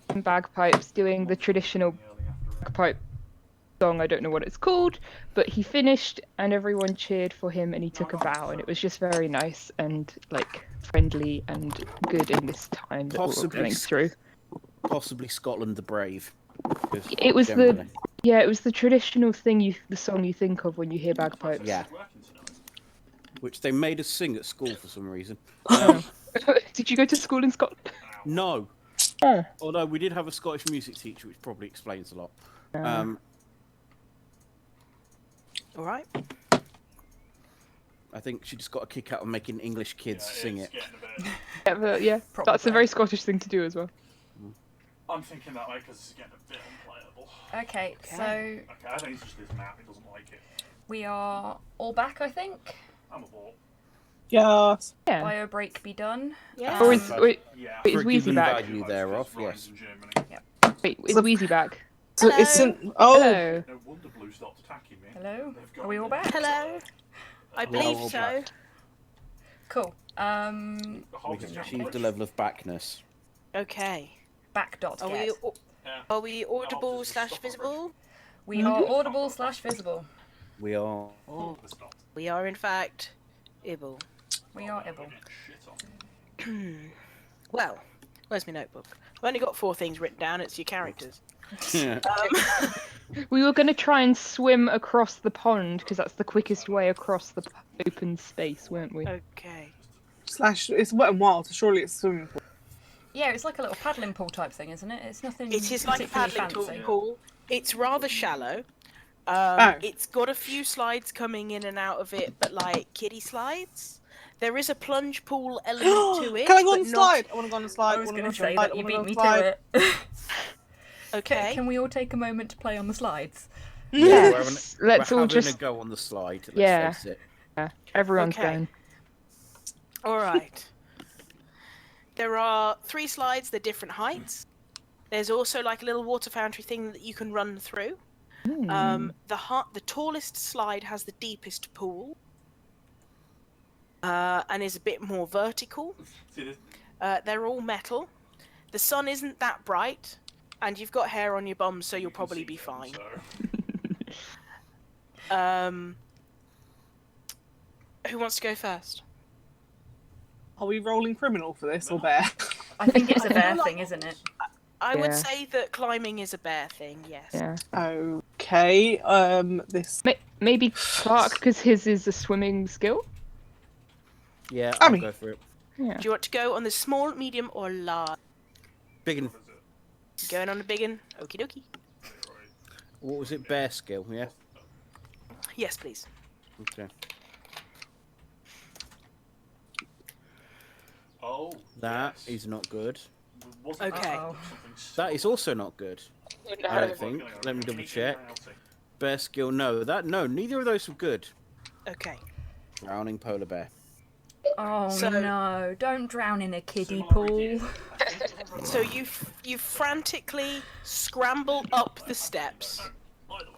and bagpipes doing the traditional bagpipe song. I don't know what it's called, but he finished, and everyone cheered for him, and he took a bow, and it was just very nice and like friendly and good in this time that we're all Possibly going through. Possibly Scotland the Brave. 'cause It was generally- it was the traditional thing the song you think of when you hear bagpipes. Yeah. Which they made us sing at school for some reason. Did you go to school in Scotland? No. Oh. Although we did have a Scottish music teacher, which probably explains a lot. All right. I think she just got a kick out of making English kids sing it. Yeah, that's a very Scottish thing to do as well. I'm thinking that way because it's getting a bit unplayable. Okay, so Okay, I think it's just this map. It doesn't like it. we are all back, I think. I'm a ball. Yes. Yeah. Bio break be done. Yeah. Or is, wait, Yeah. Wait, is For a Weezy given back? value thereof, yes. wait, is Weezy back? So it's in, oh, Hello. No wonder Blue stopped attacking me. Hello? They've got Are we all me. back? Hello. I believe all so. back. Cool. The whole We thing's have just achieved a glitched. level of backness. Okay. Back dot Are get. we Yeah. are we audible / visible? We are audible / visible. We are. Oh, it's not. We are in fact able. We are able. Shit on. Well, where's my notebook? I've only got 4 things written down. It's your characters. We were going to try and swim across the pond because that's the quickest way across the open space, weren't we? Okay. slash, it's Wet and Wild, so surely it's swimming pool. Yeah, it's like a little paddling pool type thing, isn't it? It's nothing. It is like a particularly paddling fancy. pool. It's rather shallow. It's got a few slides coming in and out of it, but like kiddie slides. There is a plunge pool element to it. Can I go but on the not- slide? I want to go on the slide. I was wanna going go to on the say slide, that you I wanna beat go me on the to slide. it. Okay. Can we all take a moment to play on the slides? Yeah, Let's we're all having just a go on the slide. Let's Yeah. face it. everyone's Okay. going. All right. There are 3 slides. They're different heights. There's also like a little water fountain thing that you can run through. The tallest slide has the deepest pool, and is a bit more vertical. See this? They're all metal. The sun isn't that bright, and you've got hair on your bum, so you'll You can probably see be them, fine. so- Who wants to go first? Are we rolling criminal for this or bear? I think it's a bear thing, isn't it? I would Yeah. say that climbing is a bear thing. Yes. Yeah. Okay. This. Maybe Clark because his is a swimming skill. Yeah, I I'll mean- go for it. Yeah. Do you want to go on the small, medium, or large? Big and, Going on the big one. Okie dokie. what was it? Bear skill, yeah? Yes, please. Okay. Oh, That yes. is not good. Wasn't Okay. Uh-oh. That is also not good. I don't think. Let me double check. Bear skill, no. Neither of those were good. Okay. Drowning polar bear. Oh So- no! Don't drown in a kiddie pool. So you frantically scramble up the steps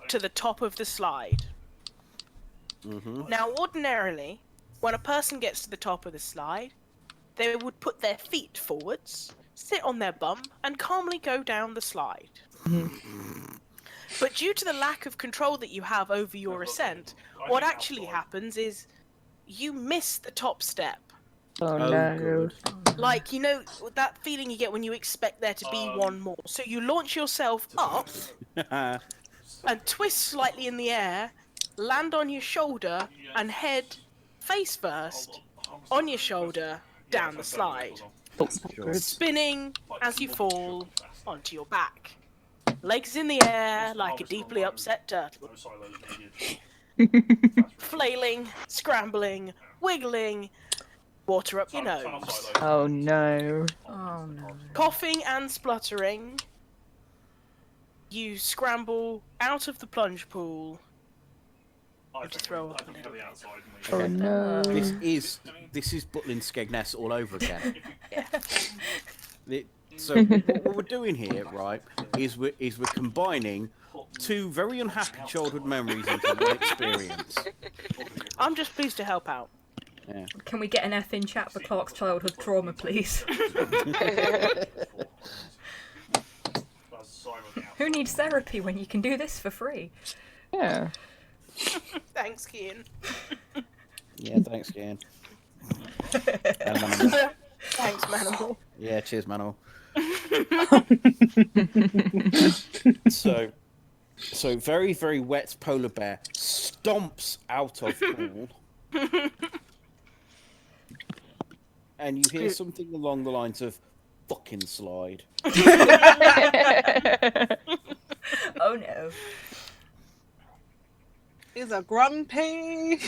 to the top of the slide. Mm-hmm. Now, ordinarily, when a person gets to the top of the slide, they would put their feet forwards, sit on their bum, and calmly go down the slide. But due to the lack of control that you have over your ascent, what actually happens is you miss the top step. Oh, Oh, no. good. Like, you know, that feeling you get when you expect there to be one more. So you launch yourself up and twist slightly in the air, land on your shoulder, and head face first on your shoulder down the slide, spinning as you fall onto your back. Legs in the air like a deeply upset turtle, flailing, scrambling, wiggling, Water up your Turn nose. off sight, though. Oh no. Oh no. Coughing and spluttering. You scramble out of the plunge pool. I to think throw I up a think little we go the bit. outside and Oh leave. no. This is Butlin Skegness all over again. Yeah. So what we're doing here, right, is we're combining two very unhappy childhood memories into one experience. I'm just pleased to help out. Yeah. Can we get an F in chat for Clark's childhood trauma, please? Who needs therapy when you can do this for free? Yeah. Thanks, Kian. Yeah, thanks, Gian. And Manimal. Thanks, Manimal. Yeah, cheers, Manimal. So very, very wet polar bear stomps out of pool. And you hear something along the lines of fucking slide. Oh no. He's a grumpy.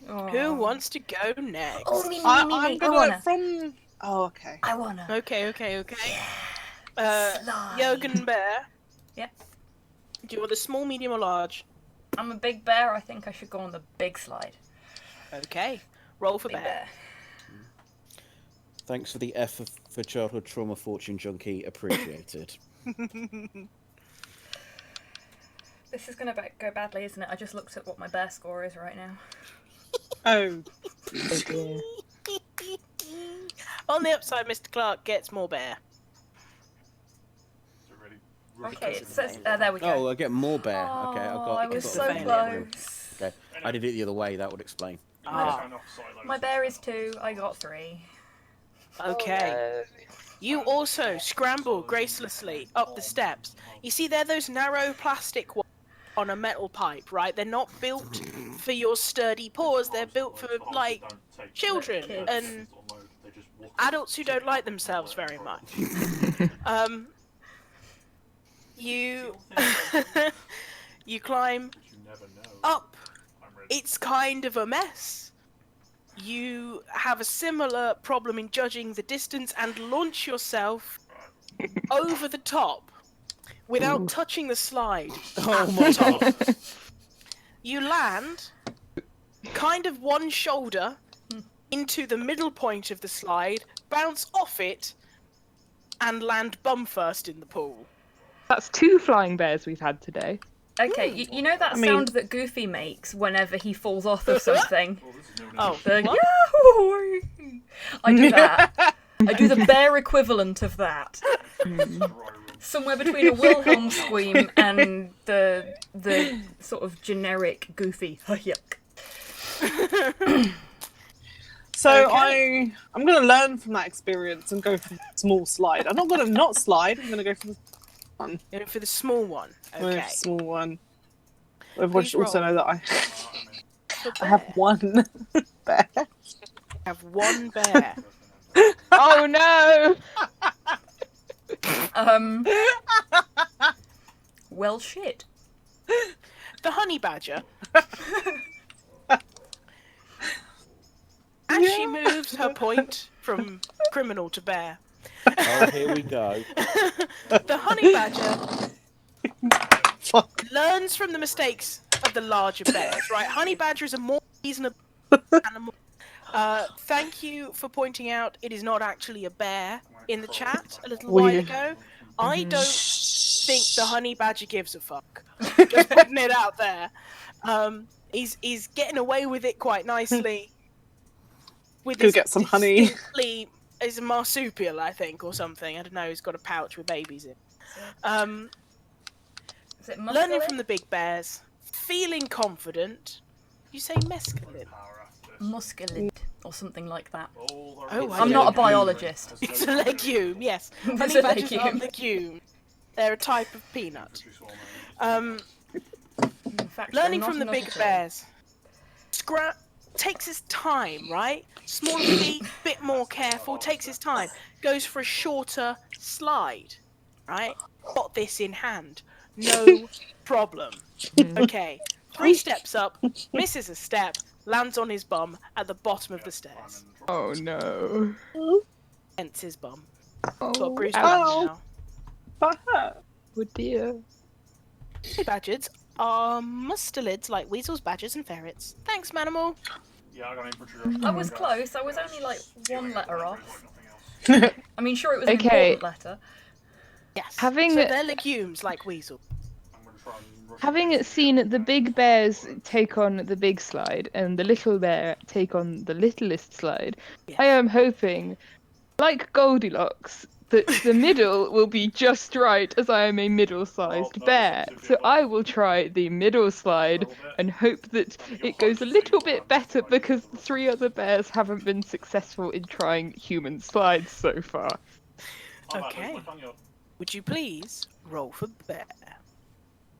Who wants to go next? Oh, me. I'm I gonna wanna. from. Oh, okay. I wanna. Okay. Slide. Jürgen Bear. Yep. Do you want the small, medium, or large? I'm a big bear. I think I should go on the big slide. Okay. Roll for Big bear. bear. Thanks for the F for childhood trauma fortune junkie. Appreciated. This is gonna go badly, isn't it? I just looked at what my bear score is right now. Oh, Oh dear. On the upside, Mr. Clark gets more bear. Okay, it says there we go. Oh, I get more bear. Oh, Okay, I was got so the failure. close. Okay, I did it the other way. That would explain. My bear is 2. I got 3. Okay. You also scramble gracelessly up the steps. You see, they're those narrow plastic ones on a metal pipe, right? They're not built for your sturdy paws. They're built for, like, children Kids. and adults who don't like themselves very much. You you climb up. It's kind of a mess. You have a similar problem in judging the distance and launch yourself over the top without touching the slide. Oh my god! You land kind of one shoulder into the middle point of the slide, bounce off it, and land bum first in the pool. That's 2 flying bears we've had today. Okay, you know that sound that Goofy makes whenever he falls off of something? Oh, The what? Yahoo! I do that. I do the bear equivalent of that. Somewhere between a Wilhelm scream and the sort of generic Goofy. Yuck. so Okay. I'm gonna learn from that experience and go for the small slide. I'm not gonna not slide. I'm gonna go for the one. You're for the small one. Okay. The small one. Everyone Please should also roll. know that For I have bear. one bear. You have one bear. Oh no! Well, shit. The honey badger. As she moves her point from criminal to bear, Oh, here we go. the honey badger Fuck. learns from the mistakes of the larger bears, right? Honey badger is a more reasonable animal. Thank you for pointing out it is not actually a bear in the chat a little while Weird. ago. I don't think the honey badger gives a fuck. Just putting it out there. He's getting away with it quite nicely. With Go his get some honey. distinctly- He's a marsupial, I think, or something. I don't know. He's got a pouch with babies in. Is it Learning muscular? from the big bears, feeling confident. You say mescaline. Musculid or something like that. Oh, I'm not a biologist. It's a legume, yes. It's Honey a badgers are legume. legume. They're a type of peanut. In fact, Learning they're from the not big enough at all. bears. Takes his time, right? Smaller feet, bit more careful, takes his time. Goes for a shorter slide, right? Got this in hand. No problem. Okay. 3 steps up, misses a step, lands on his bum at the bottom of the stairs. Oh no. Hence his bum. Oh, Got bruised ouch. bum now. That hurt. Oh dear. Hey, badgers are mustelids like weasels, badgers, and ferrets. Thanks, Manimal. Yeah, I got infantry. I was close. I was only like one letter off. Like nothing else. I mean, sure, it was an Okay. important letter. Yes. Having- So they're legumes like weasel. I'm gonna try and rush Having against seen the big bears take on the big slide and the little bear take on the littlest slide, I am hoping, like Goldilocks, that the middle will be just right, as I am a middle-sized Oh, no, bear. it's So too I will try the middle slide and hope that it goes a little bit better because the 3 other bears haven't been successful in trying human slides so far. I'm out, Okay. look on you. Would you please roll for bear?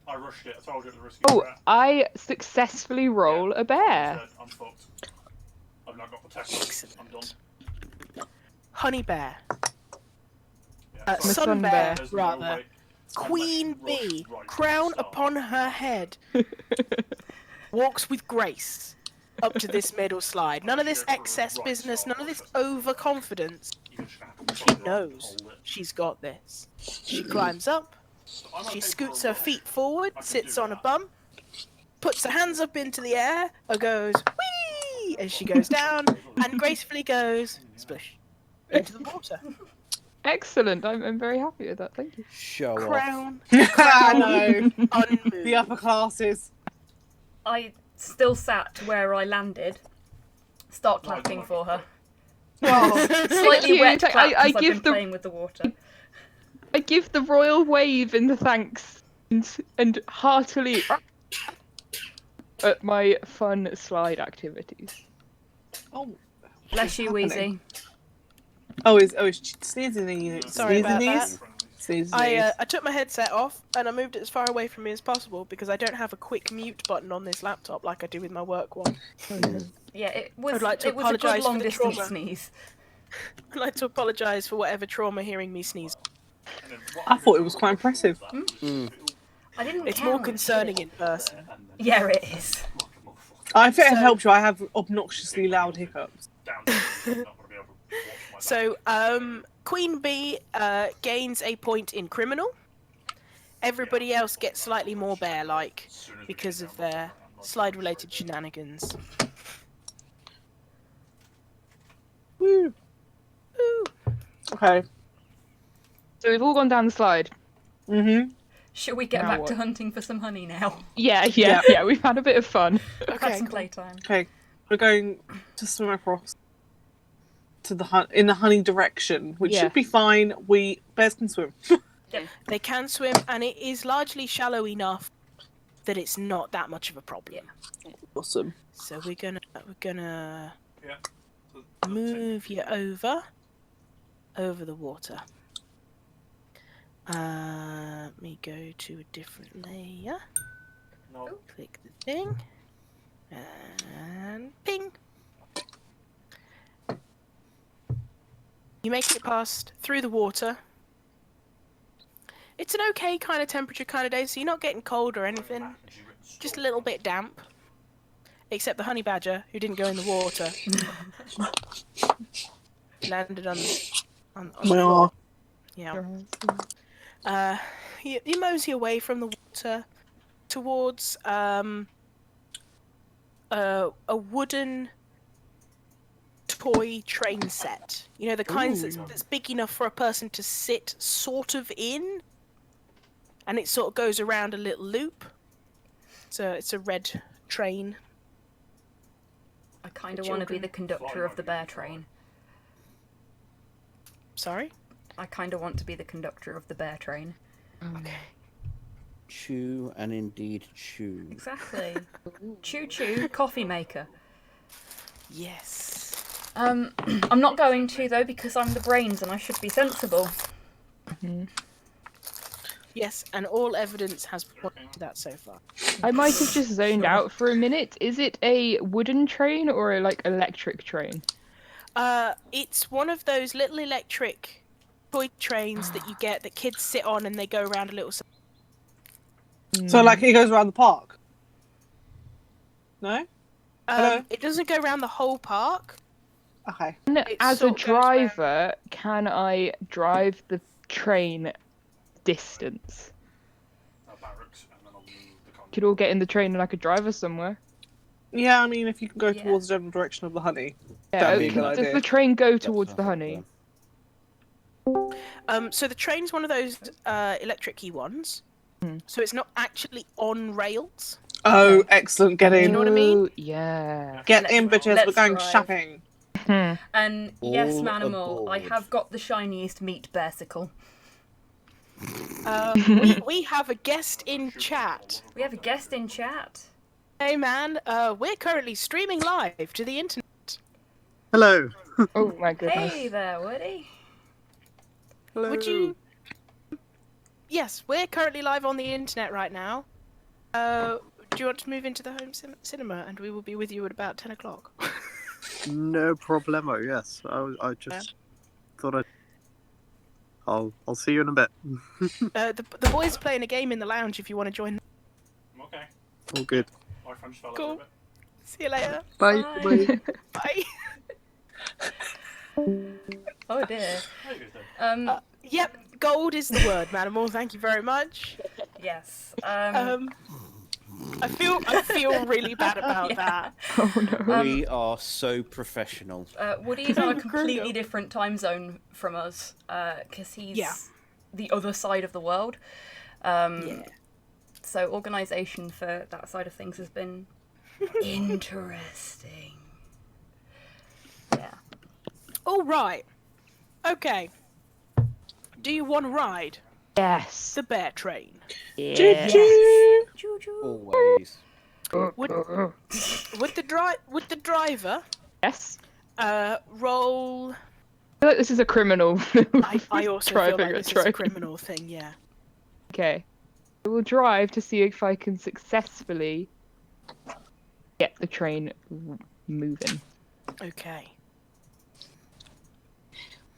I rushed it. I told you it was risky. Oh, threat. I successfully roll a bear. I'm fucked. I've not got the tech. I'm done. Honey bear. Yeah, sorry. Sun bear, There's no rather. way. Queen Unless you bee, rush right crown to the start. upon her head, walks with grace up to this middle slide. None of this excess business, none of this overconfidence. You just have to She control your own knows whole lip. she's got this. She climbs up, I'm okay she for scoots a her rush. feet forward, I can sits do on a that. bum, puts her hands up into the air, and goes whee as she goes down, and gracefully goes splish into the water. Excellent. I'm very happy with that. Thank you. Show off. Crown I know. unmoved. The upper classes. I still sat where I landed. Start clapping for her. Oh, Slightly you. wet It's like, clap I because I've give been the- playing with the water. I give the royal wave in the thanks and heartily at my fun slide activities. oh. Bless you, What's Weezy. happening? Oh, is sneezing? Sorry about that. Sneezing. I took my headset off and I moved it as far away from me as possible because I don't have a quick mute button on this laptop like I do with my work one. Yeah, it was. I'd like to It was a good apologise for long the distance trauma. sneeze. I'd like to apologise for whatever trauma hearing me sneeze. I thought it was quite impressive. I didn't. It's count. more concerning in person. Yeah, it is. If it So- helps you, I have obnoxiously loud hiccups. So, Queen Bee gains a point in criminal. Everybody else gets slightly more bear-like because of their slide-related shenanigans. Woo. Ooh. Okay. So we've all gone down the slide. Mhm. Should we get Now back what? to hunting for some honey now? Yeah. We've had a bit of fun. We've had Okay, some cool. playtime. Okay. We're going to swim across to the in the honey direction, which Yeah. should be fine. Bears can swim. They can swim, and it is largely shallow enough that it's not that much of a problem. Awesome. So we're gonna Yeah. move you over the water. Let me go to a different layer. No. Click the thing. And ping. You make it past through the water. It's an okay kind of temperature kind of day, so you're not getting cold or anything. Just a little bit damp. Except the honey badger, who didn't go in the water, landed on the floor. Yeah. You mosey away from the water towards a wooden toy train set. You know, the kinds that's big enough for a person to sit sort of in, and it sort of goes around a little loop. So it's a red train. I kind of want to be the conductor of the bear train. Sorry? I kind of want to be the conductor of the bear train. Okay. Chew and indeed chew. Exactly. Choo choo, coffee maker. Yes. I'm not going to though because I'm the brains and I should be sensible. Yes, and all evidence has pointed to that so far. I might have just zoned out for a minute. Is it a wooden train or a electric train? It's one of those little electric toy trains that you get that kids sit on and they go around a little. So it goes around the park. No. Hello? It doesn't go around the whole park. Okay. As a sort of goes round. driver, can I drive the train distance? Barracks, and then I'll move the convoy. Could all get in the train and I could drive us somewhere. Yeah, I mean, if you can go Yeah. towards the general direction of the honey. Yeah, That'd be a mean, good that's- does idea. the train go That towards sounds the like a honey? plan. So the train's one of those electric-y ones. So it's not actually on rails. Oh, excellent. Get you in. know what I mean? Oh, yeah. Get in, Let's- bitches. We're let's going drive. shopping. And yes, All Manimal, I aboard. have got the shiniest meat bearsicle. We have a guest in chat. We have a guest in chat. Hey man, we're currently streaming live to the internet. Hello. Oh my goodness. Hey there, Woody. Hello. Would you? Yes, we're currently live on the internet right now. Do you want to move into the home cinema, and we will be with you at about 10 o'clock? No problemo. Yes, I just thought I'll see you in a bit. The boys are playing a game in the lounge. If you want to join, Okay. All good. My French fell Cool. over a bit. see you later. Bye. Bye. Bye. Oh dear. There you go, then. Yep, gold is the word, Manimal. Thank you very much. Yes. I feel really bad about that. Oh no. We are so professional. Woody's on a completely different time zone from us, because he's Yeah. the other side of the world. Yeah. So organisation for that side of things has been interesting. Yeah. All right. Okay. Do you want to ride Yes. the bear train? Yes. Choo-choo. Always. Would the driver Yes. roll? I feel like this is a criminal. I also driving feel like a this is train. a criminal thing. Yeah. Okay. I will drive to see if I can successfully get the train moving. Okay.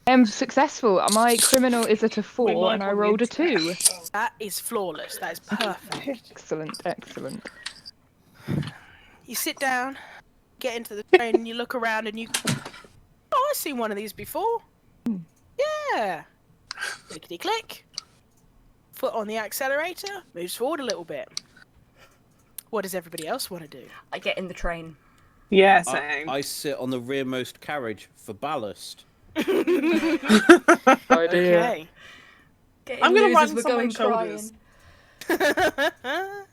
I am successful. My criminal is at a We 4 might and I want the rolled a internet. 2. That is flawless. That is perfect. Excellent, excellent. You sit down, get into the train, and you look around, and you. Oh, I've seen one of these before. Yeah. Clickety click. Foot on the accelerator. Moves forward a little bit. What does everybody else want to do? I get in the train. Yeah, same. I sit on the rearmost carriage for ballast. Idea. Okay. Get I'm in, gonna ride losers, on we're going someone's crying. shoulders.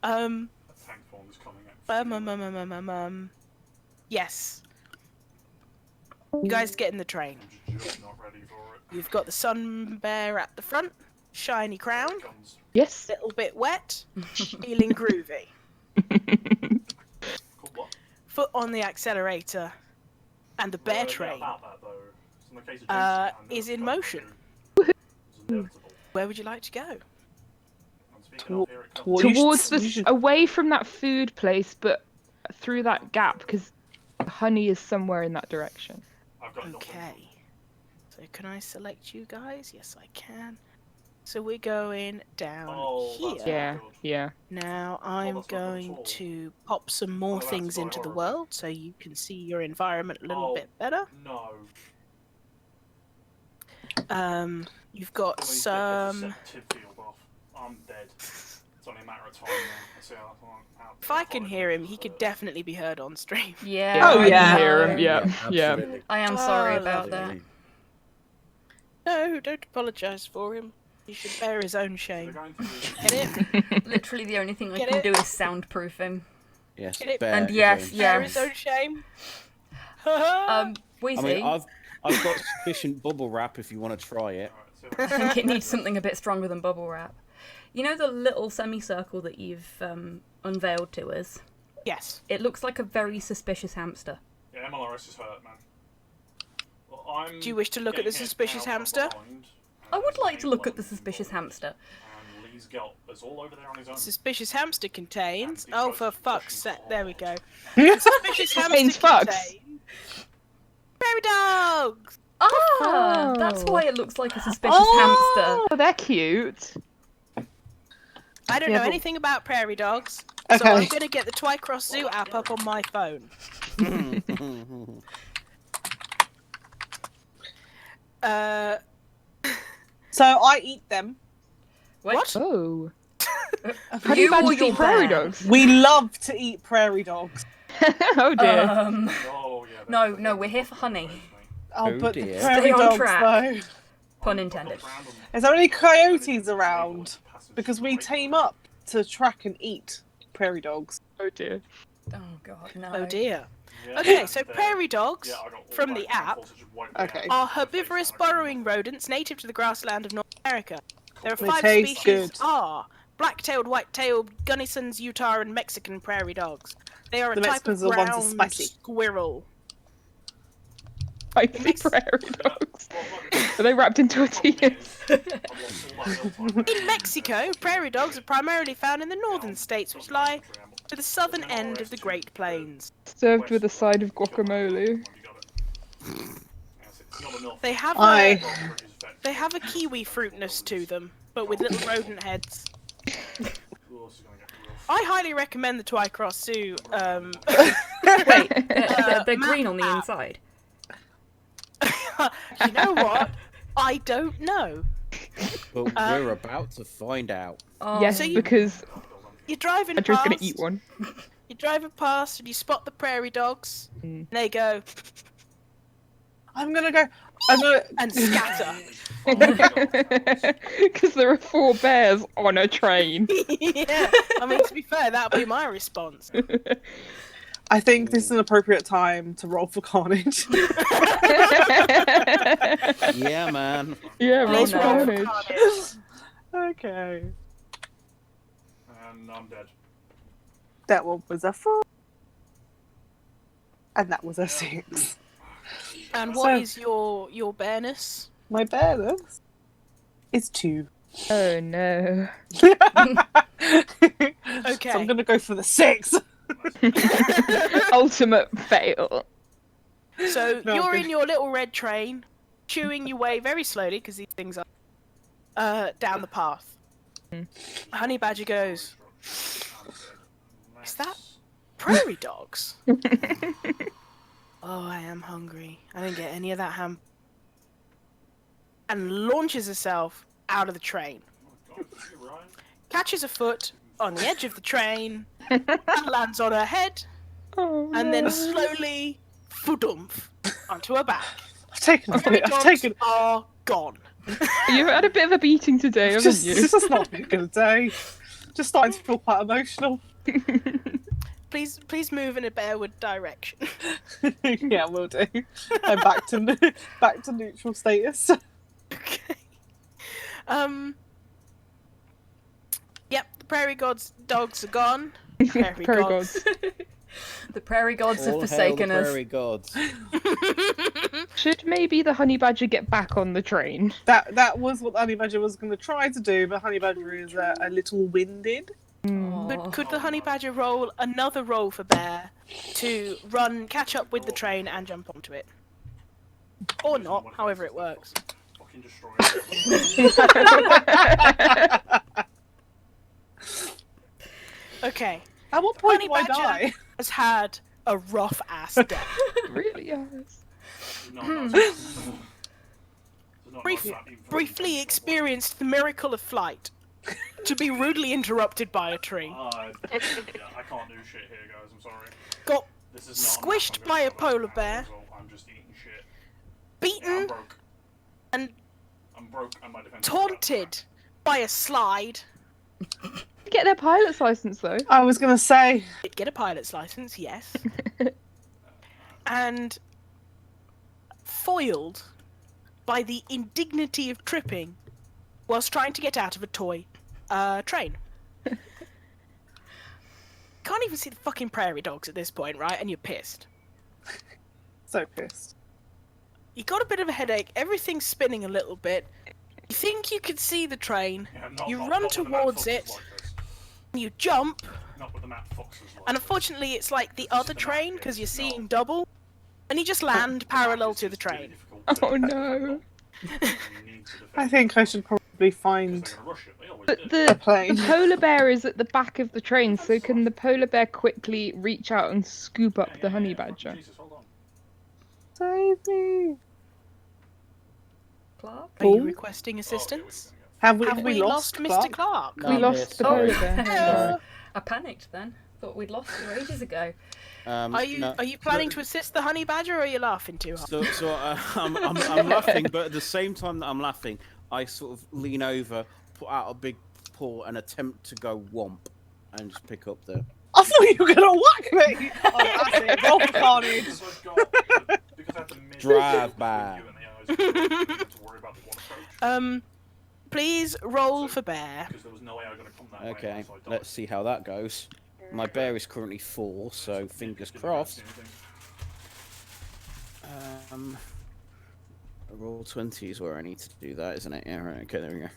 A tank form is coming out. Yes. You guys get in the train. I'm just not ready for it. You've got the sun bear at the front, shiny crown, Guns. Yes. little bit wet, feeling groovy. Called what? Foot on the accelerator, and the bear Yeah, train about that, though. So in the case of is in motion. It's inevitable. Where would you like to go? And speaking of, here it comes. Well, you Towards should- the you should- away from that food place, but through that gap because honey is somewhere in that direction. I've got nothing. Okay. So can I select you guys? Yes, I can. So we're going down Oh, here. that's Yeah, good. yeah. Now I'm that's not good at going all. to pop some more that's things quite into the horrible. world so you can see your environment a little Oh. bit better. No. You've got Please some. get this tip field off. I'm dead. It's only a matter of time now. Let's see how If I can hear him, he could definitely be heard on stream. Yeah. Oh, I yeah. know. Hear him, yeah, yeah. Absolutely. I am sorry Oh, about that. Absolutely. No, don't apologise for him. He should bear his own We're shame. going through Get it? Literally the only thing I Get can it? do is soundproof him. Yes. Get it? bear And his yes, own yeah. Bear shame. his own shame. Weezy, I mean, I've got sufficient bubble wrap if you want to try it. I think it needs something a bit stronger than bubble wrap. You know the little semicircle that you've unveiled to us? Yes. It looks like a very suspicious hamster. Yeah, MLRS is hurt, man. Well, I'm Do you wish to look at the getting hit suspicious now from hamster? behind, I would and like to look at the England suspicious involved, hamster. And Lee's Gelt is all over there on his own. Suspicious hamster contains. And Oh, these for guys fuck's pushing sake! There we go. Yeah. Suspicious hamster Contains fucks. contains prairie dogs. Ah, that's Oh. why it looks like a suspicious hamster. Oh, they're cute. I don't Yeah, know but- anything about prairie dogs, so Okay. I'm gonna get the Twycross Zoo app up on my phone. Uh, So I eat them. what? Oh. Honey You or badgers your eat prairie bear? dogs. We love to eat prairie dogs. Oh dear. Oh, yeah. No, we're here for honey. Oh, Oh, but the dear. prairie Stay on dogs, track. though. Pun intended. Is there any coyotes around? Because we team up to track and eat prairie dogs. Oh dear. Oh god, no. Oh dear. Okay, so prairie dogs, Yeah, I got all from that the down app, force, just wiped Okay. me out. are herbivorous burrowing rodents native to the grassland of North America. There are They 5 taste species good. are black-tailed, white-tailed, Gunnison's, Utah, and Mexican prairie dogs. They are a The type of Mexicans are the ones that are ground spicy. squirrel. I see prairie dogs. Are they wrapped in tortillas? In Mexico, prairie dogs are primarily found in the northern states, which lie to the southern end of the Great Plains. Served with a side of guacamole. They have I- they have a kiwi fruitness to them, but with little rodent heads. I highly recommend the Twycross Zoo. Wait, they're map green on the app. inside. You know what? I don't know. But we're about to find out. Oh, Yes, So you- because You're driving Andrew's past. gonna eat one. You're driving past and you spot the prairie dogs. Mm. And they go I'm gonna go. I'm gonna. and scatter. Because there are 4 bears on a train. Yeah. I mean, to be fair, that would be my response. I think this is an appropriate time to roll for carnage. Yeah, man. Yeah, roll Please roll for carnage. carnage. Okay. And I'm dead. That one was a 4. And that was a 6. And what So- is your bareness? My bareness is 2. Oh no. Okay. So I'm gonna go for the 6. Ultimate fail. So No, you're good. in your little red train, chewing your way very slowly because these things are down the path. Honey Badger goes, "Is that prairie dogs?" Oh, I am hungry. I didn't get any of that ham. And launches herself out of the train. Catches a foot on the edge of the train and lands on her head, Oh, and then no. slowly foodumph onto her back. I've taken a Prairie bit. I've dogs taken. are gone. You've had a bit of a beating today, haven't Just, you? this has not been a good day. Just starting to feel quite emotional. Please move in a bearwood direction. Yeah, we'll do. I'm back to neutral status. Okay. Yep, the prairie dogs are gone. Prairie Prairie gods. the prairie gods have All hail the forsaken us. prairie gods. Should maybe the honey badger get back on the train? That was what the honey badger was going to try to do, but honey badger is a little winded. Could the honey badger roll another roll for bear to run, catch up with the train, and jump onto it? Or not, however it works. Fucking destroy it. Okay, At what point Honey do I badger. die? has had a rough ass day. Really has. Briefly experienced the miracle of flight, to be rudely interrupted by a tree. I can't do shit here, guys. I'm sorry. Got This is not Squished by a polar bear. I'm just eating shit. I'm beaten broke. and I'm broke and my defense. taunted by a slide. Get their pilot's license though. I was going to say. Did get a pilot's license, yes. And foiled by the indignity of tripping whilst trying to get out of a toy train. Can't even see the fucking prairie dogs at this point, right? And you're pissed. So pissed. You got a bit of a headache, everything's spinning a little bit. You think you can see the train, you run towards it, you jump, Not with the map foxes like and this. unfortunately it's like the other train because you're seeing double, and you just land parallel to the train. Oh no. I think I should probably find But a the plane. polar bear is at the back of the train, so can the polar bear quickly reach out and scoop up the honey badger? Jesus, hold on. Save me. Clark. Are you Paul? requesting assistance? Have Have we lost Mr. Clark? No, We I'm lost the here, polar sorry. bear. I panicked then. Thought we'd lost you ages ago. Are you planning to assist the honey badger, or are you laughing too hard? I'm laughing, but at the same time that I'm laughing, I sort of lean over, put out a big paw, and attempt to go womp, and just pick up the. I thought you were gonna whack me. Oh, that's it. Roll for carnage. Because I have the mid Drive between by. you and the eyes, I didn't have to worry about the one approach. Please roll for bear. Because there was no way I was going to come that way. Okay, so I died. let's see how that goes. My bear is currently 4, so fingers crossed. Roll 20 is where I need to do that, isn't it? Yeah, right. Okay, there we go.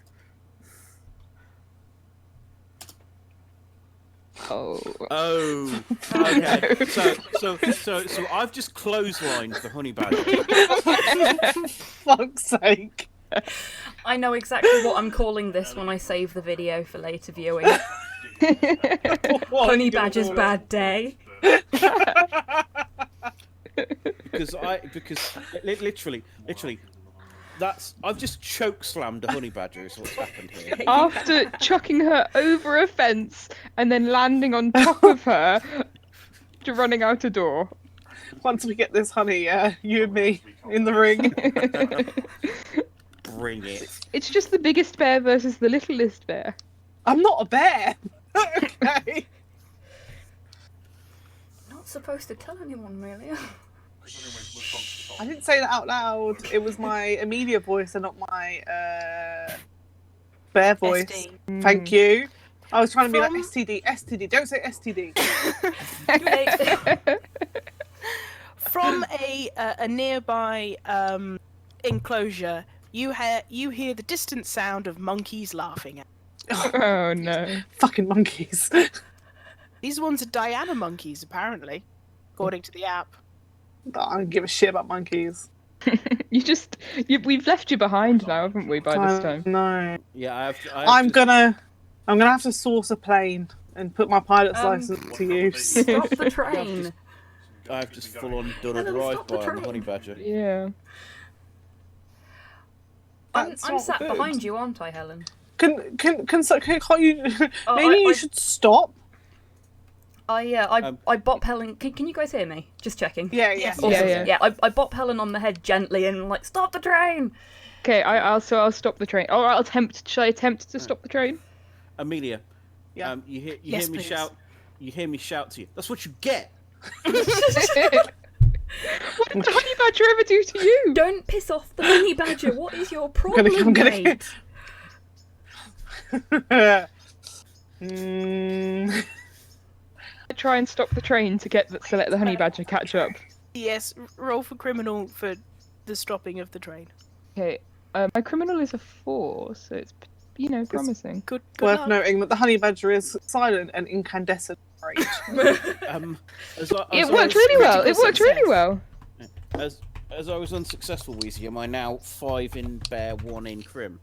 Oh. Okay. So I've just clotheslined the honey badger. Fuck's sake. I know exactly what I'm calling this when I save the video for later viewing. Honey Badger's bad day. because literally, I've just choke slammed a honey badger. Is what's happened here. After chucking her over a fence and then landing on top of her to running out a door. Once we get this honey, you and me in the ring. Bring it. It's just the biggest bear versus the littlest bear. I'm not a bear. Okay. Not supposed to tell anyone, really. I didn't say that out loud. It was my Amelia voice and not my bear voice. SD. Thank you. I was trying to be like From- STD. STD. Don't say STD. From a nearby enclosure, you hear the distant sound of monkeys laughing. Oh no. Fucking monkeys. These ones are Diana monkeys, apparently, according to the app. I don't give a shit about monkeys. We've left you behind now, haven't we, by this time? No. Yeah, I'm gonna have to source a plane and put my pilot's license to use. Stop the train. I've just full on done a Helen, stop the drive-by on the train. honey badger. Yeah. I'm That's not sat good. behind you, aren't I, Helen? Can't you? Oh, Maybe you I- should stop. I bop Helen. Can you guys hear me? Just checking. Yeah, yeah. Awesome. Yeah. I bop Helen on the head gently and like, stop the train. Okay, I'll stop the train. Or I'll attempt. Should I attempt to stop the train? Amelia, Yeah. you hear Yes, me please. shout. You hear me shout to you. That's what you get. What did the honey badger ever do to you? Don't piss off the honey badger. What is your problem, I'm gonna- mate? Try and stop the train to let the honey badger catch up. Yes, roll for criminal for the stopping of the train. Okay, my criminal is a 4, so it's promising. Good Worth luck. noting that the honey badger is silent and incandescent. Right. It worked really well. It worked really well. As I was unsuccessful, Weezy, am I now 5 in bear, 1 in crim?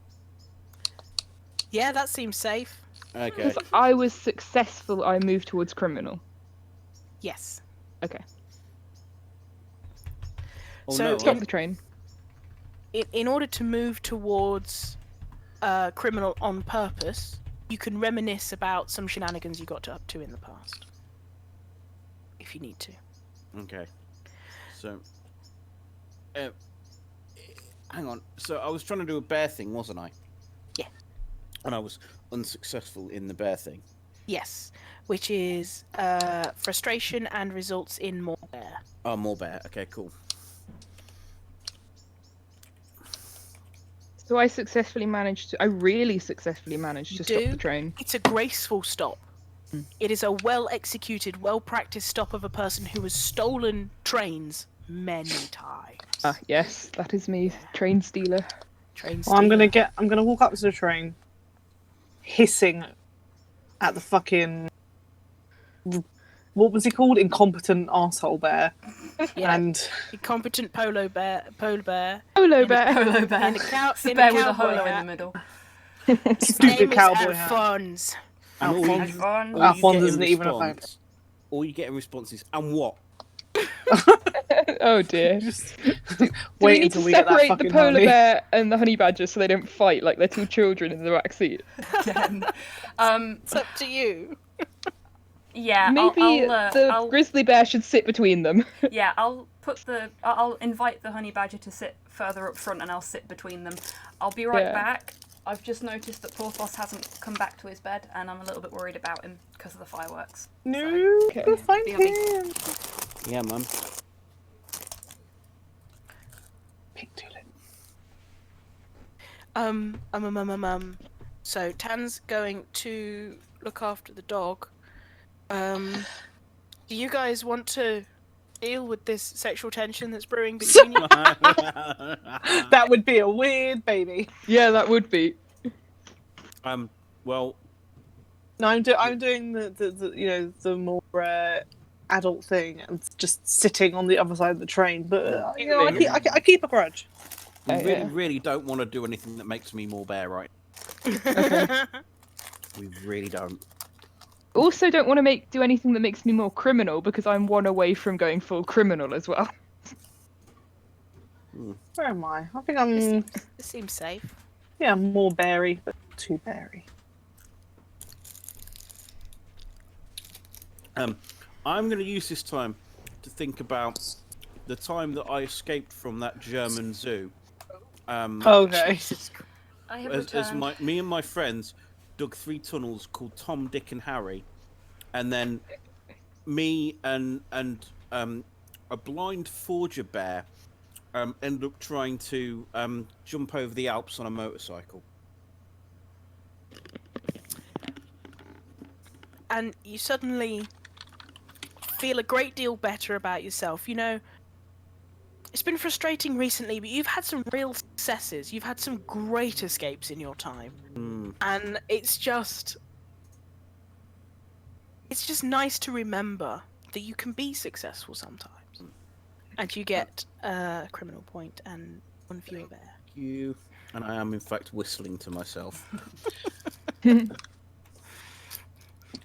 Yeah, that seems safe. Okay. Because I was successful, I moved towards criminal. Yes. Okay, Oh, So- no, stop the train. In order to move towards criminal on purpose, you can reminisce about some shenanigans you got up to in the past. If you need to. Okay. So, hang on. So I was trying to do a bear thing, wasn't I? Yeah. And I was unsuccessful in the bear thing. Yes. Which is frustration and results in more bear. Oh, more bear. Okay, cool. So I really successfully managed to stop do? the train. It's a graceful stop. It is a well-executed, well-practiced stop of a person who has stolen trains many times. Ah, yes, that is me, train stealer. Train Well, I'm stealer. gonna walk up to the train, hissing at the fucking what was he called? Incompetent asshole bear. Yeah. And Incompetent polar bear. Polo bear. Polo bear. In a cow- It's the in a bear with a cowboy holo in hat. the middle. His Stupid name cowboy is hat. Alphonse. And all you- Alphonse. Fun. Alphonse get in isn't even a response- All you get in response is, and what? Oh dear. Just Do we wait need until to we get that separate the fucking polar honey. bear and the honey badger so they don't fight like they're two children in the backseat? Again. It's up to you. Yeah, Maybe the I'll grizzly bear should sit between them. yeah, I'll invite the honey badger to sit further up front and I'll sit between them. I'll be right Yeah. back. I've just noticed that Porthos hasn't come back to his bed and I'm a little bit worried about him because of the fireworks. No, Okay. go find BRB. him. Yeah, man. Pink tulip. So Tan's going to look after the dog. Do you guys want to deal with this sexual tension that's brewing between you? That would be a weird baby. Yeah, that would be. Well, No, I'm doing the the more adult thing and just sitting on the other side of the train. But I keep a grudge. we really, yeah. really don't want to do anything that makes me more bear, right? We really don't. Also, don't want to do anything that makes me more criminal because I'm one away from going full criminal as well. Where am I? I think I'm This seems safe. more berry, but too berry. I'm going to use this time to think about the time that I escaped from that German zoo. Okay. I have As returned. me and my friends dug 3 tunnels called Tom, Dick, and Harry, and then me and a blind forger bear ended up trying to jump over the Alps on a motorcycle. And you suddenly feel a great deal better about yourself. You know, it's been frustrating recently, but you've had some real successes. You've had some great escapes in your time. And it's just nice to remember that you can be successful sometimes. And you get a criminal point and 1 fewer bear. You and I am in fact whistling to myself.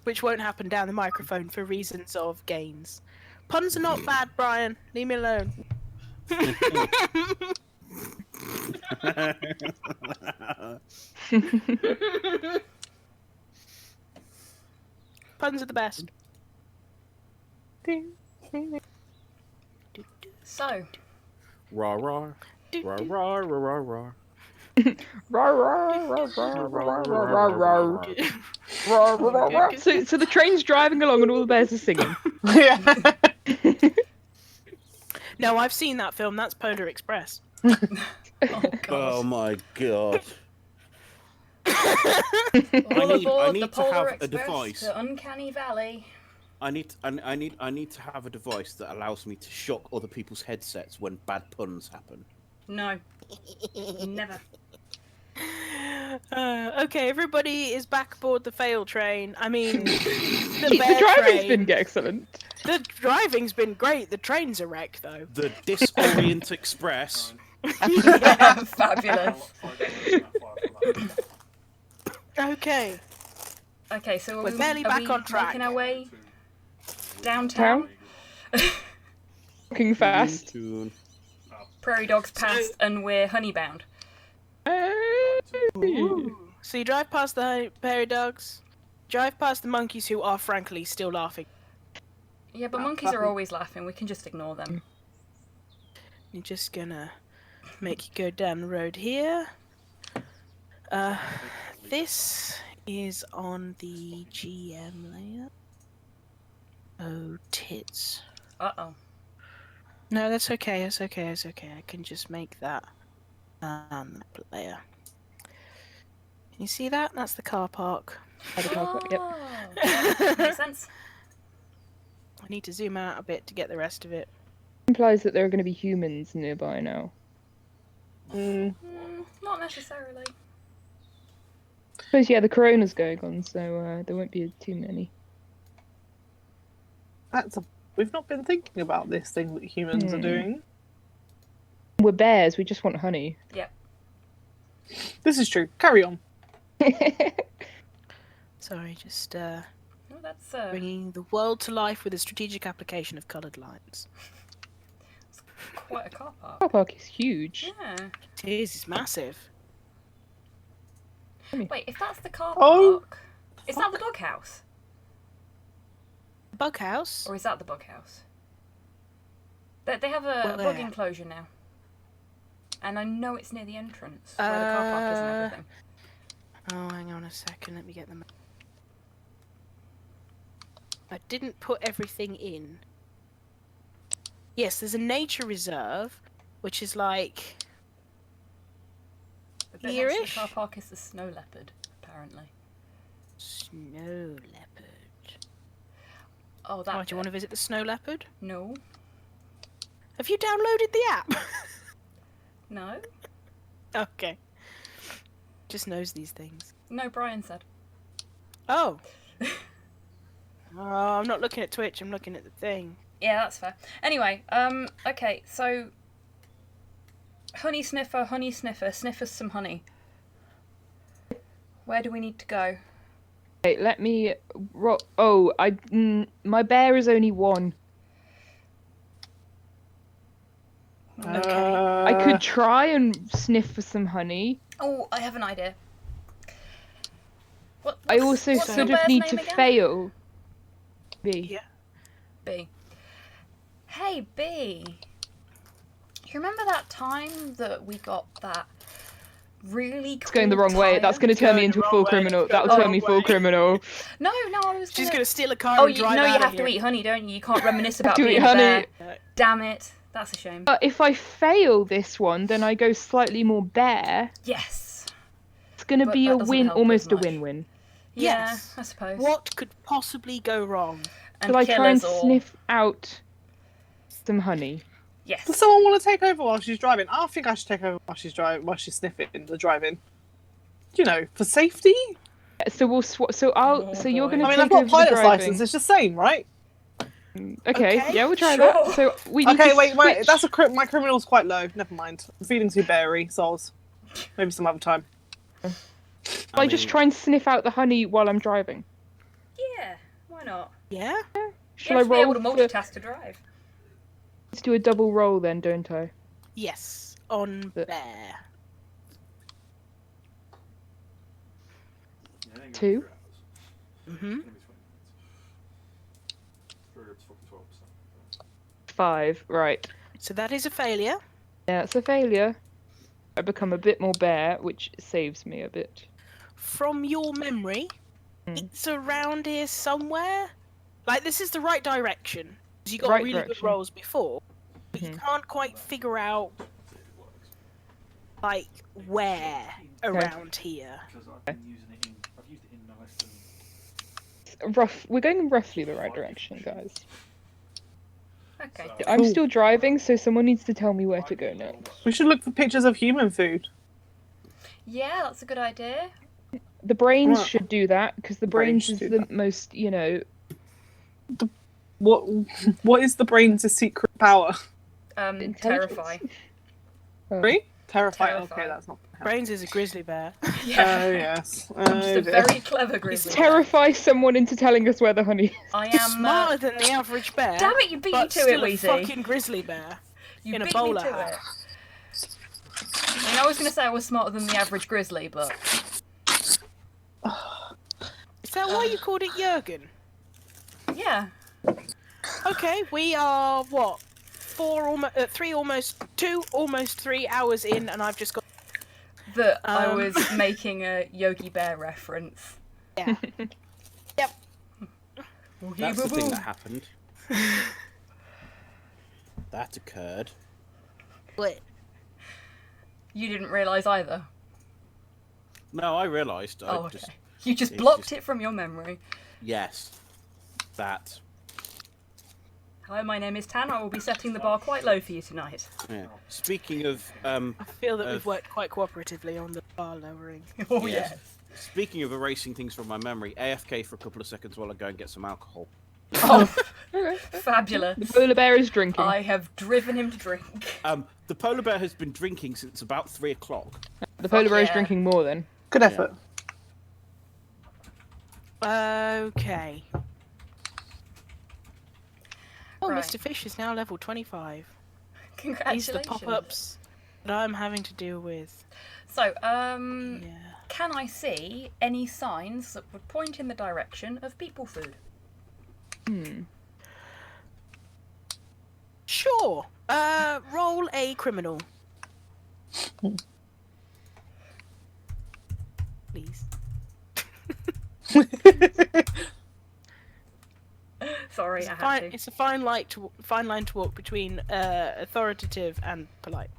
Which won't happen down the microphone for reasons of gains. Puns are not bad, Brian. Leave me alone. Puns are the best. So, Rah rah rah rah rah rah rah. Rah, rah, rah, rah, rah, rah, rah, rah. Rah, rah, rah. So the train's driving along and all the bears are singing. Yeah. No, I've seen that film. That's Polar Express. oh god. Oh my god. All I aboard need the to Polar have a Express device. to Uncanny Valley. I need to have a device that allows me to shock other people's headsets when bad puns happen. No. Never. Okay, everybody is back aboard the fail train. I mean, the The bear driving's train. been excellent. The driving's been great. The train's a wreck, though. The Disorient Express. Yeah, fabulous. Okay. Okay, so We're barely are back we on track. making our way downtown? Walking fast. Prairie dogs passed, and we're honeybound. So you drive past the prairie dogs, drive past the monkeys who are frankly still laughing. Yeah, but monkeys are always laughing. We can just ignore them. You're just gonna make you go down the road here. This is on the GM layer. Oh, tits. Uh-oh. No, that's okay, that's okay, that's okay. I can just make that player. Can you see that? That's the car park. By the car park, yep. Oh, makes sense. I need to zoom out a bit to get the rest of it. Implies that there are going to be humans nearby now. Not necessarily. I suppose, yeah, the corona's going on, so there won't be too many. We've not been thinking about this thing that humans are doing. We're bears, we just want honey. Yep. This is true. Carry on. Sorry, just No, that's bringing the world to life with a strategic application of coloured lines. Quite a car park. Car park is huge. Yeah. It is. It's massive. Wait, if that's the car Oh, park, is that the bug house? Bug house. Or is that the bug house? They have a bug Where? enclosure now. And I know it's near the entrance, where the car park is and everything. Oh, hang on a second. Let me get them. I didn't put everything in. Yes, there's a nature reserve, which is like The bit next to here-ish. the car park is the snow leopard, apparently. snow leopard. Oh, that Oh, do you want to visit the snow leopard? No. Have you downloaded the app? No? Okay. Just knows these things. No, Brian said. Oh. Oh, I'm not looking at Twitch. I'm looking at the thing. Yeah, that's fair. Anyway, okay, so... Honey sniffer, sniff us some honey. Where do we need to go? Wait, let me. My bear is only 1. Okay. I could try and sniff for some honey. Oh, I have an idea. I also what's your sort of bear's need name to again? fail. B. Yeah. B. Hey, B. You remember that time that we got that really cool It's going the wrong way. tire? That's going to turn me Going into the a full wrong way. criminal. It's That'll going the turn me wrong full way. criminal. No, I was She's gonna... gonna steal a car Oh, and you, drive no, out you of have to here. eat honey, don't you? You can't reminisce about to being eat a honey. bear. Damn it. That's a shame. But if I fail this one, then I go slightly more bear. Yes. It's going to But be that a doesn't win, help almost as a much. win-win. Yeah, Yes. I suppose. What could possibly go wrong? And Shall I kill try and us all. sniff out some honey? Yes. Does someone want to take over while she's driving? I think I should take over while she's driving, while she's sniffing the driving. You know, for safety. So we'll swap. So I'll. Oh, So you're boy. going to I mean, take I've got over the pilot's driving. license. It's the same, right? Okay. Okay, Yeah, we'll try sure. that. So we need Okay, to wait. switch. That's my criminal's quite low. Never mind. I'm feeling too berry, soz. Maybe some other time. I just try and sniff out the honey while I'm driving. Yeah, why not? Yeah? Shall You I have to be able roll? to multitask to drive. Let's do a double roll then, don't I? Yes. On But- bear. Yeah, I think 2. 3 hours. Mm-hmm. It's gonna be 20 minutes. 3 hours, fucking 12%. 5. Right. So that is a failure. Yeah, it's a failure. I become a bit more bear, which saves me a bit. From your memory, Hmm. it's around here somewhere. Like, this is the right direction. 'Cause you got Right really direction. good rolls before, but you Mhm. can't quite figure out, like, where around here. Because I've been using it in. I've used it in no less than. We're going in roughly the right direction, guys. Okay. So, I'm Cool. still driving, so someone needs to tell me where to go next. We should look for pictures of human food. Yeah, that's a good idea. The brains Right. should do that, because the Brains brains is do the that. most, What is the brain's secret power? Intelligence. Terrify. Right? Terrifying. Terrifying. Okay, that's not. Brains is a grizzly bear. Yeah. Oh yes. I'm just a dear. very clever grizzly. bear. Terrify someone into telling us where the honey is. I He's am. smarter than the average bear. Damn it! You beat me but to it, still a Weezy. fucking grizzly bear. You in a beat bowler me to hat. it. I mean, I was gonna say I was smarter than the average grizzly, but Is that why you called it Jurgen? yeah. Okay, we are what? 2, almost 3 hours in, and I've just got. That I Um. was making a Yogi Bear reference. Yeah. Yep. That's the thing that happened. That occurred. What? You didn't realise either. No, I realised. Oh, I okay. just You just it's blocked just- it from your memory. yes, that. Hello, my name is Tan. I will be setting the bar quite low for you tonight. Yeah. Speaking of I feel that Of- we've worked quite cooperatively on the bar lowering. Oh Yes. yes. speaking of erasing things from my memory, AFK for a couple of seconds while I go and get some alcohol. Oh, Okay. fabulous. The polar bear is drinking. I have driven him to drink. The polar bear has been drinking since about 3 o'clock. The polar bear is yeah. drinking more then. Good effort. Okay. Oh, Right. Mr. Fish is now level 25. These are Congratulations. the pop-ups that I'm having to deal with. So, Yeah. can I see any signs that would point in the direction of people food? Sure. Roll a criminal. Please. Sorry, It's I a had fine, to. it's a fine line to walk between authoritative and polite.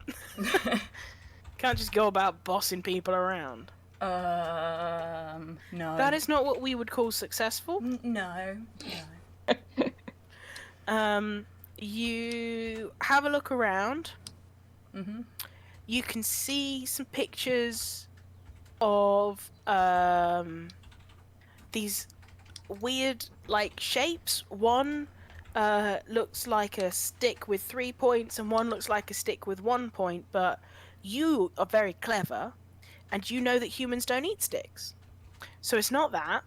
Can't just go about bossing people around. No. That is not what we would call successful. No. You have a look around. Mhm. You can see some pictures of these weird like shapes. One looks like a stick with 3 points and one looks like a stick with 1 point, but you are very clever and you know that humans don't eat sticks. So it's not that.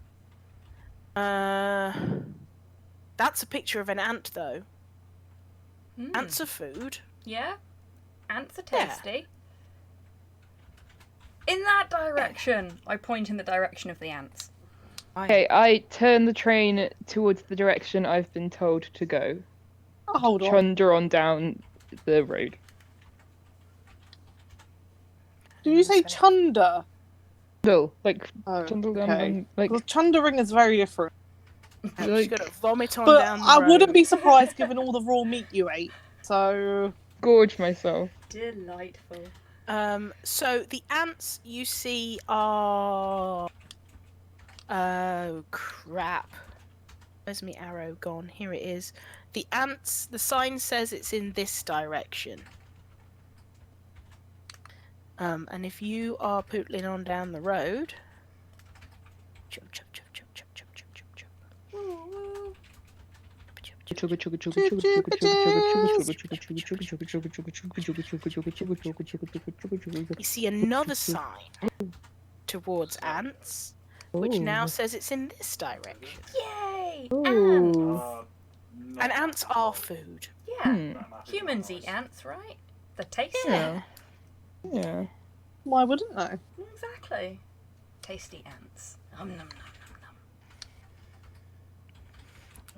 That's a picture of an ant though. Ants are food. Yeah? Ants are Yeah. tasty. In that direction! I point in the direction of the ants. Okay, I turn the train towards the direction I've been told to go. Oh, hold on. Chunder on down the road. Did you say Okay. chunder? No, like Oh, Chunder okay. like Well, chundering is very different. I'm just gonna vomit on But down the I road. wouldn't be surprised given all the raw meat you ate. So gorge myself. Delightful. So the ants you see are... Oh, crap. Where's my arrow gone? Here it is. The ants, the sign says it's in this direction. And if you are pootling on down the road... Chop, chop, chop, chop, chop, chop, chop, chop, chop. Chugga chugga chugga Choo chugga choo chugga chugga You see another sign towards ants, which now says it's in this direction. Yay! Ooh. Ants! Not And ants that are well. food. Yeah. Hmm. That map is Humans not eat nice. ants, right? They're tasty. Yeah. Yeah. why wouldn't they? Exactly. Tasty ants. Nom nom nom nom nom.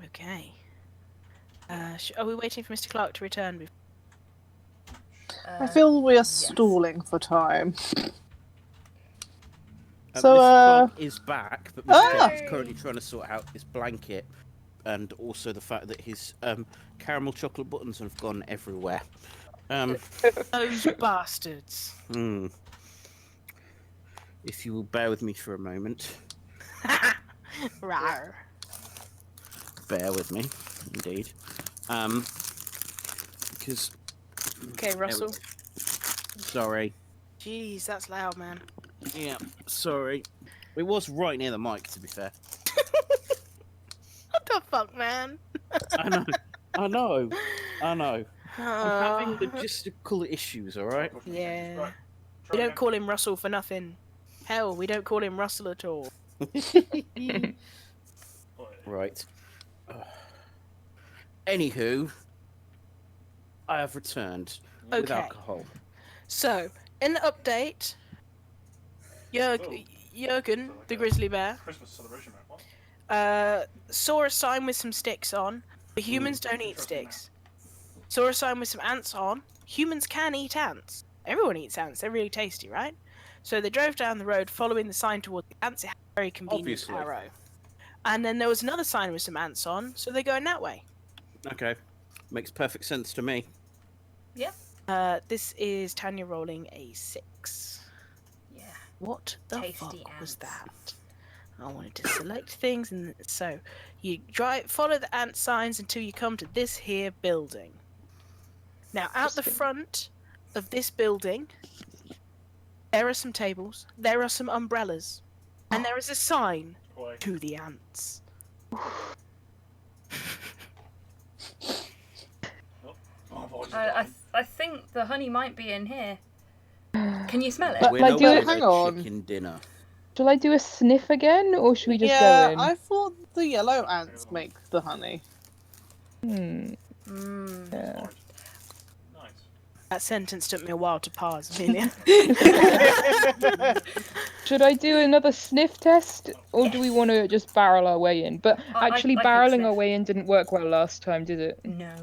Okay. Are we waiting for Mr. Clark to return? I feel we are yes. stalling for time. Mr. So, Clark is back, but Mr. Clark is Hey! currently trying to sort out his blanket and also the fact that his caramel chocolate buttons have gone everywhere. Those bastards. If you will bear with me for a moment. Rawr. Bear with me, indeed. Because... Okay, Russell. Sorry. Jeez, that's loud, man. Yeah, sorry. It was right near the mic, to be fair. What the fuck, man? I know. I'm Uh, having logistical issues, alright? yeah. Right. We don't call him Russell for nothing. Hell, we don't call him Russell at all. Right. Anywho, I have returned with Okay. alcohol. So, in the update, Jurgen, the grizzly bear, Christmas celebration, mate. What? saw a sign with some sticks on, but humans don't eat sticks. Saw a sign with some ants on. Humans can eat ants. Everyone eats ants. They're really tasty, right? So they drove down the road following the sign towards the ants. It had a very convenient Obviously. arrow. And then there was another sign with some ants on, so they're going that way. Okay. Makes perfect sense to me. This is Tanya rolling a 6. Yeah. What the Tasty fuck was ants. that? I wanted to select things, and so you follow the ant signs until you come to this here building. Now, out the front of this building, there are some tables, there are some umbrellas, and there is a sign Oi. to the ants. Oh, apologies, darling. I think the honey might be in here. Can you smell it? But, We're like, not do it- having hang a on. chicken dinner. Shall I do a sniff again, or should we just Yeah, go in? I thought the yellow ants make the honey. Hmm. Mm. Yeah. Nice. That sentence took me a while to parse, Amelia. Should I do another sniff test, or do we want to just barrel our way in? But actually, I think barreling sniff. our way in didn't work well last time, did it? No.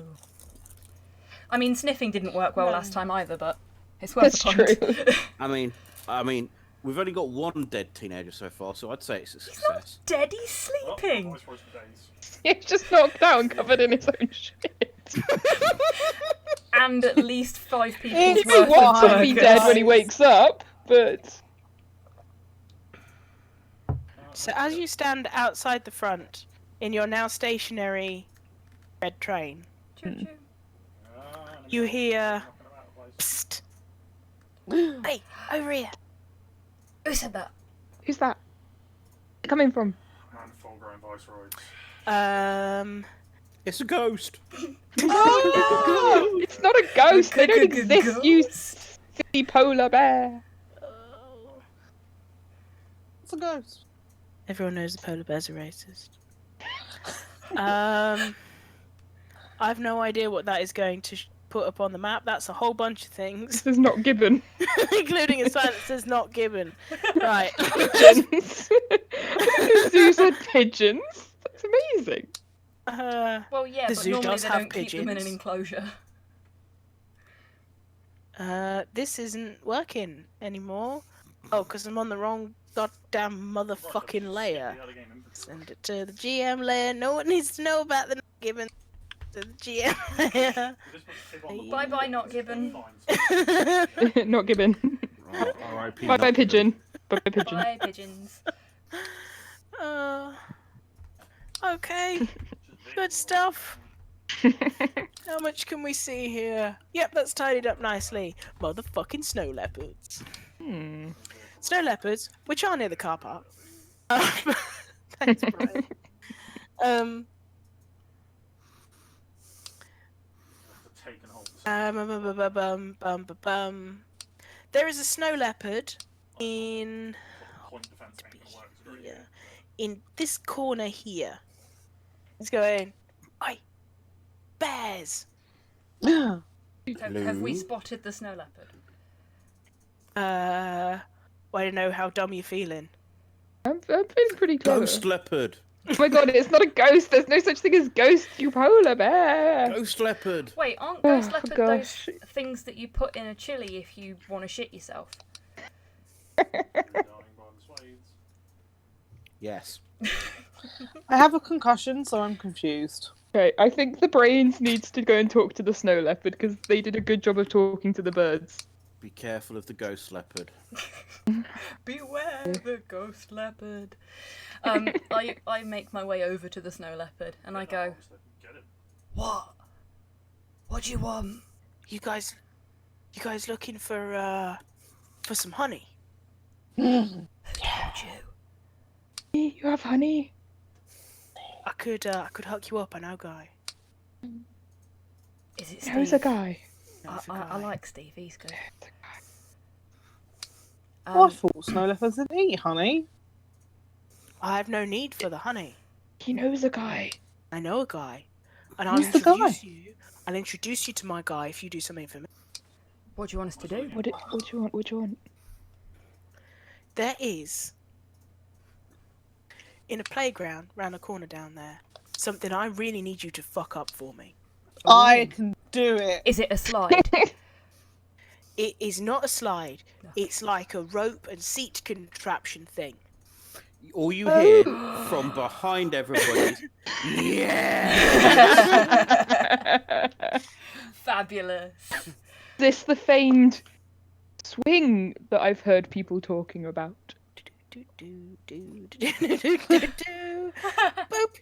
I mean, sniffing didn't work well last time either, but it's worth That's a punt. true. I mean, we've only got one dead teenager so far, so I'd say it's a success. Dead, he's sleeping. Always for days. He's just knocked out and covered in his own shit. And at least 5 people's It's He worth wants of to be burgers. dead when he wakes up, but So as you stand outside the front in your now stationary red train, Choo-choo. you hear, "Psst! Hey, over here!" Who said that? who's that coming from? Man, full-grown viceroys. It's a ghost. No! It's not a ghost. They don't exist. You silly polar bear. It's a ghost. Everyone knows the polar bears are racist. I've no idea what that is going to put up on the map. That's a whole bunch of things, This is not given. including a sign that says "not given." Right. Pigeons. The zoo said pigeons. That's amazing. Well, yeah, The but zoo normally does they have don't keep them in an pigeons. enclosure. This isn't working anymore. Oh, because I'm on the wrong goddamn motherfucking layer. The other game inventory. Send it to the GM layer. No one needs to know about the not given to the GM layer. We just put the tip on the Bye bye, not given. Fines. Not given. R.I.P. Bye bye pigeon. Bye bye pigeon. Bye, pigeons. Okay, good stuff. How much can we see here? Yep, that's tidied up nicely. Motherfucking snow leopards. Snow leopards, which are near the car park. Thanks, Brian. Take and hold the There is a snow leopard in point defense ain't gonna work. It's a great here, in this corner here. It's going, oi, bears. Have we spotted the snow leopard? I don't know how dumb you're feeling. I'm feeling pretty clever. Ghost leopard. Oh my god, it's not a ghost. There's no such thing as ghost, you polar bear. Ghost leopard. Wait, aren't ghost Oh, leopard gosh. those things that you put in a chili if you want to shit yourself? Dying by the swathes. Yes. I have a concussion, so I'm confused. Okay, I think the brains needs to go and talk to the snow leopard because they did a good job of talking to the birds. Be careful of the ghost leopard. Beware the ghost leopard. I make my way over to the snow leopard and I go, Get it. what? What do you want? You guys looking for some honey? Told you. You have honey? I could hook you up. I know, guy. Is it Steve? There's a guy. I like Steve, he's good. I thought snow leopards didn't eat honey. I have no need for the honey. He knows a guy. I know a guy, and I'll Who's the guy? introduce you. I'll introduce you to my guy if you do something for me. What do you want us to do? What do you want? What do you want? There is, in a playground round the corner down there, something I really need you to fuck up for me. I can do it. Is it a slide? It is not a slide. It's like a rope and seat contraption thing. All you hear from behind everybody is, yeah! Fabulous. This the famed swing that I've heard people talking about. Boop.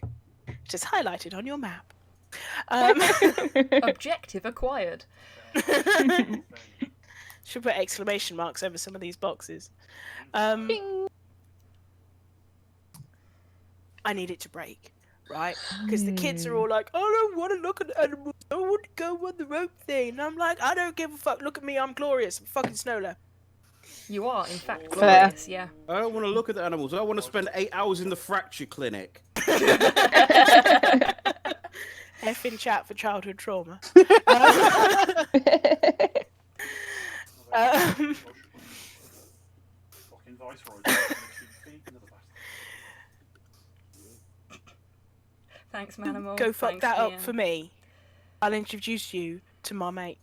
Just highlighted on your map. Objective acquired. Should put exclamation marks over some of these boxes. I need it to break, right? Because the kids are all like, I don't want to look at the animals. I want to go on the rope thing. And I'm like, I don't give a fuck. Look at me. I'm glorious. I'm fucking snow leopard. You are, in fact, Fair. glorious, yeah. I don't want to look at the animals. I want to spend 8 hours in the fracture clinic. F in chat for childhood trauma. Um, Fucking Viceroy. Speaking of the bastard. Thanks, Manimal. go fuck Thanks, that up Ian. for me. I'll introduce you to my mate.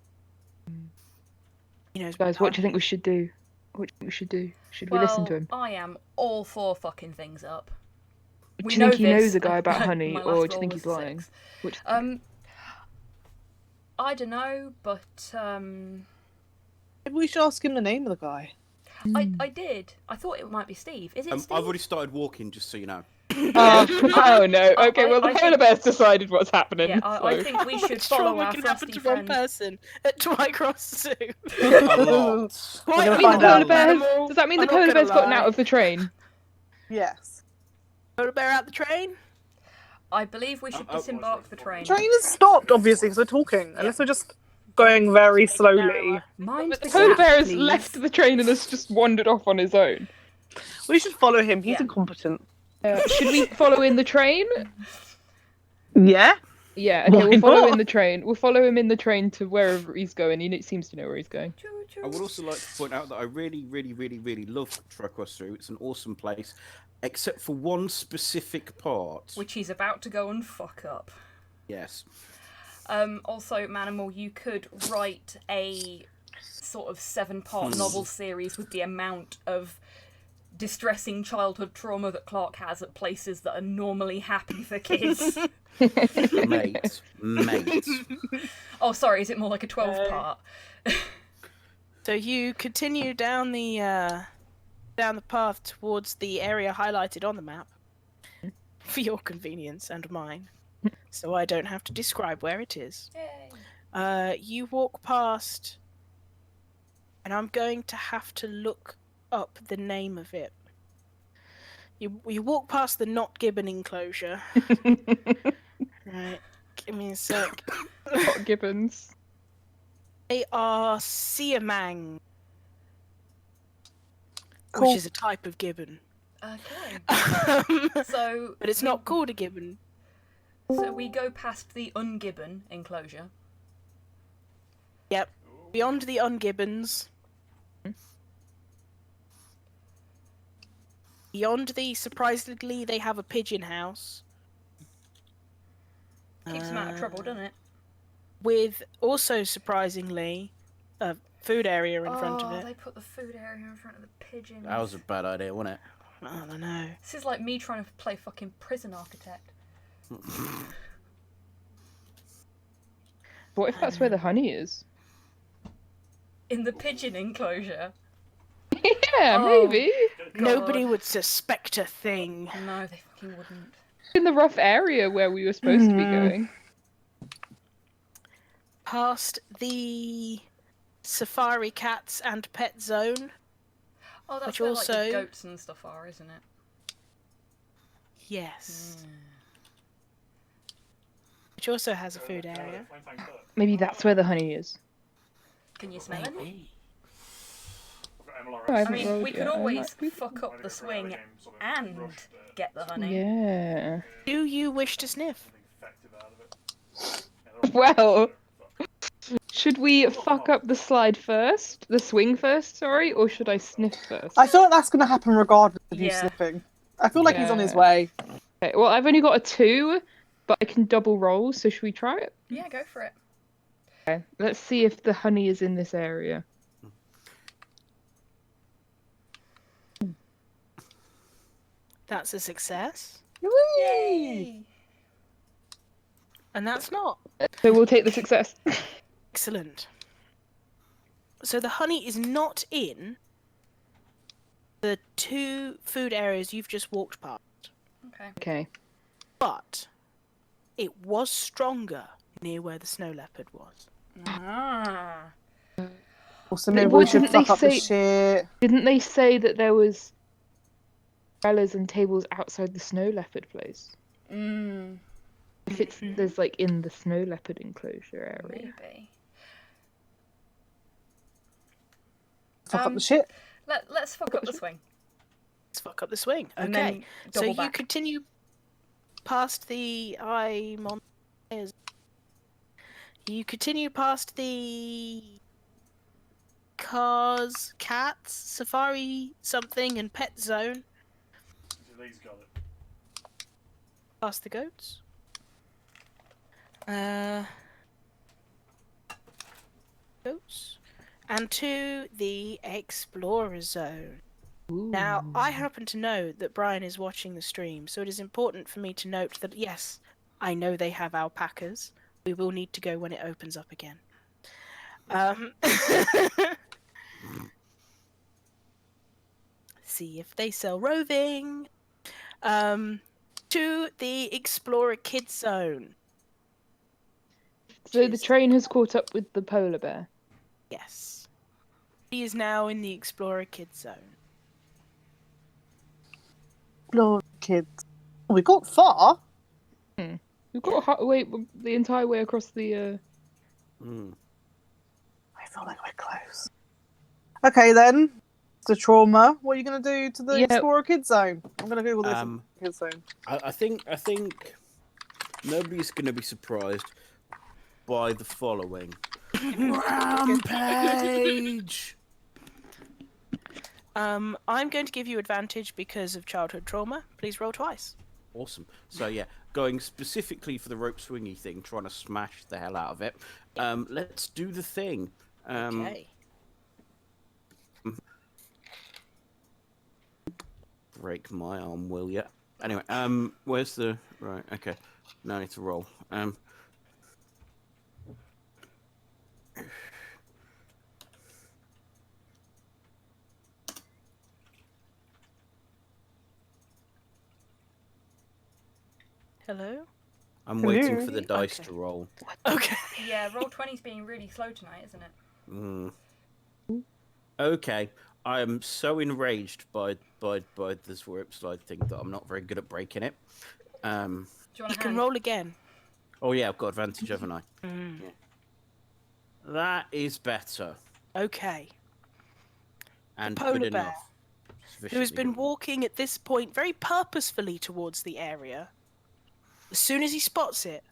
You know, Guys, what do you think we should do? What do you think we should do? Should we listen to him? I am all for fucking things up. Do you think he knows a guy about honey, My or last do you roll think was he's lying? 6. What do you think? I don't know, but Maybe we should ask him the name of the guy. I did. I thought it might be Steve. Is it Steve? I've already started walking, just so you know. Oh no. Okay, well the I polar think- bear's decided what's happening. Yeah, I so- think we should much follow trauma our can happen frosty to one friend. person at Twycross Zoo. A lot. Quite gonna a Does that mean the find lot, polar out. bear animal. does that mean I'm the not polar gonna bear's gotten lie. out of the train? Yes. Polar bear out the train? I believe we should disembark the train. Train has stopped, obviously, because we're talking. Unless we're just going very slowly. Mind the Polar gap, bear has please. left the train and has just wandered off on his own. We should follow him. He's Yeah. incompetent. Should we follow in the train? Yeah? Yeah, okay, Why we'll follow not? in the train. We'll follow him in the train to wherever he's going. He seems to know where he's going. I would also like to point out that I really, really, really, really love Twycross Zoo. It's an awesome place, except for one specific part. Which he's about to go and fuck up. Yes. Also, Manimal, you could write a sort of 7-part novel series with the amount of distressing childhood trauma that Clark has at places that are normally happy for kids. Mate. Oh, sorry, is it more like a 12-part? So you continue down the path towards the area highlighted on the map for your convenience and mine, so I don't have to describe where it is. You walk past, and I'm going to have to look up the name of it. You walk past the Not Gibbon enclosure. Right, give me a sec. What gibbons? They are Siamang, Cool. which is a type of gibbon. Okay. So, But it's not called a gibbon. So we go past the ungibbon enclosure. Yep. Beyond the ungibbons. Beyond the, surprisingly, they have a pigeon house. Keeps them out of trouble, doesn't it? With also, surprisingly, a food area in front of Oh, it. they put the food area in front of the pigeons. That was a bad idea, wasn't it? I don't know. This is like me trying to play fucking prison architect. What if that's where the honey is? In the pigeon enclosure. Yeah, Oh. maybe. God. Nobody would suspect a thing. No, they fucking wouldn't. In the rough area where we were supposed to be going. Past the safari cats and pet zone. Oh, that's Which where also- like the goats and stuff are, isn't it? Yes. Which also has a food area. Maybe that's where the honey is. Can you smell it? Maybe. I I haven't mean, rolled we could yet. I always might be- fuck up the swing and get the honey. Yeah. Do you wish to sniff? Well, should we fuck up the slide first? The swing first, sorry? Or should I sniff first? I feel like that's going to happen regardless of you Yeah. sniffing. I feel like he's on his Yeah. way. Okay, well, I've only got a 2, but I can double roll, so should we try it? Yeah, go for it. Okay, let's see if the honey is in this area. That's a success. Yay! And that's not. So we'll take the success. Excellent. So the honey is not in the 2 food areas you've just walked past, Okay. Okay. but it was stronger near where the snow leopard was. Ah. Also, But maybe what we should didn't they fuck up the say- shit. Didn't they say that there was umbrellas and tables outside the snow leopard place? Mm, If it's there's like in the snow leopard enclosure area. maybe. Fuck up the shit. Let's fuck up the swing. Let's fuck up the swing. And Okay. then So double you back. continue past the eye monsters. You continue past the cars, cats, safari something, and pet zone. Lee's got it. Past the goats. Goats. And to the explorer zone. Now, I happen to know that Brian is watching the stream, so it is important for me to note that, yes, I know they have alpacas. We will need to go when it opens up again. See if they sell roving. To the Explorer Kids Zone. So the train has caught up with the polar bear. Yes. He is now in the Explorer Kids Zone. Lord, kids. We got far. We've got the entire way across the. I feel like we're close. Okay, then. The trauma. What are you going to do to the Explorer Kids Zone? I'm going to Google this. Kids Zone. I think nobody's going to be surprised by the following. Rampage! I'm going to give you advantage because of childhood trauma. Please roll twice. Awesome. So yeah, going specifically for the rope swingy thing, trying to smash the hell out of it. Let's do the thing. Okay. Break my arm, will ya? Anyway, where's the right? Okay, now I need to roll. Hello? I'm waiting for the dice to roll. Okay. Yeah, roll 20's being really slow tonight, isn't it? Okay, I am so enraged by this rope slide thing that I'm not very good at breaking it. Do you want You can roll again. Oh yeah, I've got advantage, haven't I? Yeah. That is better. Okay. And polar good bear, enough. who has been walking at this point very purposefully towards the area. As soon as he spots it,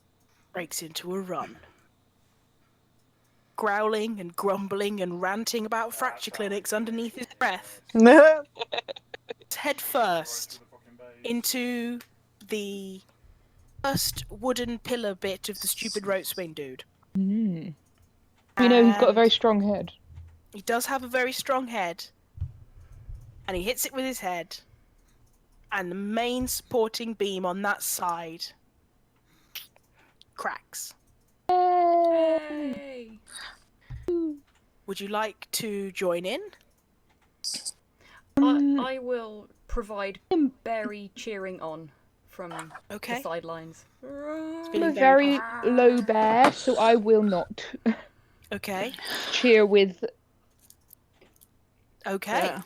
breaks into a run. Growling and grumbling and ranting about fracture clinics underneath his breath. Head first into the first wooden pillar bit of the stupid rope swing dude. We know he's got a very strong head. He does have a very strong head. And he hits it with his head. And the main supporting beam on that side cracks. Hey! Would you like to join in? I will provide Barry cheering on from the sidelines. I'm a very low bear, so I will not. Okay. Cheer with. Okay. Yeah.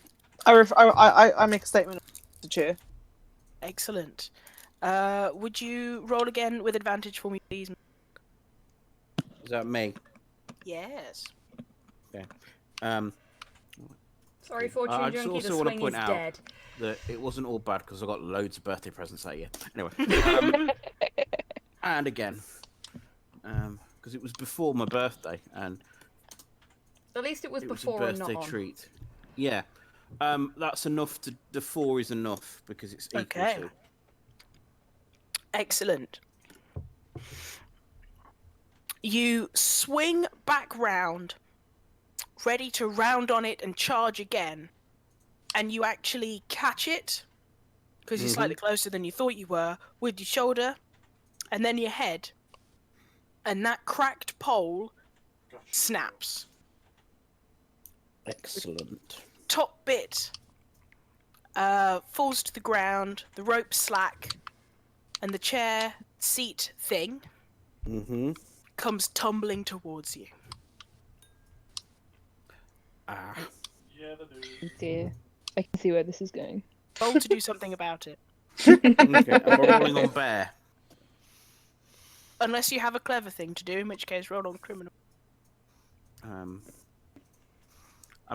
I make a statement to cheer. Excellent. Would you roll again with advantage for me, please? Is that me? Yes. Okay. Sorry, Fortune I just Junkie, the also want to swing point is out dead. that it wasn't all bad because I got loads of birthday presents that year. Anyway, and again, because it was before my birthday, and At least it was a before and birthday not on. treat. Yeah, that's enough to. The 4 is enough because it's equal to. Excellent. You swing back round, ready to round on it and charge again, and you actually catch it, because you're slightly closer than you thought you were, with your shoulder, and then your head, and that cracked pole snaps. Excellent. Top bit falls to the ground, the rope slack, and the chair seat thing comes tumbling towards you. Ah. Yeah, they do. Oh dear. I can see where this is going. Roll to do something about it. Okay, I'm rolling on bear. Unless you have a clever thing to do, in which case roll on criminal. I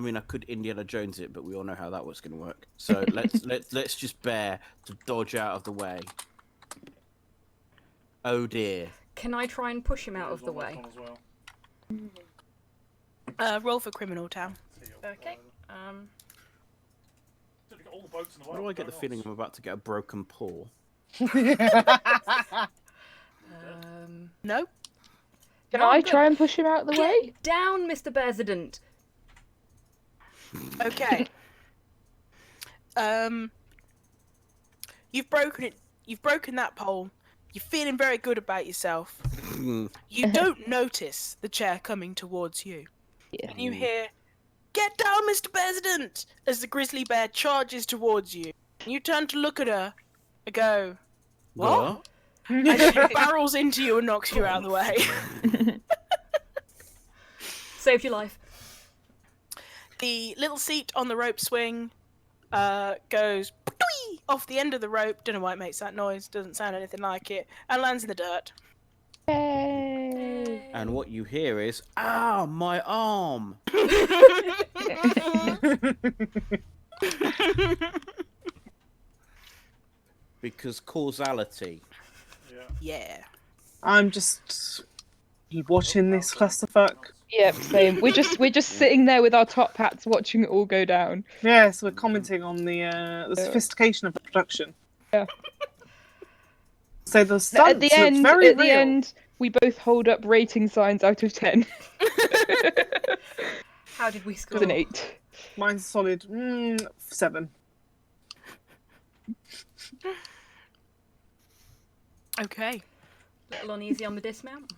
mean, I could Indiana Jones it, but we all know how that was going to work. So let's just bear to dodge out of the way. Oh dear. Can I try and push him out of the way? Roll for criminal, Tam. Okay. We've got all the boats in the Why world. do I get the going feeling on. I'm about to get a broken paw? No. Can No, I I'm good. try and push him out of the way? Get down, Mr. President. Okay. You've broken it. You've broken that pole. You're feeling very good about yourself. You don't notice the chair coming towards you. Yeah. And you hear, "Get down, Mr. President!" as the grizzly bear charges towards you. And you turn to look at her and go, "What?" And she barrels into you and knocks you out of the way. Saved your life. The little seat on the rope swing goes off the end of the rope. Don't know why it makes that noise. Doesn't sound anything like it. And lands in the dirt. Yay! And what you hear is, "Ah, my arm!" Because causality. Yeah. I'm just watching this clusterfuck. Yep, same. We're just sitting there with our top hats watching it all go down. Yes, we're commenting on the sophistication of the production. Yeah. So the stunts At the look end, very at the real. end, we both hold up rating signs out of 10. How did we score? It's an 8. Mine's solid 7. Okay. A little uneasy on the dismount,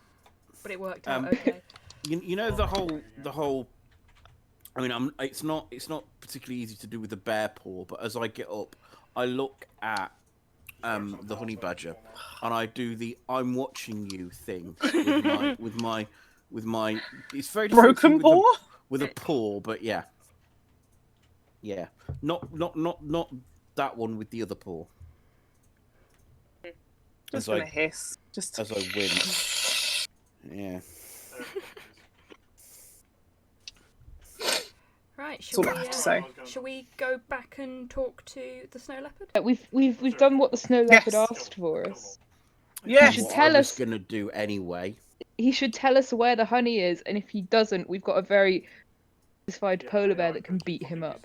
but it worked out okay. You know the whole. I mean, it's not particularly easy to do with the bear paw, but as I get up, I look at the honey badger, and I do the "I'm watching you" thing with my. It's very Broken paw? with a paw, but yeah, not that one with the other paw. Just As gonna I- hiss. Just As I wince. Yeah. Right, That's all I have to say. shall we go back and talk to the snow leopard? We've done what the snow leopard Yes. asked for us. yes. should What tell I was us- gonna do anyway. He should tell us where the honey is, and if he doesn't, we've got a very satisfied polar bear that can beat him up.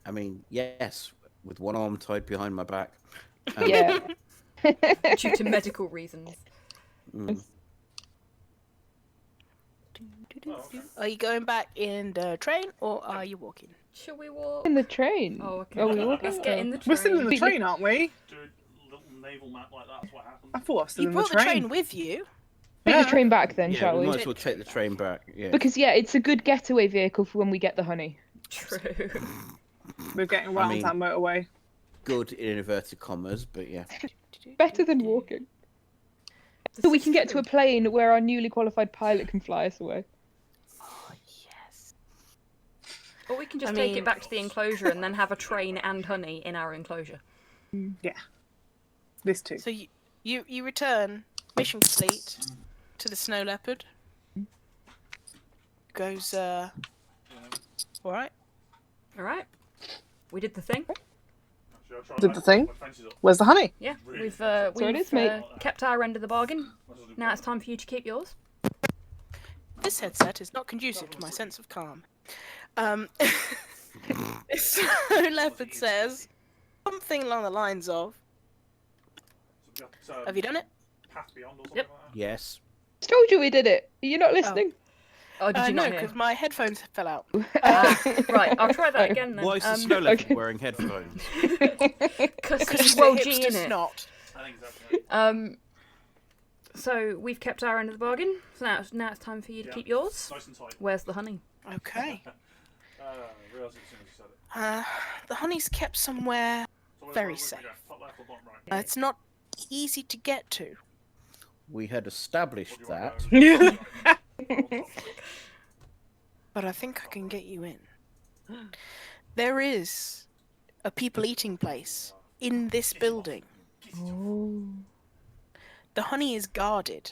I mean, yes, with one arm tied behind my back. Yeah. Due to medical reasons. Mm. Are you going back in the train or are you walking? Shall we walk? In the train. Oh, okay. Are we walking? Let's get in the train. We're still in the Wait, train, aren't we? Do a little naval map like that's what happened. I thought I was still You in the brought the train. train with you. Take Yeah. the train back then, Yeah, shall we we? might as well take the train back. Yeah. Because yeah, it's a good getaway vehicle for when we get the honey. True. We're getting around mean- that motorway. Good in inverted commas, but yeah. Better than walking. So we can get to a plane where our newly qualified pilot can fly us away. Oh, yes. Or we can just I take mean- it back to the enclosure and then have a train and honey in our enclosure. Yeah. This too. So you return, mission complete, to the snow leopard. Goes, alright. Alright. We did the thing. Did the thing? Where's the honey? Yeah. We've it is, mate. kept our end of the bargain. Now it's time for you to keep yours. This headset is not conducive to my sense of calm. This snow leopard says something along the lines of, have you done it? Path Beyond or something Yep. like that? Yes. Just told you we did it. Are you not listening? Oh, did you No, not hear? because my headphones fell out. Right, I'll try that again then. Why is the snow leopard okay. wearing headphones? Because Because he's he's a well G hipster in it. snot. I think exactly. So we've kept our end of the bargain. So now it's time for you to Yeah. keep yours. Nice and tight. Where's the honey? Okay. Realised it as soon as you said it. The honey's kept somewhere. So where's Very where we safe. go? Top left or bottom right? It's not easy to get to. We had established Or that. do you want to go top right? But I think I can get you in. There is a people eating place in this building. Oh. The honey is guarded.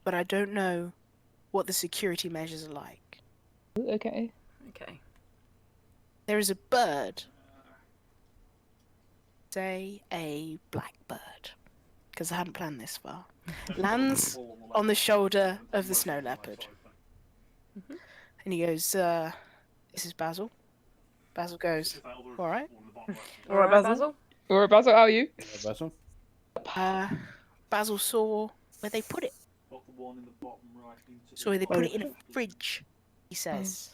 But I don't know what the security measures are like. Okay. Okay. There is a bird. Say a blackbird. Because I hadn't planned this far. Lands on the shoulder of the snow leopard. And he goes, this is Basil. Basil goes, all right. All right, Basil. Or Basil, how are you? Basil? Basil saw where they put it. Put the one in the bottom right into So they put it in a fridge, he says.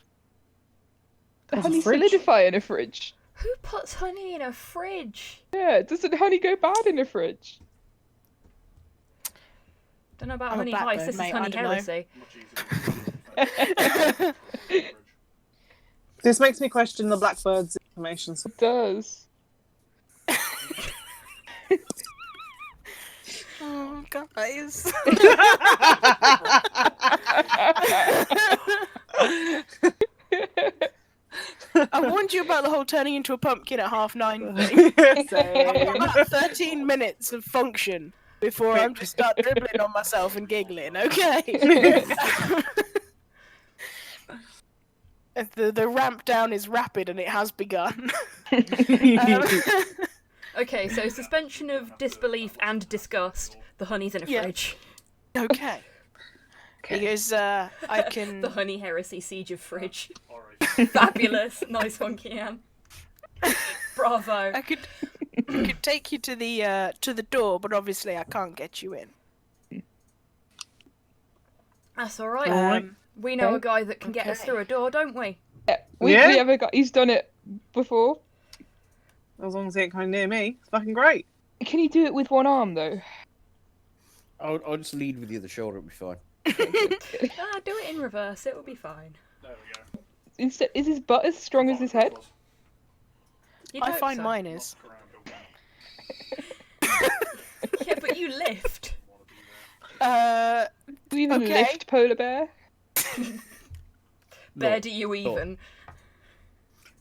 There's a Honey fridge? solidify in a fridge. Who puts honey in a fridge? Yeah, doesn't honey go bad in a fridge? Don't know about I'm a Honey blackbird, Heist. This mate, is I Honey don't know. Heresy. Much easier. This makes me question the Blackbird's information. It does. Oh, guys. I warned you about the whole turning into a pumpkin at 9:30 thing. I've Same. got about 13 minutes of function before I'm just start dribbling on myself and giggling, okay? The ramp down is rapid and it has begun. Okay, so suspension of disbelief and disgust. The honey's in a Yeah. fridge. Okay. Because I can... The Honey Heresy Siege of Fridge. Alright. Fabulous. Nice one, Kian. Bravo. I could take you to the door, but obviously I can't get you in. That's alright. Um, We know Okay. a guy that can get us Okay. through a door, don't we? Yeah, Yeah? we have a guy. He's done it before. As long as he ain't coming near me, it's fucking great. Can you do it with one arm though? I'll just lead with the other shoulder, it'll be fine. Do it in reverse. It will be fine. There we go. Instead, is his butt as strong as his head? You'd I hope find so. mine is. Yeah, but you lift. Do you even Okay. lift polar bear? Bear Look, do you even?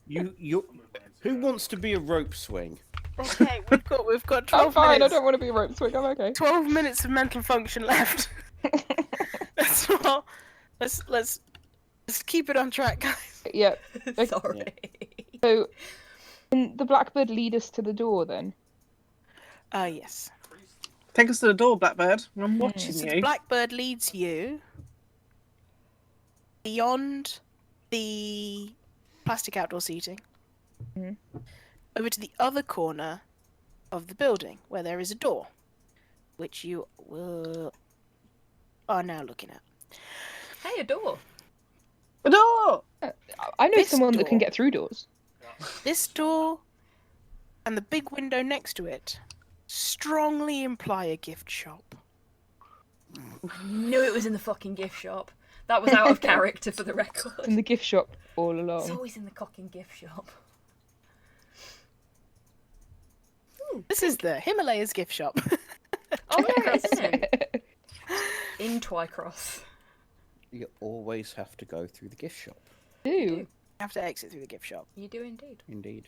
you. Who wants to be a rope swing? Okay, we've got 12 I'm fine. I minutes. don't want to be a rope swing. I'm okay. 12 minutes of mental function left. Let's keep it on track, guys. Yeah. Sorry. So, can the blackbird lead us to the door then? Yes. Take us to the door, Blackbird. I'm watching So you. the blackbird leads you beyond the plastic outdoor seating Mhm. over to the other corner of the building where there is a door, which you are now looking at. Hey, a door. The door! I know This someone that can door. get through doors. This door and the big window next to it strongly imply a gift shop. Knew it was in the fucking gift shop. That was out of character for the In record. the gift shop all It's along. always in the cocking gift shop. This is the Himalayas gift shop. Oh yeah, isn't it? In Twycross. You always have to go through the gift shop. Do. You have to exit through the gift shop. You do indeed. Indeed.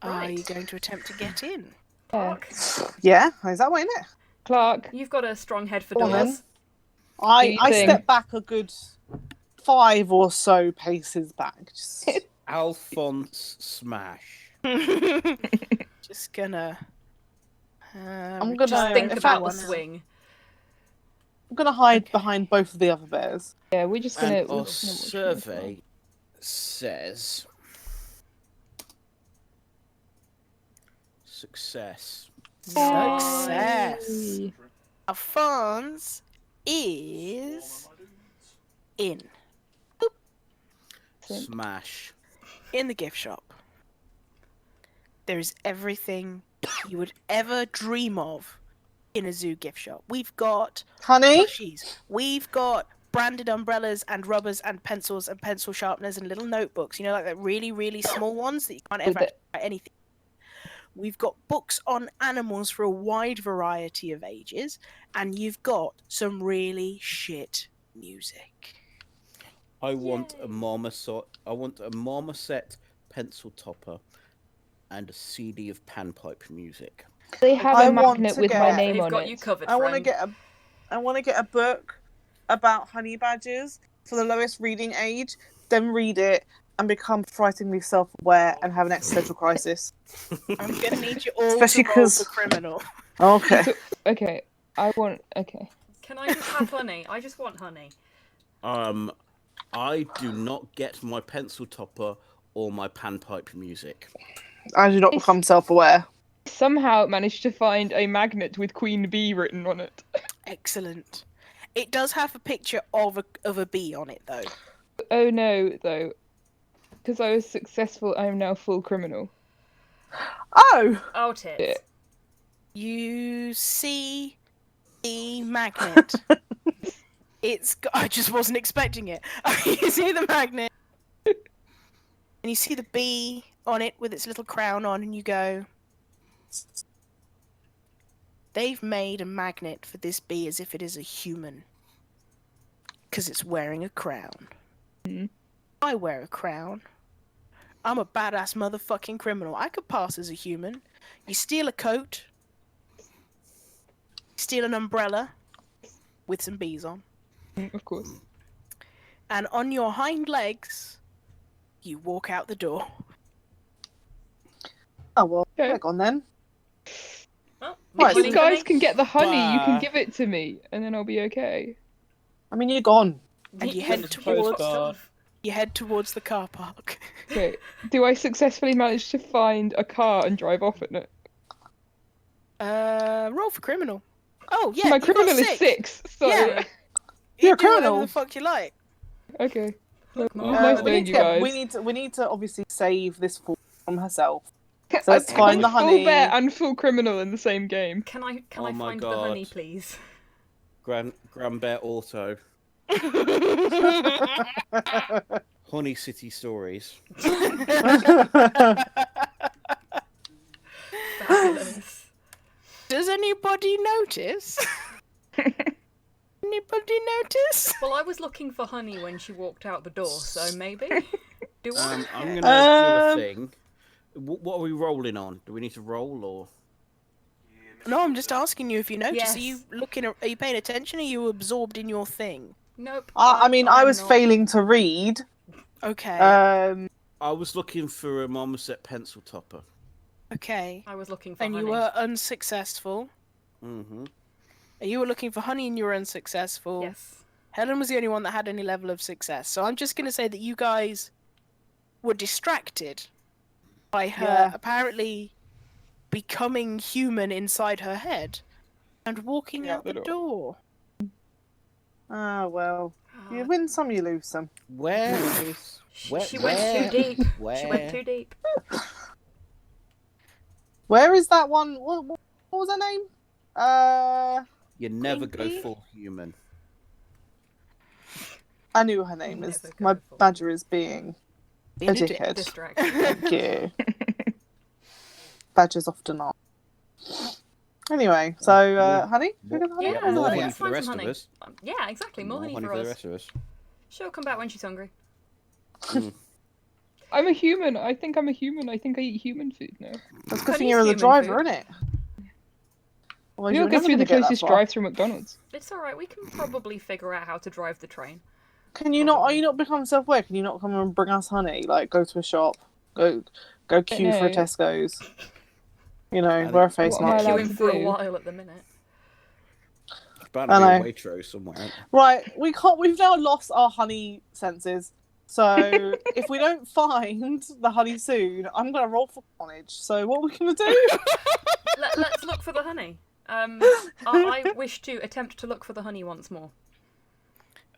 Are Right. you going to attempt to get in? Yeah. Yeah, is that what in it? Clark, You've got a strong head for Go on, doors. I you think? step back a good 5 or so paces back. Just... Alphonse Smash. Just gonna. I'm gonna Just think in about the fact, swing. I'm gonna hide behind both of the other bears. yeah, we're just gonna. And we're our just gonna watch them as well. survey says success. Success. Yay. Alphonse is in Smash. the gift shop. There is everything you would ever dream of in a zoo gift shop. We've got Honey? plushies. We've got branded umbrellas and rubbers and pencils and pencil sharpeners and little notebooks. You know, like the really, really small ones that you can't ever With actually write anything. We've got books on animals for a wide variety of ages, and you've got some really shit music. I want a marmoset. I want a marmoset pencil topper and a CD of panpipe music. They have I a want magnet to with my get- name They've on got it. you covered, I want to friend. get a book about honey badgers for the lowest reading age, then read it and become frighteningly self-aware and have an existential crisis. I'm gonna need you all Especially to roll 'cause- for criminal. Okay. So, okay, I want. Okay. Can I just have honey? I just want honey. I do not get my pencil topper or my panpipe music. I do not become self-aware. Somehow managed to find a magnet with Queen Bee written on it. Excellent. It does have a picture of a bee on it, though. Oh no, though. Because I was successful, I am now full criminal. Oh! Oh, tits. You see the magnet. I just wasn't expecting it. You see the magnet, and you see the bee on it with its little crown on, and you go, they've made a magnet for this bee as if it is a human. Because it's wearing a crown. I wear a crown. I'm a badass motherfucking criminal. I could pass as a human. You steal a coat. Steal an umbrella. With some bees on. Of course. And on your hind legs, you walk out the door. Oh, well, Okay. click on then. Well, Right, If money you for guys me. can get the honey, you can Bye. give it to me, and then I'll be okay. I mean, you're gone. And you You head got towards stuff. you head towards the car park. Okay. Do I successfully manage to find a car and drive off in it? Roll for criminal. Oh yeah, My you got criminal is 6. 6, so Yeah. You're You a do whatever criminal. the fuck you like. okay. Look, Well, Mom. nice we knowing need you to guys. we need to obviously save this fool from herself. So I- let's find the I'm full honey. bear and full criminal in the same game. Can I Oh my find the God. honey, please? Grand Bear Auto. Honey City Stories. Fabulous. Does anybody notice? Anybody notice? Well, I was looking for honey when she walked out the door, so maybe. Do I? I'm gonna do a thing. What are we rolling on? Do we need to roll or? No, I'm just asking you if you notice. Yes. Are you looking? Are you paying attention? Are you absorbed in your thing? Nope. I mean, I I'm was not. failing to read. Okay. I was looking for a marmoset pencil topper. Okay. I was looking for And honey. you were unsuccessful. Mm-hmm. You were looking for honey and you were unsuccessful. Yes. Helen was the only one that had any level of success. So I'm just going to say that you guys were distracted by her Yeah. apparently becoming human inside her head and walking Yeah, out the the door. Ah, well. You win some, you lose some. Where is? She went too deep. She Where? went too deep. Where is that one? What was her name? You never Queen go Bee? full human. I knew her name is. Never go My for- badger is being Being a a dick. dickhead. Distracted. Thank you. Badgers often are. Anyway, so honey, we're gonna honey. Yeah, Where's the more honey? honey let's for the find rest some of honey. us. Yeah, exactly. More honey for the us. rest of us. She'll come back when she's hungry. I'm a human. I think I'm a human. I think I eat human food now. That's good thing Honey's you're the human driver, food. isn't it? Otherwise, You'll you're get never through the gonna get that closest far. drive-through McDonald's. It's alright, we can probably figure out how to drive the train. Can you not? Are Probably. you not become self-aware? Can you not come and bring us honey? Like, go to a shop, go queue for a No. Tesco's. You know, And wear a face what am I mask. allowed Queuing to for a do? while at the minute. It's bound I to be a know. Waitrose somewhere. Right, we can't. We've now lost our honey senses. So if we don't find the honey soon, I'm gonna roll for carnage. So what are we gonna do? Let's look for the honey. I wish to attempt to look for the honey once more.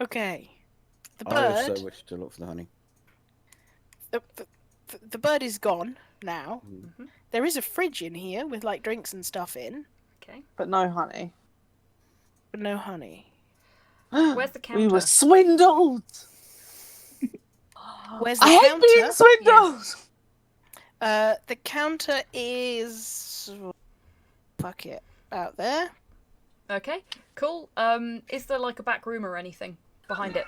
Okay. The I bird. also wish to look for the honey. The bird is gone now. Mhm. There is a fridge in here with like drinks and stuff in, Okay. But no honey. but no honey. Where's the counter? We were swindled. Where's the I hate counter? being swindled. The counter is fuck it out there. Okay, cool. Is there like a back room or anything behind it?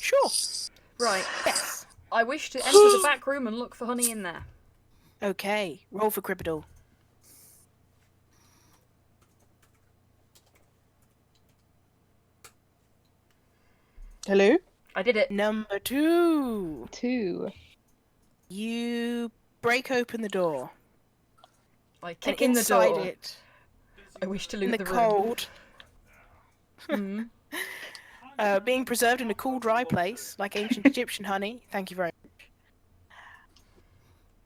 Sure. Right. Yes. I wish to enter the back room and look for honey in there. Okay. Roll for Cribidle. Hello. I did it. Number 2. 2. You break open the door. I And kick in the inside door. it, I wish to in loot the the room. cold, Being preserved in a cool, dry place, like ancient Egyptian honey, thank you very much,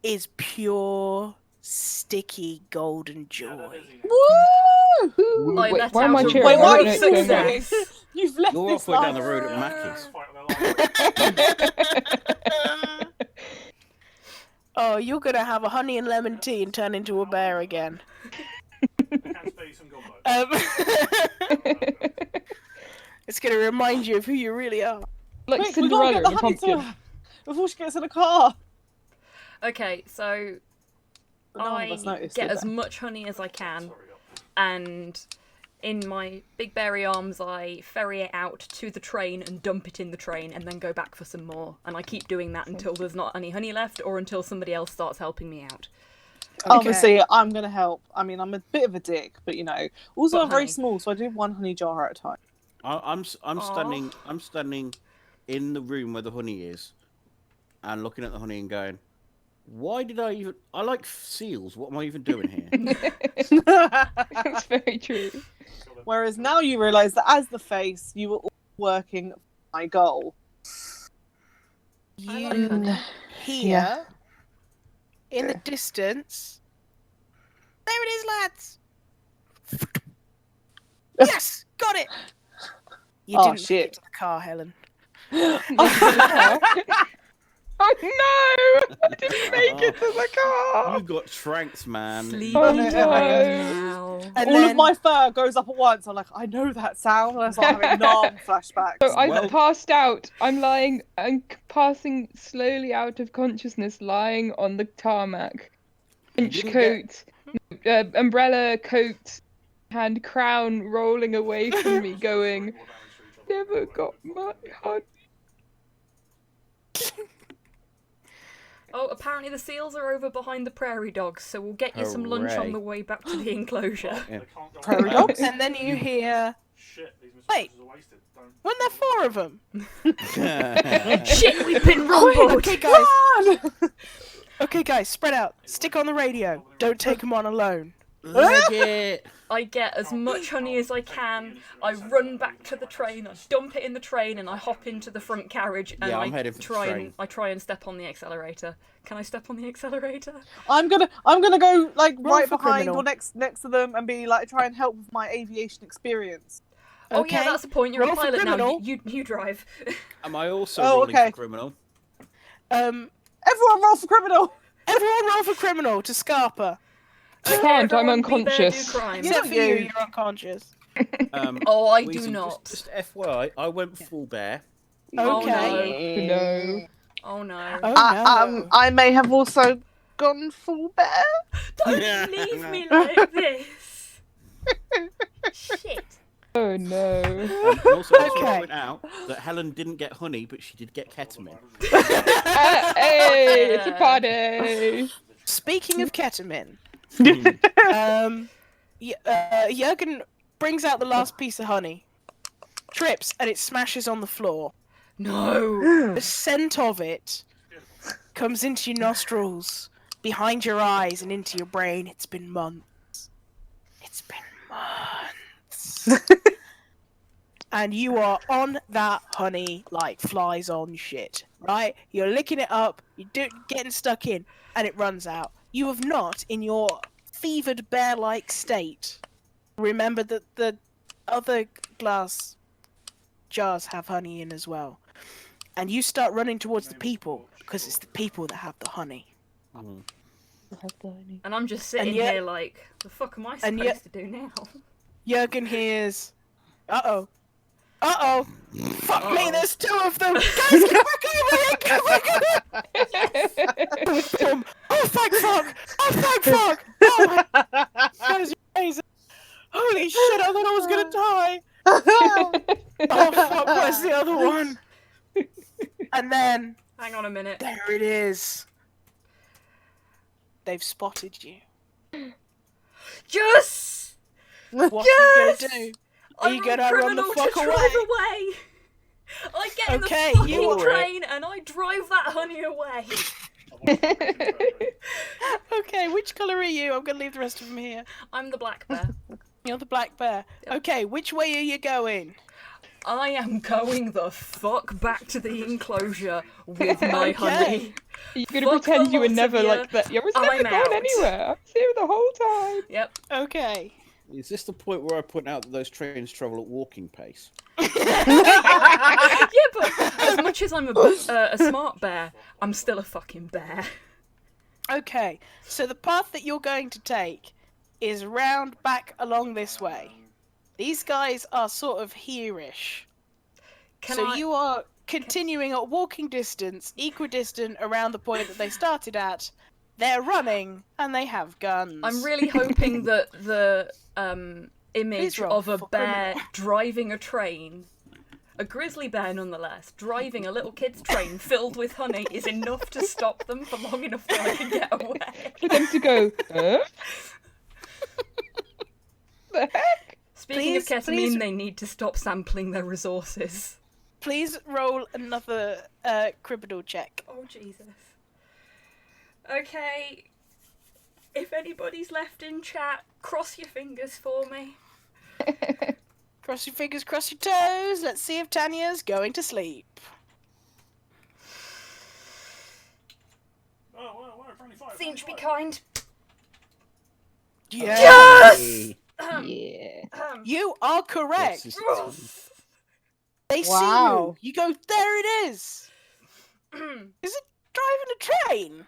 is pure, sticky, golden joy. Woo! I Wait, let why am I out a cheering? Wait, I what don't are know you what's going on. doing? You've left You're this halfway down the life. road at Mackey's. Fight their life. Oh, you're gonna have a honey and lemon tea and turn into a bear again. I can spare you some gumbo. It's gonna remind you of who you really are. Like Quick, we gotta Cinderella get the in a honey to pumpkin. her before she gets in the car. Okay, so None of I us noticed, get did as they? much honey as I can, and in my big berry arms I ferry it out to the train and dump it in the train and then go back for some more. And I keep doing that until there's not any honey left or until somebody else starts helping me out. Obviously, I'm gonna help. I mean, I'm a bit of a dick, but you know, also But I'm very honey. small, so I do one honey jar at a time. I'm standing in the room where the honey is, and looking at the honey and going, "Why did I even? I like seals. What am I even doing here?" That's very true. Whereas now you realise that as the face, you were all working for my goal. I You like honey. hear in the distance. There it is, lads. Yes, got it. You Oh, didn't make shit. it to the car, Helen. Oh no! I didn't make it to the car! You got tranked, man. Sleepy Oh, time no. now. And All then, of my fur goes up at once. I'm like, I know that sound. And I start having Nam flashbacks. So I've Well- passed out. I'm lying and passing slowly out of consciousness, lying on the tarmac. Trench didn't coat, umbrella coat, and crown rolling away from me, going, never got my honey. Oh, apparently the seals are over behind the prairie dogs, so we'll get you some lunch on Hooray. the way back to the enclosure. Yeah. Prairie dogs? and then you hear, Shit, these Wait. are wasted. Don't... weren't there 4 of them? Shit, we've been rumbled! Okay, guys. Run! Okay, guys, spread out. Stick on the radio. Don't take them on alone. Leg it. I get as much honey as I can, I run back to the train, I dump it in the train, and I hop into the front carriage, and Yeah, I'm heading for the train. I try and step on the accelerator. Can I step on the accelerator? I'm gonna go like Roll right for behind criminal. or next to them and be like try and help with my aviation experience. Oh yeah, that's the point, you're Roll a for pilot now, criminal. you drive. Am I also Oh, rolling okay. for criminal? Everyone roll for criminal. Everyone roll for criminal to Scarpa. I can't, I'm Everyone be there, do unconscious. crime. Except for you. you're unconscious. Oh, I Weezy, do not. Just FYI, I went full bear. Oh Okay. No. Oh no. Oh no. I may have also gone full bear. Don't leave me like this! Shit. Oh no. And also, I just want to Okay. point out that Helen didn't get honey, but she did get ketamine. Hey, it's a party! Speaking of ketamine, Jurgen brings out the last piece of honey, trips, and it smashes on the floor. No! The scent of it comes into your nostrils, behind your eyes, and into your brain. It's been months. It's been months. And you are on that honey like flies on shit, right? You're licking it up, you're getting stuck in, and it runs out. You have not, in your fevered bear-like state, remembered that the other glass jars have honey in as well. And you start running towards the people, because it's the people that have the honey. And I'm just sitting And yet- here like, the fuck am I and supposed yet- to do now? Jurgen hears, uh-oh. Uh-oh. Fuck me, there's 2 of them! Guys, get back over here! Get back over here! Boom. Oh, thank fuck! Oh, thank fuck! Oh, my... That is amazing! Holy shit, I thought I was gonna die! Oh, fuck, where's the other one? And then, Hang on a minute. there it is. They've spotted you. Yes! What Yes! are you gonna do? Are I'm you a gonna run the criminal fuck to away? drive away! I get in Okay, the fucking you- train and I drive that honey away! Okay, which colour are you? I'm gonna leave the rest of them here. I'm the black bear. You're the black bear. Yep. Okay, which way are you going? I am going the fuck back to the enclosure with my Okay. honey. You're gonna Fuck pretend the you were lot never of ya. like that. You was I'm never going out. anywhere. I was here the whole time. Yep. Okay. Is this the point where I point out that those trains travel at walking pace? Yeah, but as much as I'm a smart bear, I'm still a fucking bear. Okay, so the path that you're going to take is round back along this way. These guys are sort of here-ish. So you are continuing at walking distance, equidistant around the point that they started at. They're running, and they have guns. I'm really hoping that the image roll of a for bear criminal. driving a train, a grizzly bear nonetheless, driving a little kid's train filled with honey is enough to stop them for long enough that I can get away. For them to go, huh? The heck? Speaking of ketamine, please- they need to stop sampling their resources. Please roll another criminal check. Oh, Jesus. Okay. If anybody's left in chat, cross your fingers for me. Cross your fingers, cross your toes. Let's see if Tanya's going to sleep. Oh, well, friendly fire. Finch, be kind. Yes! Yeah. You are correct. Yes, They Wow. see you. You go, there it is. Is it driving a train?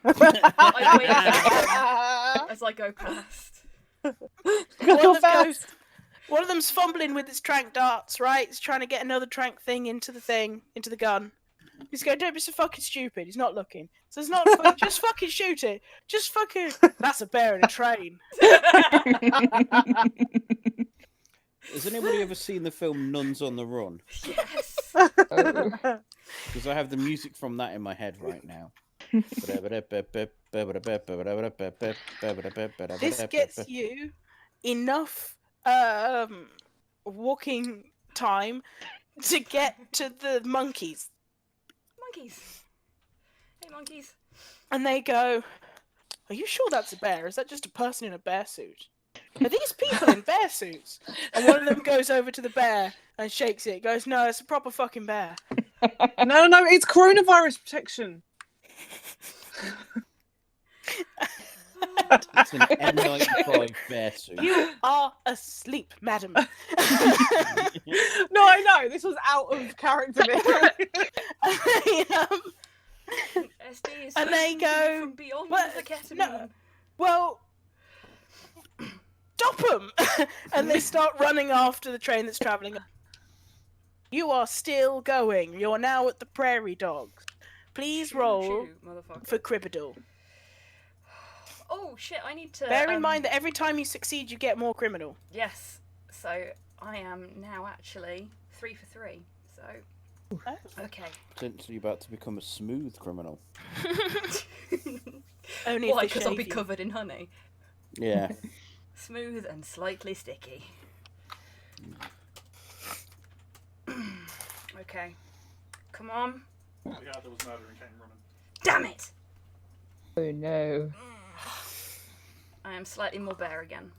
I wave as I go past. Go fast. One of them's fumbling with its trank darts, right? It's trying to get another trank thing into the gun. He's going, don't be so fucking stupid. He's not looking. So it's not, just fucking shoot it. Just fucking, that's a bear in a train. Has anybody ever seen the film Nuns on the Run? Yes. Because I have the music from that in my head right now. This gets you enough walking time to get to the monkeys. Monkeys. Hey, monkeys. And they go, are you sure that's a bear? Is that just a person in a bear suit? Are these people in bear suits? And one of them goes over to the bear and shakes it. Goes, no, it's a proper fucking bear. No, it's coronavirus protection. It's an N95 bear suit. You are asleep, madam. No, I know. This was out of character. SD is And they speaking go, from beyond "But the ketamine. no, well, stop them!" And they start running after the train that's travelling. You are still going. You're now at the Prairie Dogs. Please roll Choo, motherfucker. for Cribidle. Oh shit! I need to. Bear in mind that every time you succeed, you get more criminal. Yes. So I am now actually 3 for 3. So okay. Potentially about to become a smooth criminal. Only if Why? they Because I'll be shave you. covered in honey. Yeah. Smooth and slightly sticky. Okay. Come on. Yeah, there was murder and came running. Damn it! Oh no. I am slightly more bear again.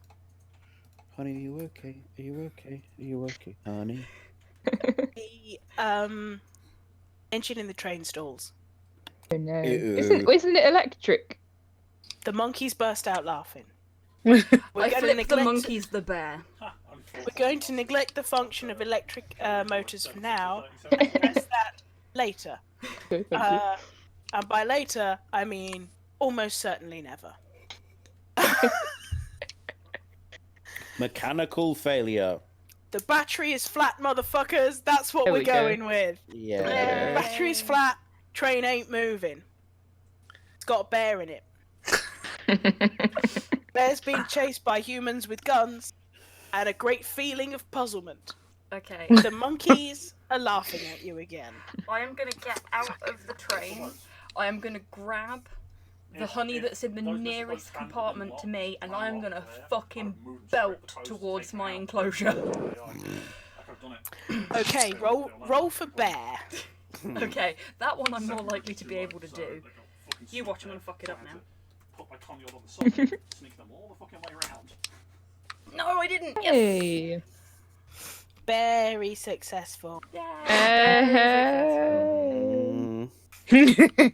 Honey, are you okay? Are you okay? Are you okay, honey? The engine in the train stalls. Oh no. Ew. Isn't it electric? The monkeys burst out laughing. I We're going to flipped the neglect. monkeys the bear. We're going to neglect the function of electric motors for now. Address that later. Okay, thank you. And by later, I mean almost certainly never. Mechanical failure. The battery is flat, motherfuckers. That's what There we're we go. going with. Yeah. Battery's flat. Train ain't moving. It's got a bear in it. Bear's being chased by humans with guns, and a great feeling of puzzlement. Okay. The monkeys are laughing at you again. I am gonna get out of the train. I am gonna grab the honey that's in the nearest compartment to me, and I am gonna fucking belt towards my enclosure. Okay, roll for bear. Okay, that one I'm more likely to be able to do. You watch, I'm gonna fuck it up now. Put my conyard on the side, sneak them all the fucking way around. No, I didn't. Yes. Hey. Very successful. Yeah. Very successful.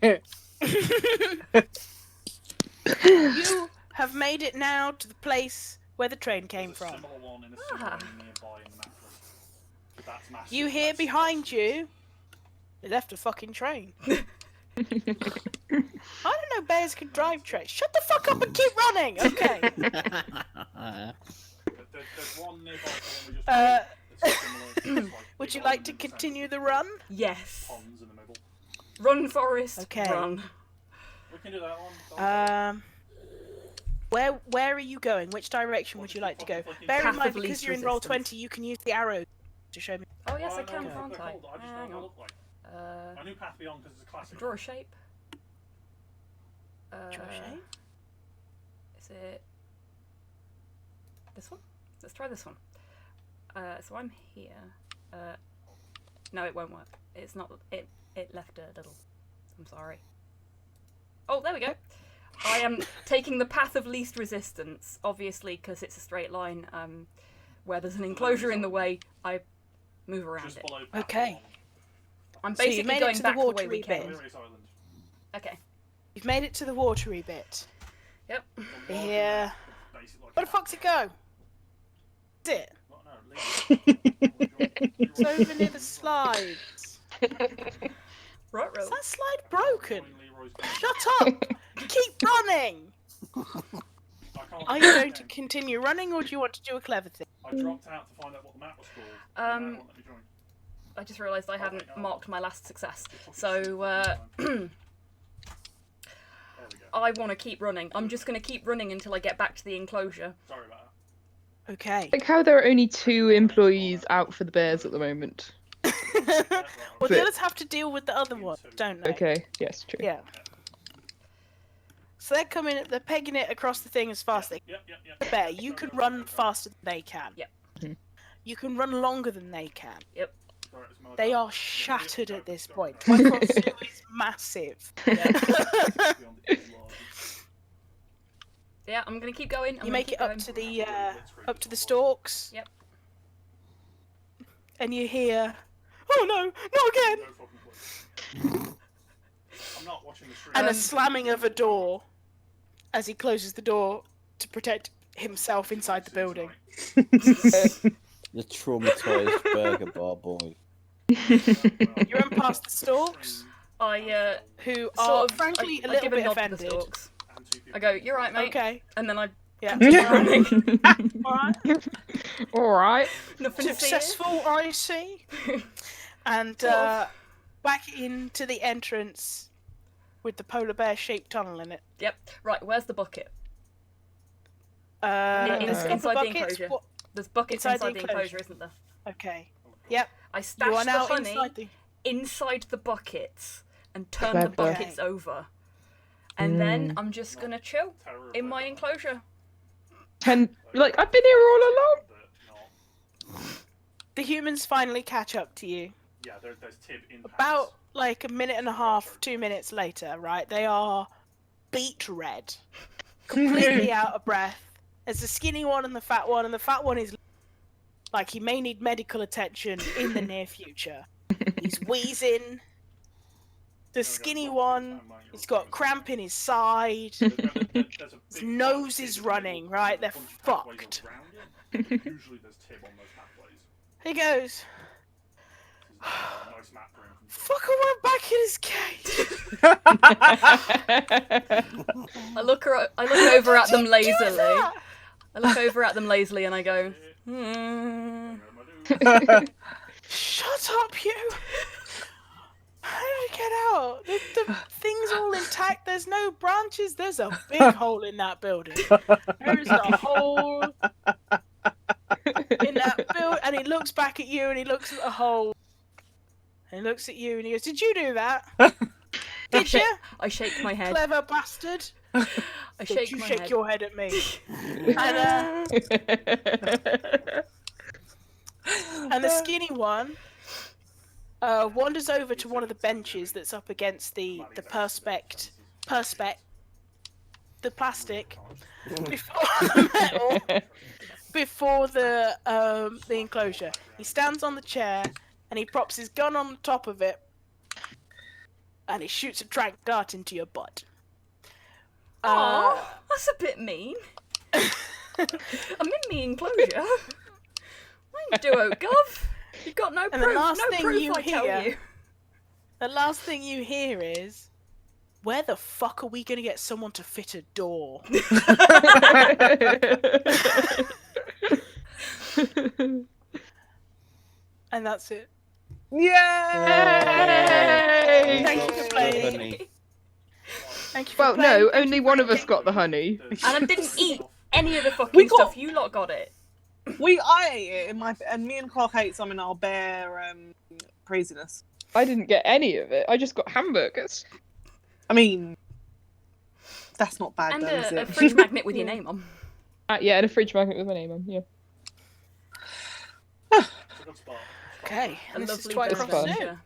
You have made it now to the place where the train came There's a from. similar one in a submarine nearby in the map list. That's massive. You hear behind you, they left a fucking train. I don't know bears can drive trains. Shut the fuck up and keep running! Okay. There's one nearby to the one we just Uh, played that's similar. It's like Would big you like island to in the centre continue with the run? Yes. ponds in the middle. Run, Forest. Okay. Run. We can do that one. Where are you going? Which direction would you like to go? Bear in Path mind, of because least you're in roll resistance. 20, you can use the arrow to show me. Oh yes, I know can, what can't they're I? called. I just know Hang what they on. look like. I knew Path Beyond because it's a classic. Draw a shape. Draw a shape? Is it this one? Let's try this one. So I'm here. No, it won't work. It's not. It left a little. I'm sorry. Oh, there we go. I am taking the path of least resistance, obviously, because it's a straight line. Where there's an enclosure in the way, I move around Just it. below Path Okay. Beyond. I'm So you basically made it going to the back the way watery we bit. came. Hilarious Island. Okay. You've made it to the watery bit. Yep. Yeah. Basic like Where the fuck's it go? Is it? It's No, over near the slides. Right, Is that slide broken? Leroy's Shut up! Keep running! Are you going to continue running, or do you want to do a clever thing? I dropped out to find out what the map was called. and now it won't let me join. I just realised I hadn't marked my last success. It took So, us there we go. I want to keep running. I'm just going to keep running until I get back to the enclosure. Sorry about Okay. Like how there are only 2 employees out for the bears at the moment. Well, the others have to deal with the other one, don't they? Okay, yes, true. Yeah. So they're coming, they're pegging it across the thing as fast as they Yep. can. Bear, you can run faster than they can. Yep. Mhm. You can run longer than they can. Yep. Sorry, it's my They bad. are shattered at this Sorry, point. sorry. My crossbow is massive. Beyond the large. Yeah, I'm going to keep going. You make it up to the stalks. Yep. And you hear, "Oh no, not again!" No fucking clue. I'm not watching the stream. And a slamming of a door as he closes the door to protect himself inside the building. The traumatized burger bar boy. You run past the stalks, who are sort of, frankly I a little give a bit nod to the offended. stalks. And 2 people. I go, "You're right, mate." Okay, And then I yeah. continue running. Alright. Alright. Nothing to see Successful, I see. And Sort of. back into the entrance with the polar bear shaped tunnel in it. Yep. Right, where's the bucket? There's a couple inside the buckets. enclosure. What- There's buckets Inside inside the the enclosure, isn't there? Okay. Yep. I You are stashed the now honey inside the. inside the buckets and turned the Clever. buckets over. And then I'm just going to chill Terror of in my burger. enclosure. And, like, I've been here all along. But not. The humans finally catch up to you. Yeah, there's Tib in pants. About like a minute and a half, 2 minutes later, right? They are beet red, completely out of breath. There's the skinny one and the fat one, and the fat one is like he may need medical attention in the near future. He's wheezing. The skinny one, he's got cramp in his side. There's a His big nose Tib is in the running, middle, right? there's They're a bunch of pathways fucked. around it, but usually there's Tib on those pathways. He goes, This is a nice map room from fucker went back in his cage. I look over at them Do lazily. that? I look over at them lazily and I go, Shut up, you! How did I get out? The thing's all intact. There's no branches. There's a big hole in that building. There's a hole in that building. And he looks back at you and he looks at the hole. And he looks at you and he goes, "Did you do that? Did you? I shake my head. Clever bastard. I Did shake you my shake head. your head at me?" And the skinny one wanders over to one of the benches that's up against the perspex, the plastic, before the metal, before before the enclosure. He stands on the chair and he props his gun on the top of it, and he shoots a trank dart into your butt. Oh, that's a bit mean. I'm in the enclosure. I do gov. You've got no And proof. the last No thing proof, you I tell hear- you. The last thing you hear is, where the fuck are we going to get someone to fit a door? And that's it. Yay! Thank you for playing. Honey. Thank you for Well, playing. no, Thank only you one for of us got the honey. And I didn't eat any of the fucking We got- stuff. You lot got it. I ate it and me and Clark ate some in our bear craziness. I didn't get any of it. I just got hamburgers. I mean, that's not bad, And though, is a it? fridge magnet with your name on. Yeah, and a fridge magnet with my name on. Yeah. It's a good spot. Okay, A and this is lovely Twice fun. Cross adventure.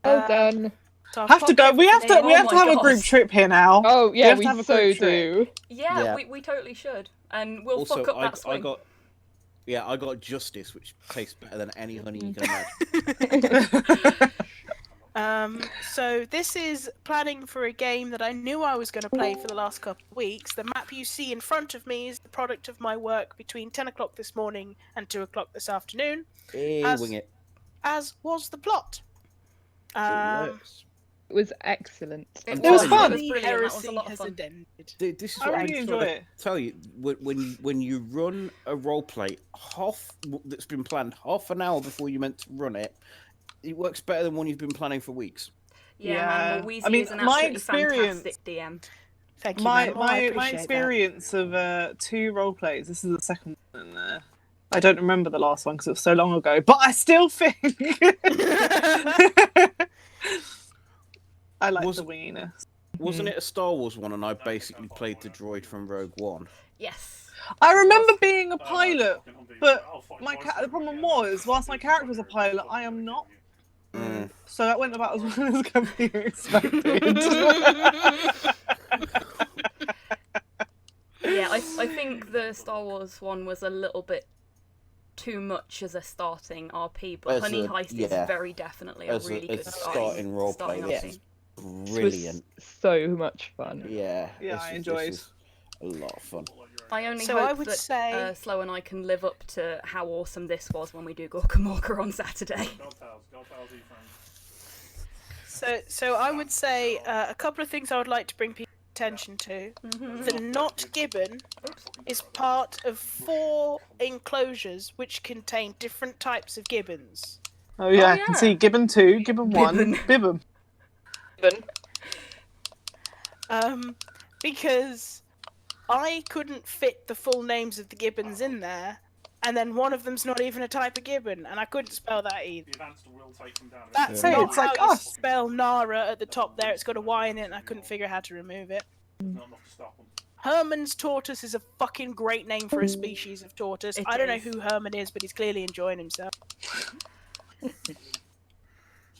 Well done. So I've Have to go. popped We have to. everything We in. have Oh to have my a group gosh. trip here now. Oh yeah, have we to have a so group trip. do. Yeah, Yeah. We totally should. And we'll Also, fuck up that I swing. got. Yeah, I got Justice, which tastes better than any honey you can imagine. So this is planning for a game that I knew I was going to play for the last couple of weeks. The map you see in front of me is the product of my work between 10 o'clock this morning and 2 o'clock this afternoon, Wing it. as was the plot. It works. It was excellent. It was was fun. It was brilliant. That was a Heresy lot of has fun. ended. This is I what really I'm enjoy trying to it. tell you. When you run a roleplay that's been planned half an hour before you meant to run it, it works better than one you've been planning for weeks. Yeah, man. Well, Weezy I mean, is an my absolutely experience- fantastic DM. Thank you, My man. Well, I my appreciate experience of 2 role plays. This is the second one. And, I don't remember the last one because it was so long ago. But I still think I like the winginess. Wasn't it a Star Wars one? And I basically played the droid from Rogue One. Yes. I remember being a Oh, pilot, fucking Humvee. but I'll fucking my voice the it. problem was, whilst my character was a pilot, I am not. Mm. So that went about as well as can be expected. Yeah, I think the Star Wars one was a little bit too much as a starting RP, but As Honey a- Heist yeah. is very definitely a As really a good starting roleplay, starting this RP. is It was brilliant. so much fun. Yeah. Yeah, this I is- enjoyed. This is a lot of fun. I only So hope I would that say- Slow and I can live up to how awesome this was when we do Gorkamorka on Saturday. Godpals, Ethan. So I would say a couple of things I would like to bring people's attention to. The not gibbon is part of 4 enclosures which contain different types of gibbons. Oh yeah, Oh, I can yeah. see Gibbon 2, Gibbon 1, Gibbon. Bibbum. Because I couldn't fit the full names of the gibbons in there, and then one of them's not even a type of gibbon, and I couldn't spell that either. The advanced will take them down. That's Yeah. not It's how like you us. spell Nara at the top there. It's got a Y in it, and I couldn't figure out how to remove it. Not enough to stop them. Herman's tortoise is a fucking great name for a species of tortoise. It I don't is. know who Herman is, but he's clearly enjoying himself.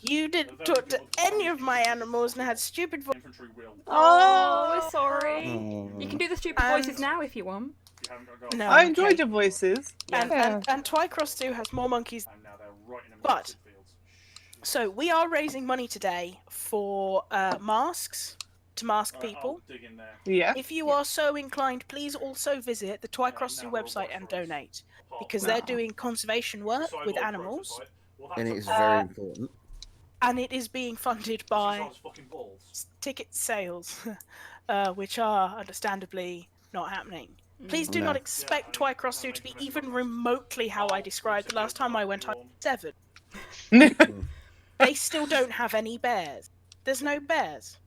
You didn't talk to any of my animals and had stupid voices. Infantry will. Oh, we're sorry. Mm. You can do the stupid voices now if you want. You haven't got to go. No, I okay. enjoyed your voices. And Twycross 2 has more monkeys. And now they're right in the But- fields. So we are raising money today for masks to mask people. I'll dig in there. Yeah. If you are so inclined, please also visit the Twycross 2 website and donate, because they're doing conservation work with animals, And it is very important. and it is being funded by ticket sales, which are understandably not happening. Please do No. not expect Twycross 2 to be even remotely how I described the last time I went on 7. They still don't have any bears. There's no bears.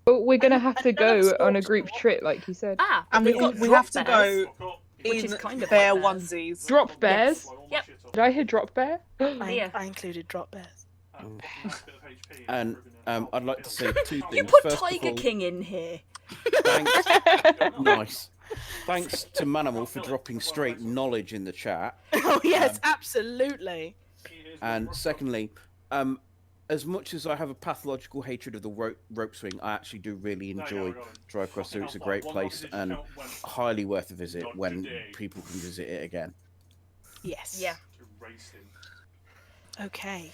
But we're gonna And- have to and none of go the on a sports group are- trip, like you said. Ah, And we've got we have to drop bears. go Which in is kind of bear like bears. onesies. Drop bears. Yep. Did I hear drop bear? Yeah. I included drop bears. And I'd like to say 2 things. You put First of Tiger all, King in here. Thanks. Nice. Thanks to Manimal for dropping straight knowledge in the chat. Oh yes, absolutely. And secondly, as much as I have a pathological hatred of the rope swing, I actually do really enjoy Dry Cross 2. It's a great place and highly worth a visit when people can visit it again. Yes. Yeah. Erase him. Okay.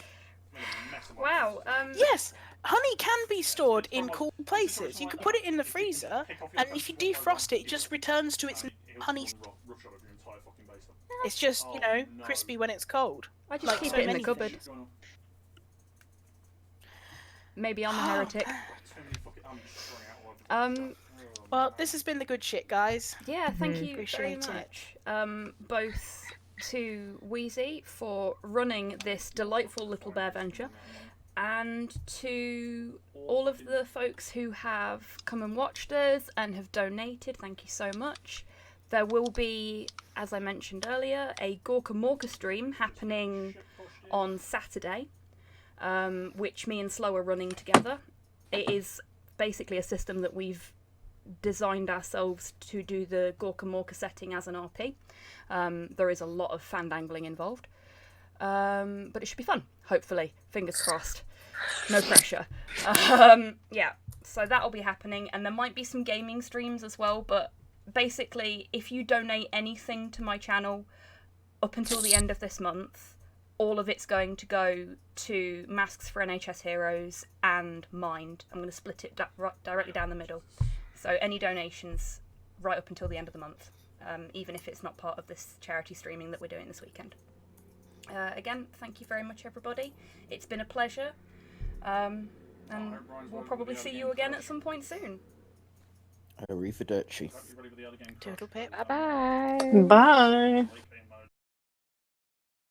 Made a mess of my Wow. face. Yes, honey can be stored in cool places. You could put it in the freezer, and if you defrost it, it just returns to its honey. Roughshod of your entire fucking base. It's just, Oh, no. crispy when it's cold. I just Like keep so it in the many cupboard. things. Maybe I'm a heretic. Too many fucking. I'm just throwing out all over the place. Oh, Well, no. this has been the good shit, guys. Yeah, thank you very Appreciate it. much. Both to Weezy for running this delightful little bear venture, and to all of the folks who have come and watched us and have donated. Thank you so much. There will be, as I mentioned earlier, a Gorka Morka stream happening on Saturday, which me and Slow are running together. It is basically a system that we've designed ourselves to do the Gorka Morka setting as an RP. There is a lot of fandangling involved, but it should be fun, hopefully. Fingers crossed. No pressure. Yeah, so that'll be happening, and there might be some gaming streams as well, but basically, if you donate anything to my channel up until the end of this month, all of it's going to go to Masks for NHS Heroes and Mind. I'm going to split it directly down the middle. So any donations right up until the end of the month, even if it's not part of this charity streaming that we're doing this weekend. Again, thank you very much, everybody. It's been a pleasure. And we'll probably see you again at some point soon. Arrivederci. Toodle pip. Bye bye. Bye.